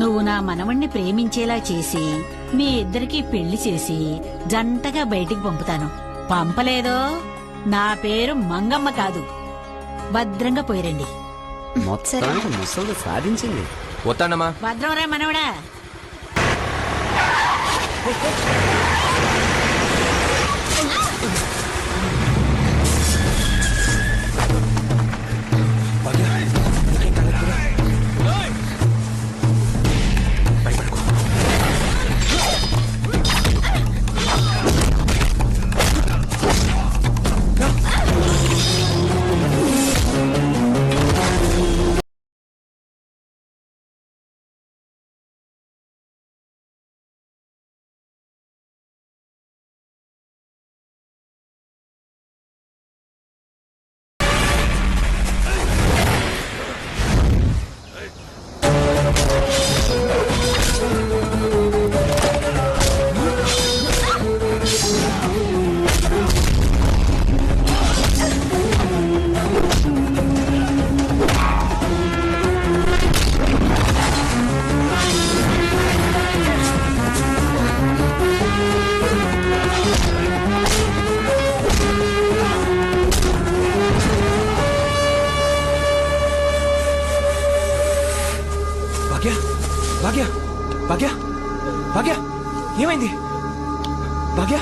నువ్వు నా మనవణ్ణి ప్రేమించేలా చేసి మీ ఇద్దరికి పెళ్లి చేసి జంటగా బయటికి పంపుతాను. పంపలేదో నా పేరు మంగమ్మ కాదు. భద్రంగా పోయిరండి. మొత్తానికి ముసలు సాధించింది. వస్తానమ్మా. భద్రం రా మనవడా. భాగ్య భాగ్య భాగ్య ఏమైంది? భాగ్య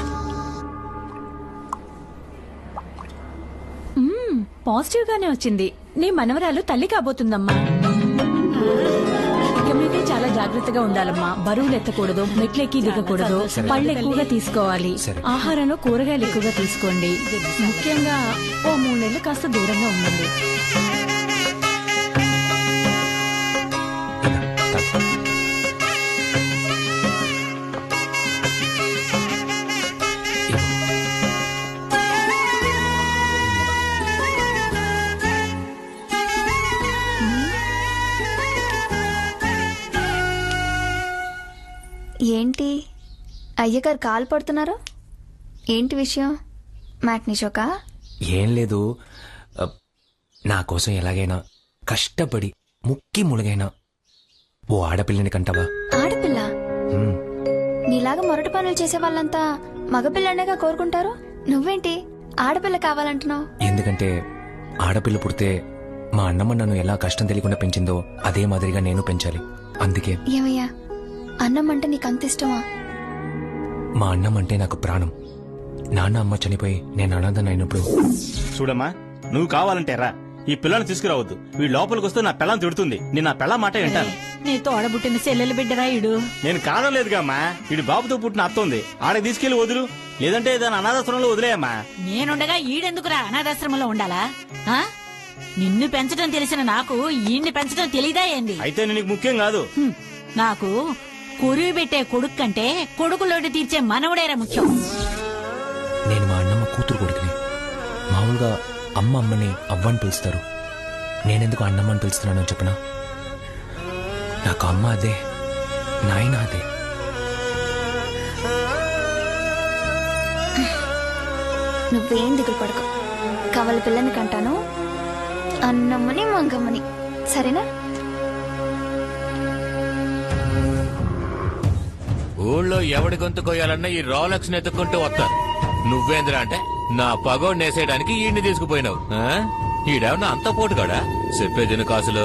పాజిటివ్ గానే వచ్చింది. నీ మనవరాలు తల్లి కాబోతుందమ్మా. ఇక మీదే చాలా జాగ్రత్తగా ఉండాలమ్మా. బరువులు ఎత్తకూడదు, మెట్లెక్కి దిగకూడదు, పళ్ళు ఎక్కువగా తీసుకోవాలి. ఆహారంలో కూరగాయలు ఎక్కువగా తీసుకోండి. ముఖ్యంగా ఓ 3 నెలలు కాస్త దూరంగా ఉండండి. ఏంటి అయ్యగారు కాలు పడుతున్నారు? ఏంటి విషయం? మ్యాట్నీ షోకా? ఏం లేదు, నా కోసం ఎలాగైనా కష్టపడి ముక్కి ములుగైనా ఓ ఆడపిల్లని కంటావా? ఆడపిల్ల? నీలాగా మొరటి పనులు చేసే వాళ్ళంతా మగపిల్లనేగా కోరుకుంటారు. నువ్వేంటి ఆడపిల్ల కావాలంటున్నావు? ఎందుకంటే ఆడపిల్ల పుడితే మా అన్నమ్మ నన్ను ఎలా కష్టం తెలియకుండా పెంచిందో అదే మాదిరిగా నేను పెంచాలి. అందుకే. ఏమయ్యా, అన్నం అంటే నీకు అంత ఇష్టమా? మా అన్నం అంటే నాకు ప్రాణం. నాన్న అమ్మ చనిపోయి నేను అనాథన అయినప్పుడు. చూడమ్మా, నువ్వు కావాలంటే రా, ఈ పిల్లని తీసుకురావద్దు. వీడు లోపలికి వస్తే నా పిల్లని తిడుతుంది. నేను నా పిల్ల మాట వింటాను. నీ తోడబుట్టిన చెల్లెలు బిడ్డరా ఇడు. నేను కాదలేదుగామ్మా, వీడి బాబుతో పుట్టిన అత్తుంది. ఆడకి తీసుకెళ్లి వదులు, లేదంటే దాని అనాథాశ్రమంలో వదిలేయమ్మా. నేనుండగా ఈడెందుకురా అనాథాశ్రమంలో ఉండాలా? ఆ? నిన్ను పెంచడం తెలిసిన నాకు ఈయన్ని పెంచడం తెలీదా ఏంది? అయితే నీకు ముఖ్యం కాదు. నాకు కొరువు పెట్టే కొడుకు కంటే కొడుకులోటి తీర్చే మనవడేరా ముఖ్యం. నేను మా అన్నమ్మ కూతురు కొడుకుని. మామూలుగా అమ్మ అమ్మని అవ్వని పిలుస్తారు. నేనెందుకు అన్నమ్మని పిలుస్తున్నానో చెప్పనా? నాకు అమ్మ అదే, నాయన అదే. నువ్వేం దిగులు పడకు. కవల పిల్లని కంటాను, అన్నమ్మని మంగమ్మని. సరేనా? ఊళ్ళో ఎవడి గొంతు కొయ్యాలన్నా ఈ రోలక్స్ ఎత్తుకుంటూ వస్తారు. నువ్వేంద్రా అంటే నా పగోడు నేసేయడానికి ఈయన్ని తీసుకుపోయినావు. ఈడేమన్నా అంత పోటుగాడా? చెప్పేదిన కాసులు,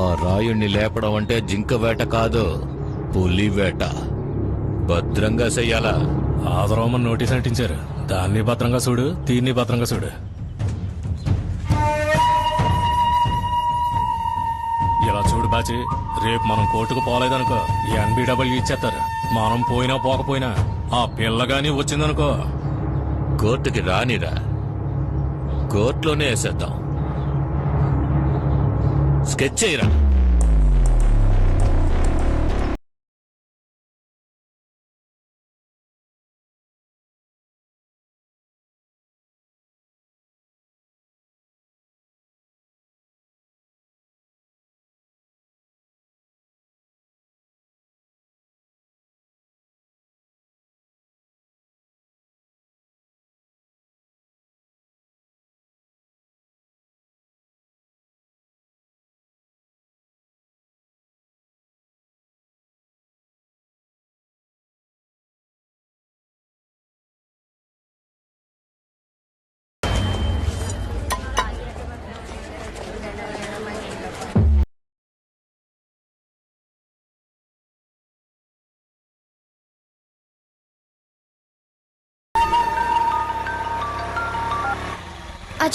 ఆ రాయుణ్ణి లేపడం అంటే జింక వేట కాదు, పులి వేట. భద్రంగా చెయ్యాలా? ఆదరోమని నోటీస్ అంటించారు. దాన్ని భద్రంగా చూడు, దీన్ని భద్రంగా చూడు. ఇలా చూడు బాచి, రేపు మనం కోర్టుకు పోలేదనుకో, NBW ఇచ్చేస్తారు. మనం పోయినా పోకపోయినా ఆ పిల్లగాని వచ్చిందనుకో, కోర్టుకి రానిరా, కోర్టులోనే వేసేద్దాం. స్కెచ్ చేయరా.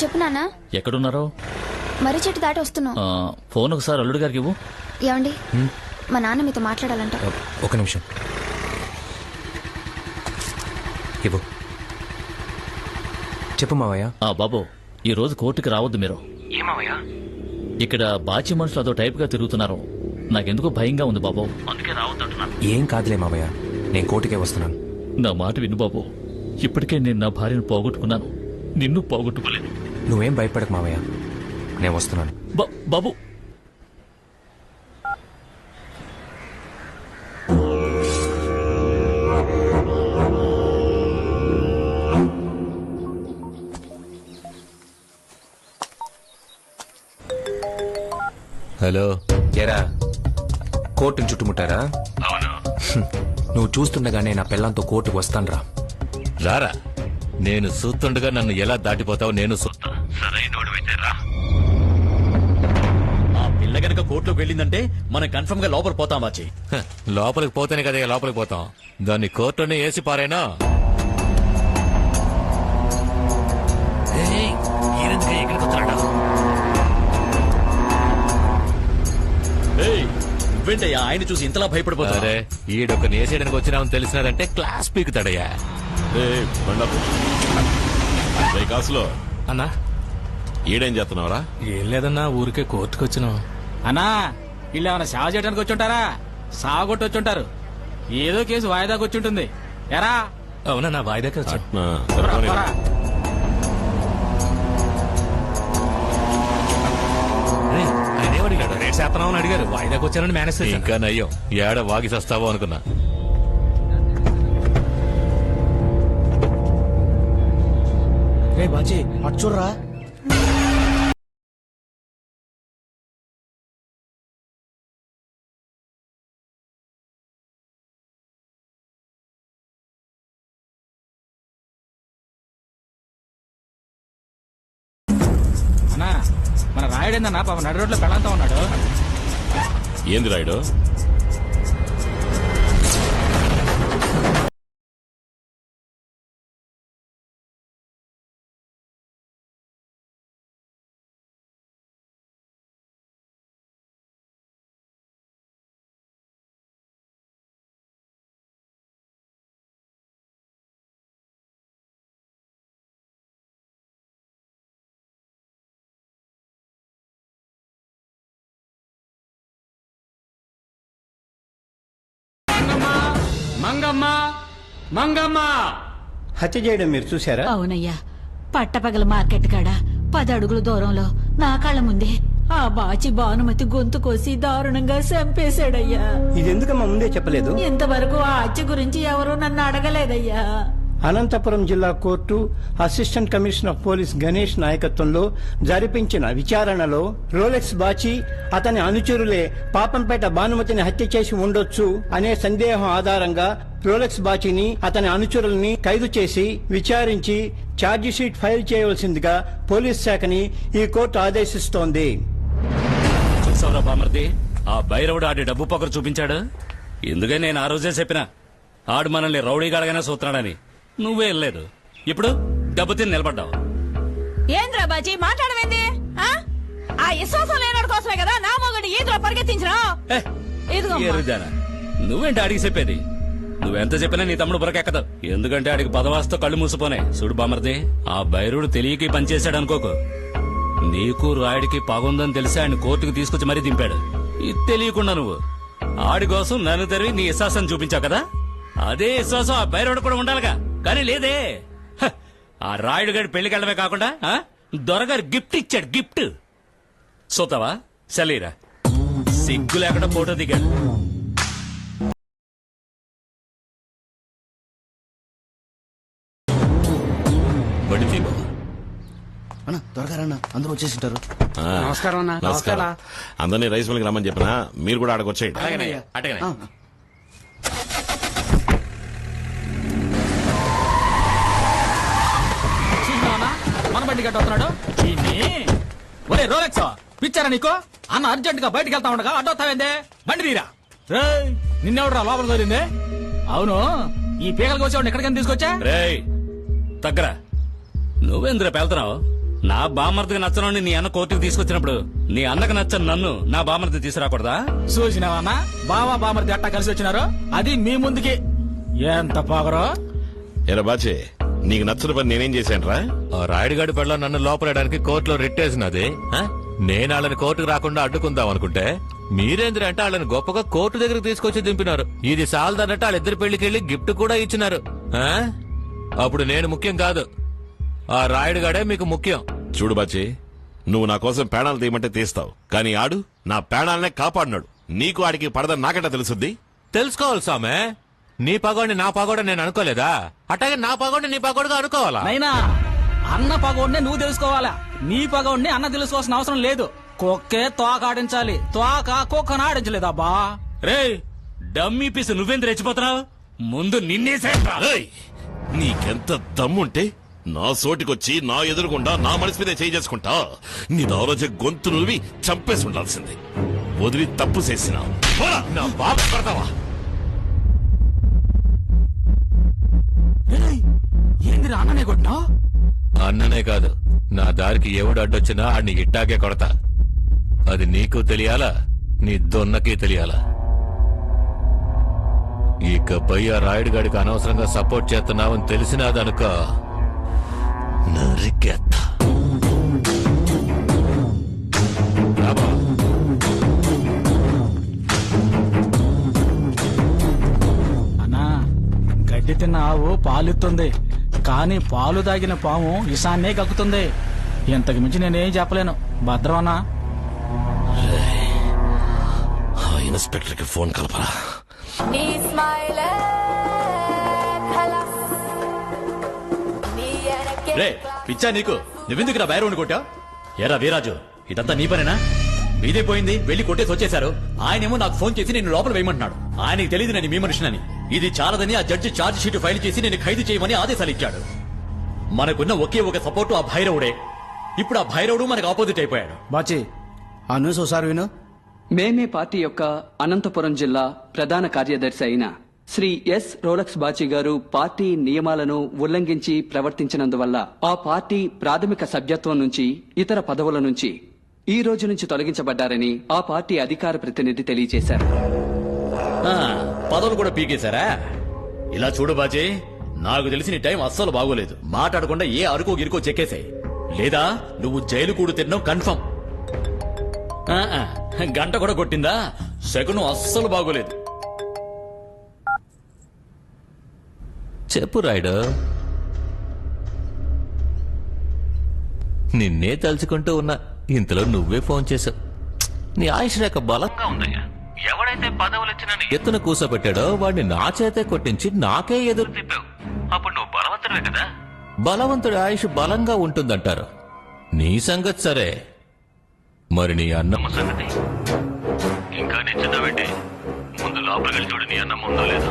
చెప్పు నాన్న. ఎక్కడున్నారో? మర్రి చెట్టు దాటి వస్తున్నావు. ఫోన్ ఒకసారి అల్లుడు గారికి ఇవ్వు. ఏమండి, మా నాన్న మీతో మాట్లాడాలంట. ఒక నిమిషం ఇవ్వు. చెప్పు మావయ్య. బాబు, ఈ రోజు కోర్టుకి రావద్దు మీరు. ఇక్కడ బాచి మనుషులు అదో టైప్ గా తిరుగుతున్నారు. నాకెందుకో భయంగా ఉంది బాబు, అందుకే రావద్దు అంటున్నాను. ఏం కాదులే మావయ్య, నేను కోర్టుకే వస్తున్నాను. నా మాట విను బాబు. ఇప్పటికే నేను నా భార్యను పోగొట్టుకున్నాను, నిన్ను పోగొట్టుకోలేదు. నువ్వేం భయపడకు మావయ్య, నేను వస్తున్నాను. బాబు, హలో. ఏరా, కోర్టును చుట్టుముట్టారా? నువ్వు చూస్తుండగానే నా పిల్లంతో కోర్టుకు వస్తాను. రారా. నేను చూస్తుండగా నన్ను ఎలా దాటిపోతావు నేను చూస్తా. సరైనోడివైతే రా. ఆ పిల్ల గనక కోర్టులోకి వెళ్ళిందంటే మనం కన్ఫర్మ్ గా లోపల పోతాం బాచి. లోపలికి పోతేనే కదా లోపలికి పోతాం. దాన్ని కోర్టులోనే వేసి పారేనా? ఎక్కడికి వస్తున్నాడు? నువ్వేంటయ్యా ఆయన చూసి ఇంతలా భయపడిపోతావు? అరే ఈడొక నేసేయడానికి వచ్చినామని తెలిసినారంటే క్లాస్ పీకుతాడయ్యా. కాసులో అన్నా ఈడేం చేస్తున్నావురా? ఏం లేదన్నా, ఊరికే కోర్టుకు వచ్చినాం. అన్నా వీళ్ళు ఏమైనా సేవ చేయడానికి వచ్చుంటారా? సాగొట్టి వచ్చుంటారు. ఏదో కేసు వాయిదాకి వచ్చుంటుంది. ఎరా అవునన్నా, వాయిదాకి వచ్చాం. ఆయనేమడిగాడు? రేట్ శాతం అడిగారు, వాయిదాకి వచ్చానని మేనేజ్ చేశాను. ఇంకా నయ్యం, ఏడ వాగి సస్తావో అనుకున్నా. రే బాజీ అటు చూడరా. అన్నా మన రాయుడేందన్నా పాప నడు రోడ్లో పెళ్ళంతా ఉన్నాడు. ఏంది రాయుడు? మంగమ్మ మంగమ్మ హత్య చేయడం మీరు చూసారా? అవునయ్యా, పట్టపగల మార్కెట్ కాడ 10 అడుగుల దూరంలో నా కళ్ళ ముందే ఆ బాచి భానుమతి గొంతు కోసి దారుణంగా చంపేశాడయ్యా. ఇది ఎందుకమ్మా ముందే చెప్పలేదు? ఇంతవరకు ఆ హత్య గురించి ఎవరూ నన్ను అడగలేదయ్యా. అనంతపురం జిల్లా court assistant commissioner of police Ganesh నాయకత్వంలో జరిపించిన విచారణలో రోలెక్స్ బాచి అతని అనుచరులే పాపంపేట భానుమతిని హత్య చేసి ఉండొచ్చు అనే సందేహం ఆధారంగా రోలెక్స్ బాచిని అతని అనుచరుల్ని ఖైదు చేసి విచారించి ఛార్జిషీట్ ఫైల్ చేయవలసిందిగా పోలీస్ శాఖని ఈ కోర్టు ఆదేశిస్తోంది. చూసావురా బామర్ది, ఆ భైరవుడు ఆడి డబ్బు పొగరు చూపించాడు. ఎందుకని నేను ఆ రోజే చెప్పినా ఆడు మనల్ని రౌడీగాడగానే చూస్తున్నాడని. నువ్వే వెళ్ళలేదు, ఇప్పుడు డబ్బు తిని నిలబడ్డావు. ఏంద్రా బాజీ మాట్లాడమేంది? ఆ విశ్వాసం లేనాడు కోసమే కదా నా మొగడు ఈదులో పరిగెత్తించిన. నువ్వేంటి అడిగి చెప్పేది? నువ్వెంత చెప్పినా నీ తమ్ముడు బురకెక్కదు. ఎందుకంటే ఆడికి పదవాస్తో కళ్ళు మూసిపోనే. చూడు బామర్ది, ఆ భైరుడు తెలియకి పనిచేశాడు అనుకోకు. నీకు రాయుడికి పగుందని తెలిసి ఆయన కోర్టుకు తీసుకొచ్చి మరీ దింపాడు. ఇది తెలియకుండా నువ్వు ఆడి కోసం నన్ను తెరివి నీ విశ్వాసం చూపించావు కదా. అదే విశ్వాసం ఆ భైరవుడు కూడా ఉండాలిగా, కానీ లేదే. ఆ రాయుడు గారి పెళ్లికెళ్ళడమే కాకుండా దొరగారు గిఫ్ట్ ఇచ్చాడు. గిఫ్ట్ సోతావా? సలీరా సిగ్గు లేకుండా ఫోటో దిగాడు. త్వరగా అందరూ వచ్చేసింటారు. నమస్కారం అన్న. నమస్కారం. అందరినీ రైస్ మిల్కి రమ్మని చెప్పినా మీరు కూడా ఆడకు వచ్చేయండి. మన బండి కట్టవుతున్నాడు. ఒరే రోలెక్స్, పిచ్చారా నీకు? అన్న అర్జెంట్ గా బయటకు వెళ్తా ఉండగా అడ్డొస్తావేందే? బండి తీరా. నిన్నెవడరా లోపల దొరింది? అవును, ఈ పీకలకు వచ్చేవాడిని ఎక్కడికైనా తీసుకొచ్చా? తగ్గరా, నువ్వేంద్ర పెళ్తున్నావు? నా బామర్దికి నచ్చనని నీ అన్న కోర్టుకు తీసుకొచ్చినప్పుడు నీ అన్నకు నచ్చని నన్ను నా బామర్ది తీసుకురాకూడదా? చూసినావా బావా బామర్ది అట్టా కలిసి వచ్చినారు, అది మీ ముందుకి. ఎంత పొగరో. ఎరా బాచే, నీకు నచ్చిన పని నేనేం చేశానురా? రాయుడుగాడి పట్ల నన్ను లోపలడానికి కోర్టులో రిట్టేసినది. నేను వాళ్ళని కోర్టుకు రాకుండా అడ్డుకుందాం అనుకుంటే మీరేంద్ర అంటే వాళ్ళని గొప్పగా కోర్టు దగ్గరకు తీసుకొచ్చి దింపినారు. ఇది సాలదన్నట్టు వాళ్ళిద్దరి పెళ్లికెళ్లి గిఫ్ట్ కూడా ఇచ్చినారు. అప్పుడు నేను ముఖ్యం కాదు, ఆ రాయుడుగాడే మీకు ముఖ్యం. చూడు బాచి, నువ్వు నా కోసం పేణాలు తీయమంటే తీస్తావు, కానీ ఆడు నా పేణాలనే కాపాడినాడు. నీకు ఆడికి పడదని నాకంటే తెలుసుద్ది. తెలుసుకోవాలి సామే. నీ పగోడిని నా పగోడ నేను అనుకోలేదా? అట్లాగే నా పగోడిని నీ పగోడుగా అనుకోవాలా? నైనా అన్న పగోడిని నువ్వు తెలుసుకోవాలా, నీ పగోడిని అన్న తెలుసుకోవాల్సిన అవసరం లేదు. కుక్కే తోక ఆడించాలి, తోక కుక్కను ఆడించలేదబ్బా. రే డమ్మీ పీసు, నువ్వేం రెచ్చిపోతున్నావు? ముందు నిన్నేసే. నీకెంత దమ్ముంటే నా సోటికొచ్చి నా ఎదురుగుండా నా మనసు మీదే చేయి చేసుకుంటా. నీ దౌరజ గొంతు నువ్వి చంపేసి ఉండాల్సింది. వదిలి తప్పు చేసినా నా బాబు పడతావా? ఏంది అన్ననే కొట్టినా? అన్ననే కాదు, నా దారికి ఎవడు అడ్డొచ్చినా ఆడిని ఇట్టాకే కొడతా. అది నీకు తెలియాలా, నీ దొన్నకి తెలియాలా? ఇకపై ఆ రాయుడు గాడికి అనవసరంగా సపోర్ట్ చేస్తున్నావని తెలిసినాదనుక నరికెత్తా. అన్నా, గడ్డి తిన్న ఆవు పాలిస్తుంది, కానీ పాలు తాగిన పాము ఇసాన్నే కక్కుతుంది. ఇంతకు మించి నేనేం చెప్పలేను. భద్రం అన్నా. ఇన్స్పెక్టర్ కి ఫోన్ కలపరా. రే పిచ్చా నీకు, నువ్వెందుకు నా బైరోని కొట్టావు? ఎరా వీరాజు, ఇదంతా నీ పనేనా? మీదే పోయింది, వెళ్లి కొట్టేసి వచ్చేశారు. ఆయనేమో నాకు ఫోన్ చేసి నేను లోపల వేయమంటున్నాడు. ఆయనకి తెలియదు నేను మీ మనిషినని. ఇది చాలదని ఆ జడ్జి ఛార్జ్ షీట్ ఫైల్ చేసి నేను ఖైదు చేయమని ఆదేశాలు ఇచ్చాడు. మనకున్న ఒకే ఒక సపోర్టు ఆ భైరవుడే. ఇప్పుడు ఆ భైరవుడు మనకు ఆపోజిట్ అయిపోయాడు. బాచి ఆ న్యూస్ ఒకసారి విను. మేమే పార్టీ యొక్క అనంతపురం జిల్లా ప్రధాన కార్యదర్శి అయిన శ్రీ ఎస్ రోలక్స్ బాచి గారు పార్టీ నియమాలను ఉల్లంఘించి ప్రవర్తించినందువల్ల ఆ పార్టీ ప్రాథమిక సభ్యత్వం నుంచి ఇతర పదవుల నుంచి ఈ రోజు నుంచి తొలగించబడ్డారని ఆ పార్టీ అధికార ప్రతినిధి తెలియజేశారు. పదవులు కూడా పీకేశారా? ఇలా చూడు బాజీ, నాకు తెలిసి నీ టైం అస్సలు బాగోలేదు. మాట్లాడకుండా ఏ అరుకో గిరుకో చెక్కేసాయి, లేదా నువ్వు జైలు కూడు తిన్నావు కన్ఫర్మ్. గంట కూడా కొట్టిందా? శకునం అస్సలు బాగోలేదు. చెప్పు రాయుడు. నిన్నే తలుచుకుంటూ ఉన్నా, ఇంతలో నువ్వే ఫోన్ చేశావు. నీ ఆయుష్ రేఖ బలంగా ఉందయ్యా. ఎవడైతే పదవులు ఇచ్చిన ఎత్తున కూసబెట్టాడో వాడిని నా చేతే కొట్టించి నాకే ఎదురు తిప్పావు. అప్పుడు నువ్వు బలవంతుడే కదా. బలవంతుడి ఆయుష్ బలంగా ఉంటుందంటారు. నీ సంగతి సరే, మరి నీ అన్నమ్మ సంగతి ఇంకా నిశ్చితమేంటి? ముందు లోపలికి వెళ్ళి చూడు, నీ అన్నం ఉందో లేదో.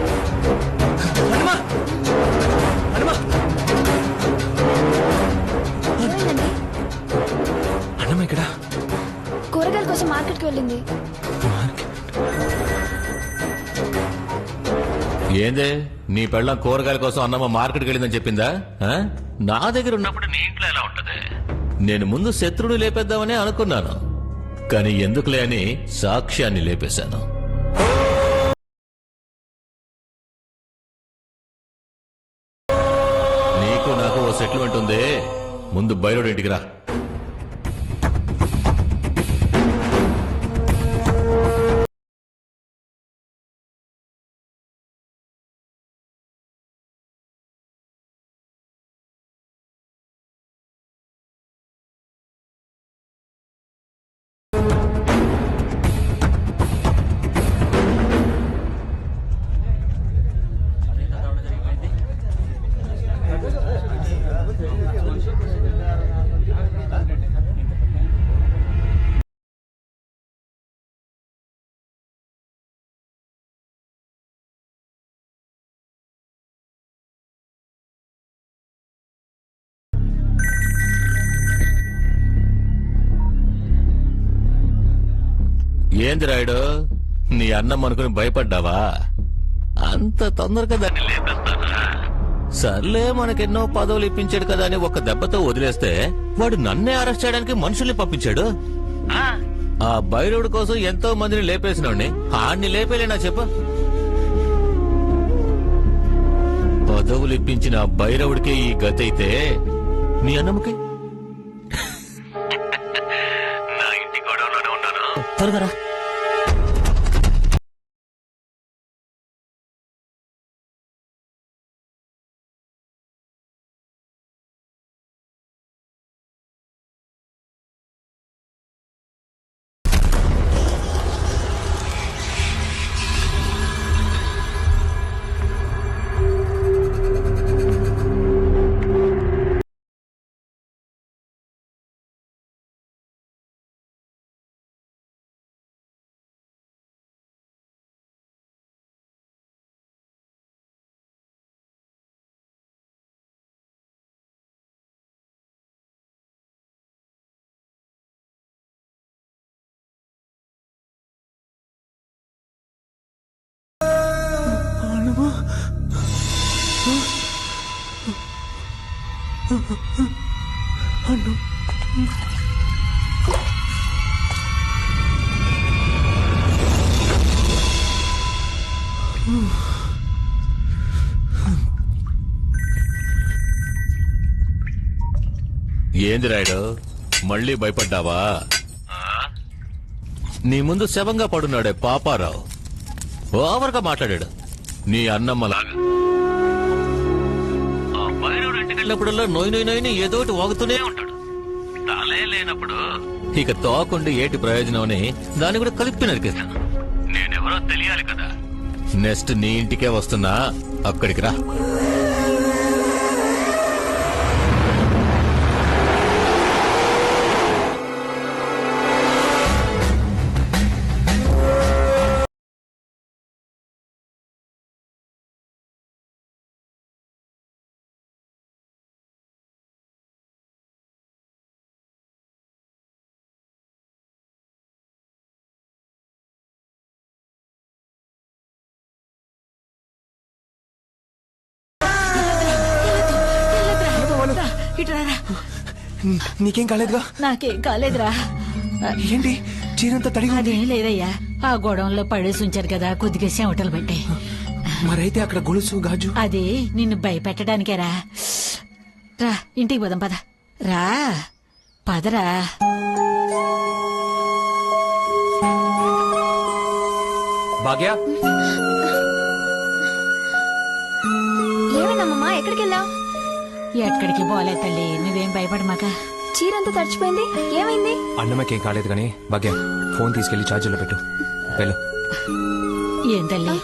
అన్నమ్మ ఇక్కడ కూరగాయల కోసం మార్కెట్కి వెళ్ళింది. ఏందే, నీ పెళ్ళం కూరగాయల కోసం అన్నమ్మ మార్కెట్కి వెళ్ళిందని చెప్పిందా? నా దగ్గర ఉన్నప్పుడు నీ ఇంట్లో ఎలా ఉంటది? నేను ముందు శత్రుడు లేపేద్దామని అనుకున్నాను, కానీ ఎందుకులే అని సాక్ష్యాన్ని లేపేశాను. నీకు నాకు ఓ సెటిల్మెంట్ ఉంది. ముందు బయలుడు ఇంటికి రా. ఏంది రాయుడు, నీ అన్నం అనుకుని భయపడ్డావా? అంత తొందరగా దాన్ని లేపేస్తానా? సర్లే, మనకెన్నో పదవులు ఇప్పించాడు కదా అని ఒక దెబ్బతో వదిలేస్తే వాడు నన్నే అరెస్ట్ చేయడానికి మనుషుల్ని పంపించాడు. ఆ భైరవుడి కోసం ఎంతో మందిని లేపేసినోడిని ఆడిని లేపేలేనా చెప్పు? పదవులు ఇప్పించిన ఆ భైరవుడికే ఈ గతి అయితే నీ అన్నమ్మకి? నా ఇంటి గొడవలోనే ఉన్నాను, త్వరగా రా. ఏంది రాయుడు మళ్ళీ భయపడ్డావా? నీ ముందు శవంగా పడున్నాడే పాపారావు ఓవర్గా మాట్లాడాడు నీ అన్నమ్మలాగా. వెళ్ళినప్పుడల్లా నోయి నోయి నోయిని ఏదోటి వాగుతూనే ఉంటాడు. తలే లేనప్పుడు ఇక తోకుండి ఏటి ప్రయోజనం అని దాన్ని కూడా కలిపి నరికేశాను. నేనెవరో తెలియాలి కదా. నెక్స్ట్ నీ ఇంటికే వస్తున్నా, అక్కడికి రా. నీకేం కాలేదుగా? నాకేం కాలేదురా. ఏంటి చీరంతా తడిగా? అదేం లేదయ్యా, ఆ గోడంలో పడేసి ఉంచారు కదా, కొద్దిగా చెమటలు పట్టాయి. మరైతే అక్కడ గొలుసు గాజు అది నిన్ను భయపెట్టడానికేరా. రా ఇంటికి పోదాం, పద. రా పదరా. భాగ్య, ఏమైందమ్మా? ఎక్కడికి వెళ్ళావు? ఎక్కడికి పోలే తల్లి, నువ్వేం భయపడమాక. చీరంతా తడిచిపోయింది, ఏమైంది? అన్నమ్మకేం కాలేదు కానీ భాగ్య ఫోన్ తీసుకెళ్లి ఛార్జర్లో పెట్టు. వెళ్ళు. ఏం తల్లి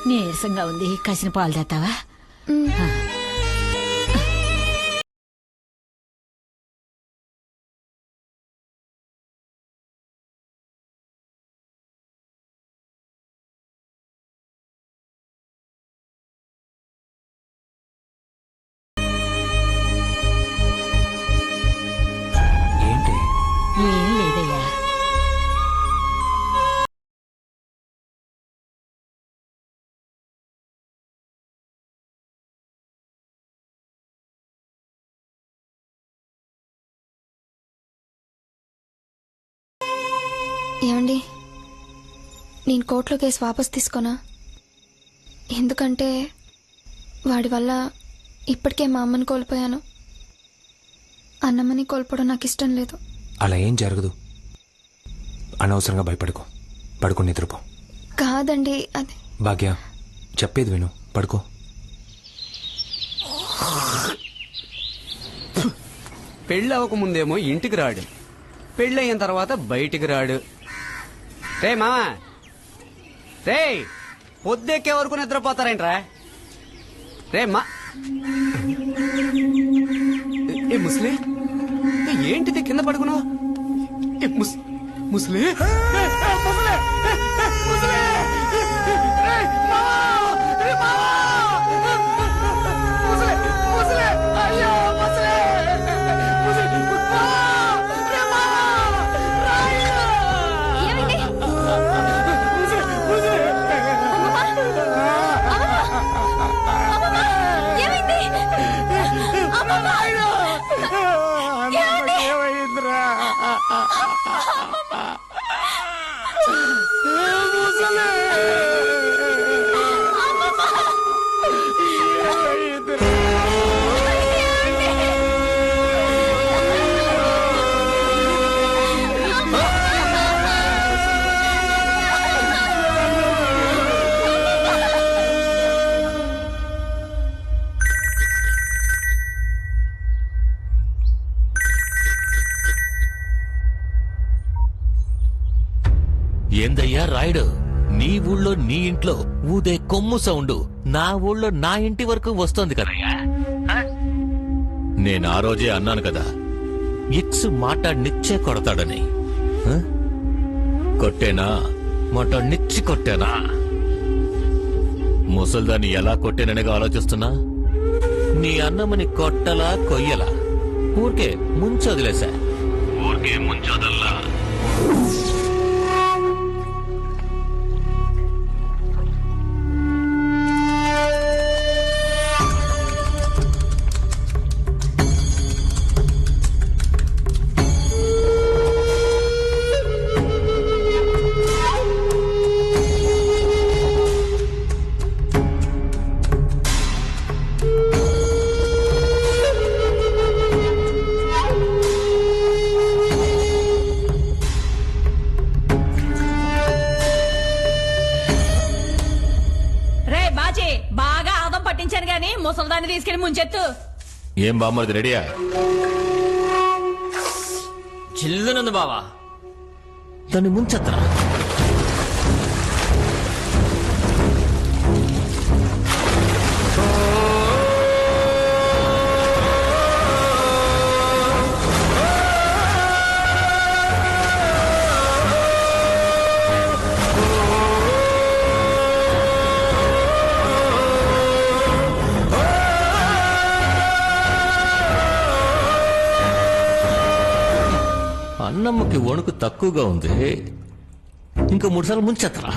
నీరసంగా ఉంది, కసిన పాలు తెస్తావా? ఏం లేదయ్యా. ఏమండి, నేను కోర్టులో కేసు వాపస్ తీసుకోనా? ఎందుకంటే వాడి వల్ల ఇప్పటికే మా అమ్మని కోల్పోయాను. అన్నమ్మని కోల్పోవడం నాకు ఇష్టం లేదు. అలా ఏం జరగదు. అనవసరంగా భయపడుకో. పడుకో, నిద్రపో. కాదండి, అది భాగ్య చెప్పేది విను, పడుకో. పెళ్ళి అవ్వకముందేమో ఇంటికి రాడు, పెళ్ళయిన తర్వాత బయటికి రాడు. రే మామా, రే పొద్దెక్కే వరకు నిద్రపోతారేంట్రా? రే మా ఏ ముస్లే, ఏంటిది కింద పడుకున్నావు? ముస్లే ఏందయ్యా రాయుడు, నీ ఊళ్ళో నీ ఇంట్లో ఊదే కొమ్ము సౌండ్ నా ఊళ్ళో నా ఇంటి వరకు వస్తోంది కదయ్యా. నేను ఆ రోజే అన్నాను కదా, ఇక్స్ మాట్లాడినిచ్చే కొడతాడని. కొట్టేనా? మాట్లాడినిచ్చి కొట్టేనా? ముసల్దాన్ని ఎలా కొట్టేననిగా ఆలోచిస్తున్నా? నీ అన్నమ్మని కొట్టలా కొయ్యలా? ఊరికే ముంచొదిలేసా. ఊరికే ముంచొదల్లా. భార్గవిని ముంచెత్తు. ఏం బామ్మది రెడీయా? చిల్లునుంది బావా. దాన్ని ముంచెత్తరా. అన్నమ్మకి వణుకు తక్కువగా ఉంది, ఇంకా 3 సార్లు ముంచెత్తరా.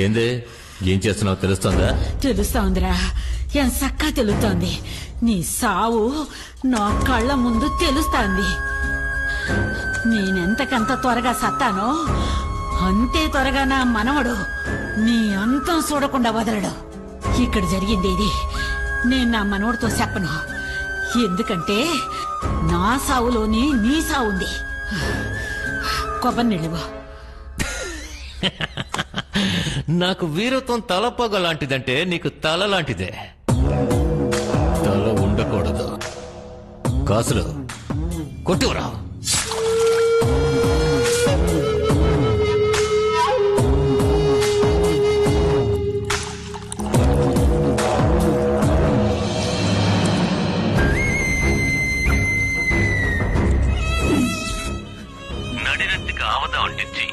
ఏందే, ఏం చేస్తున్నావు తెలుస్తుందా? తెలుస్తోందిరా, ఎంచక్కా తెలుస్తోంది. నీ సావు నా కళ్ళ ముందు తెలుస్తోంది. నేనెంతకంత త్వరగా సత్తానో అంతే త్వరగా నా మనవడు నీ అంతం చూడకుండా వదలడు. ఇక్కడ జరిగింది ఇది నేను నా మనవడితో చెప్పను, ఎందుకంటే నా సావులోనే నీ సావుంది. కొబ్బరి నీళ్ళువా. నాకు వీరత్వం తలపగ లాంటిదంటే నీకు తల లాంటిదే. తల ఉండకూడదు. కాసులు కొట్టుకురా. నడినెత్తికి ఆవద అంటించి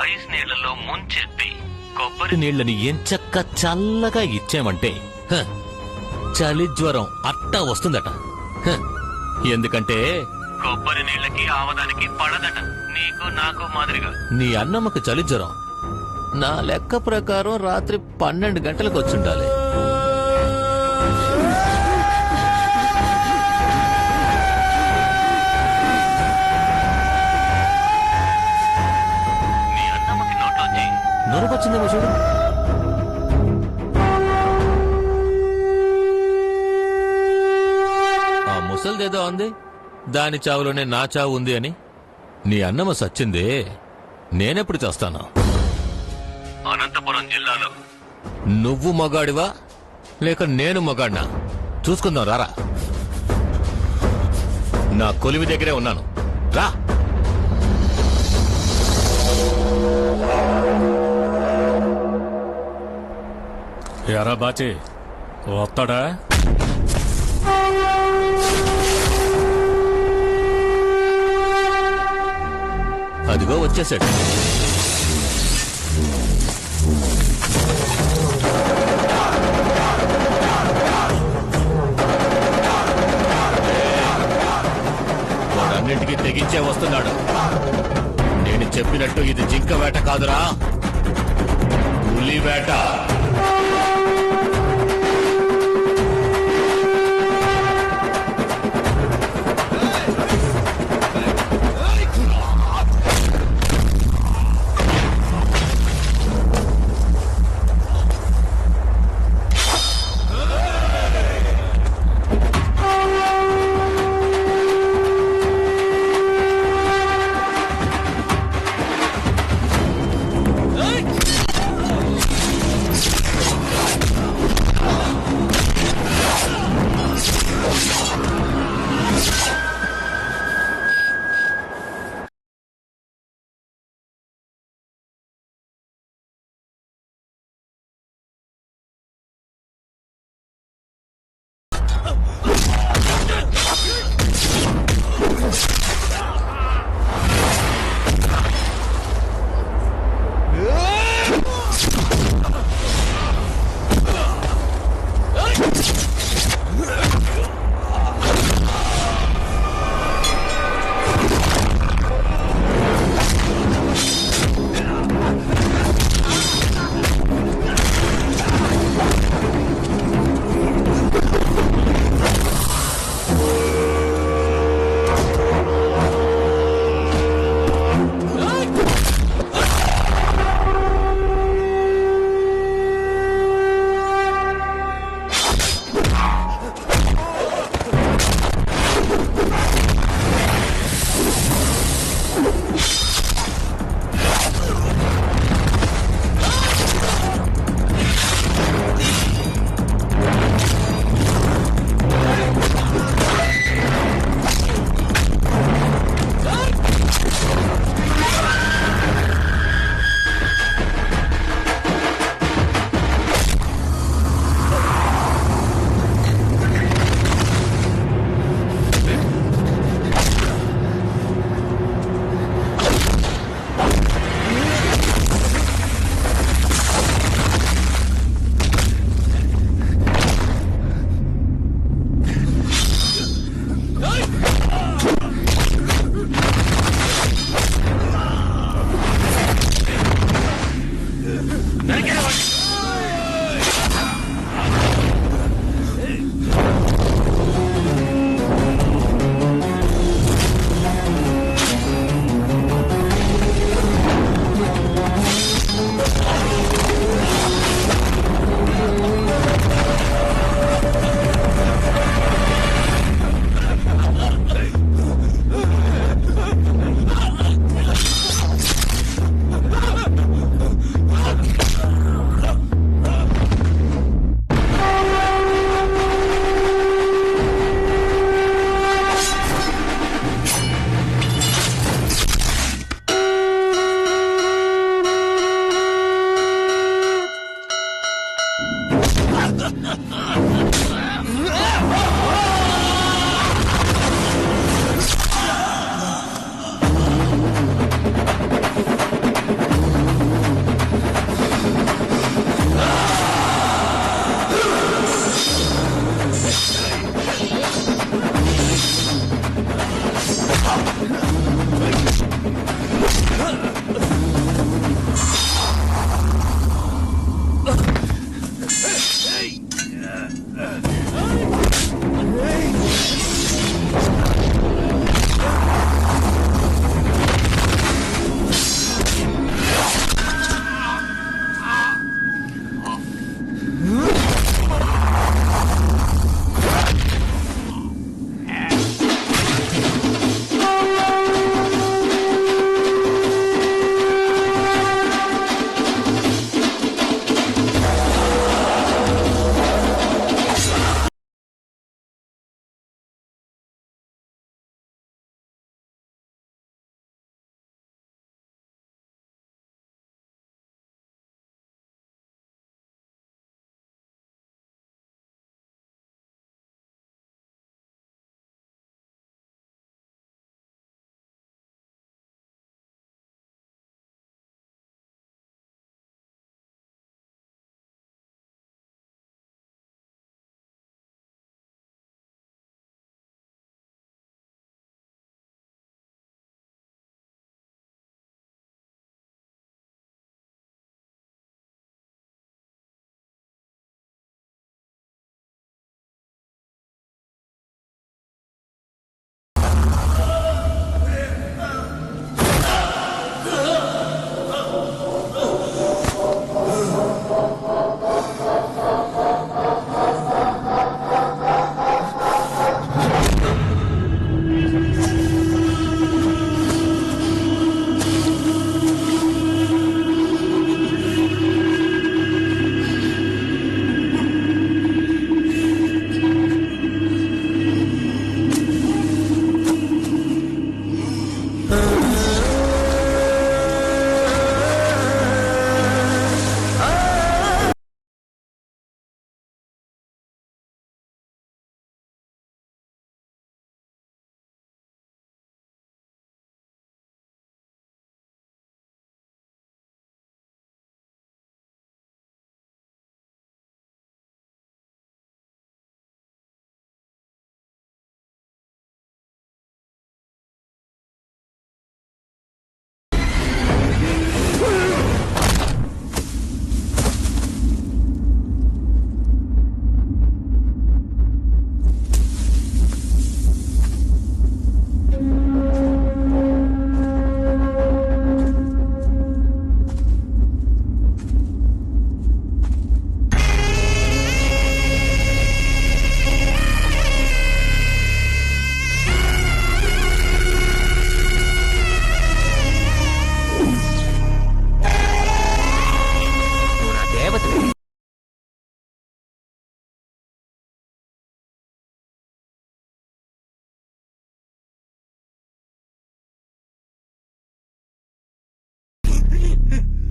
ఐస్ నీళ్లలో ముంచెత్తి కొబ్బరి నీళ్లని ఎంచక్క చల్లగా ఇచ్చామంటే చలి జ్వరం అట్టా వస్తుందట. ఎందుకంటే కొబ్బరి నీళ్ళకి ఆవదానికి పడదట. నీకు నాకు మాదిరిగా నీ అన్నమ్మకి చలి జ్వరం నా లెక్క ప్రకారం రాత్రి 12 గంటలకు వచ్చుండాలి. నొరకొచ్చిందేమో చూడు. ఆ ముసల్దేదో అంది దాని చావులోనే నా చావు ఉంది అని. నీ అన్నమ్మ సచ్చింది, నేనెప్పుడు చేస్తాను? అనంతపురం జిల్లాలో నువ్వు మగాడివా లేక నేను మగాడినా చూసుకుందాం. రారా, నా కొలివి దగ్గరే ఉన్నాను. రా. ఎరా బాచి వస్తాడా? అదిగో వచ్చేసాడు. వాడన్నింటికీ తెగించే వస్తున్నాడు. నేను చెప్పినట్టు ఇది జింక వేట కాదురా, పులి వేట.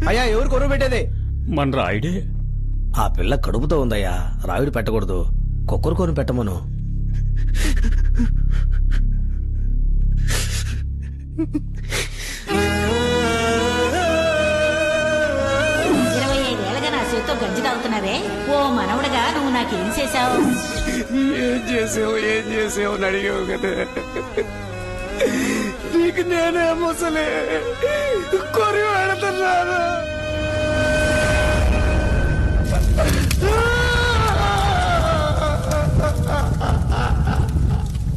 అయ్యా ఎవరు కొరువు పెట్టేది? మన రాయుడే. ఆ పిల్ల కడుపుతో ఉందయ్యా, రాయుడు పెట్టకూడదు, కుక్కరు కొను పెట్టమను. గంజి తాగుతున్నావే, ఓ మనవుడుగా నువ్వు నాకేం చేశావు? ఏం చేసావు అని అడిగావు కదా, నీకు నేనే ముసలే కొరి పెడుతున్నాను.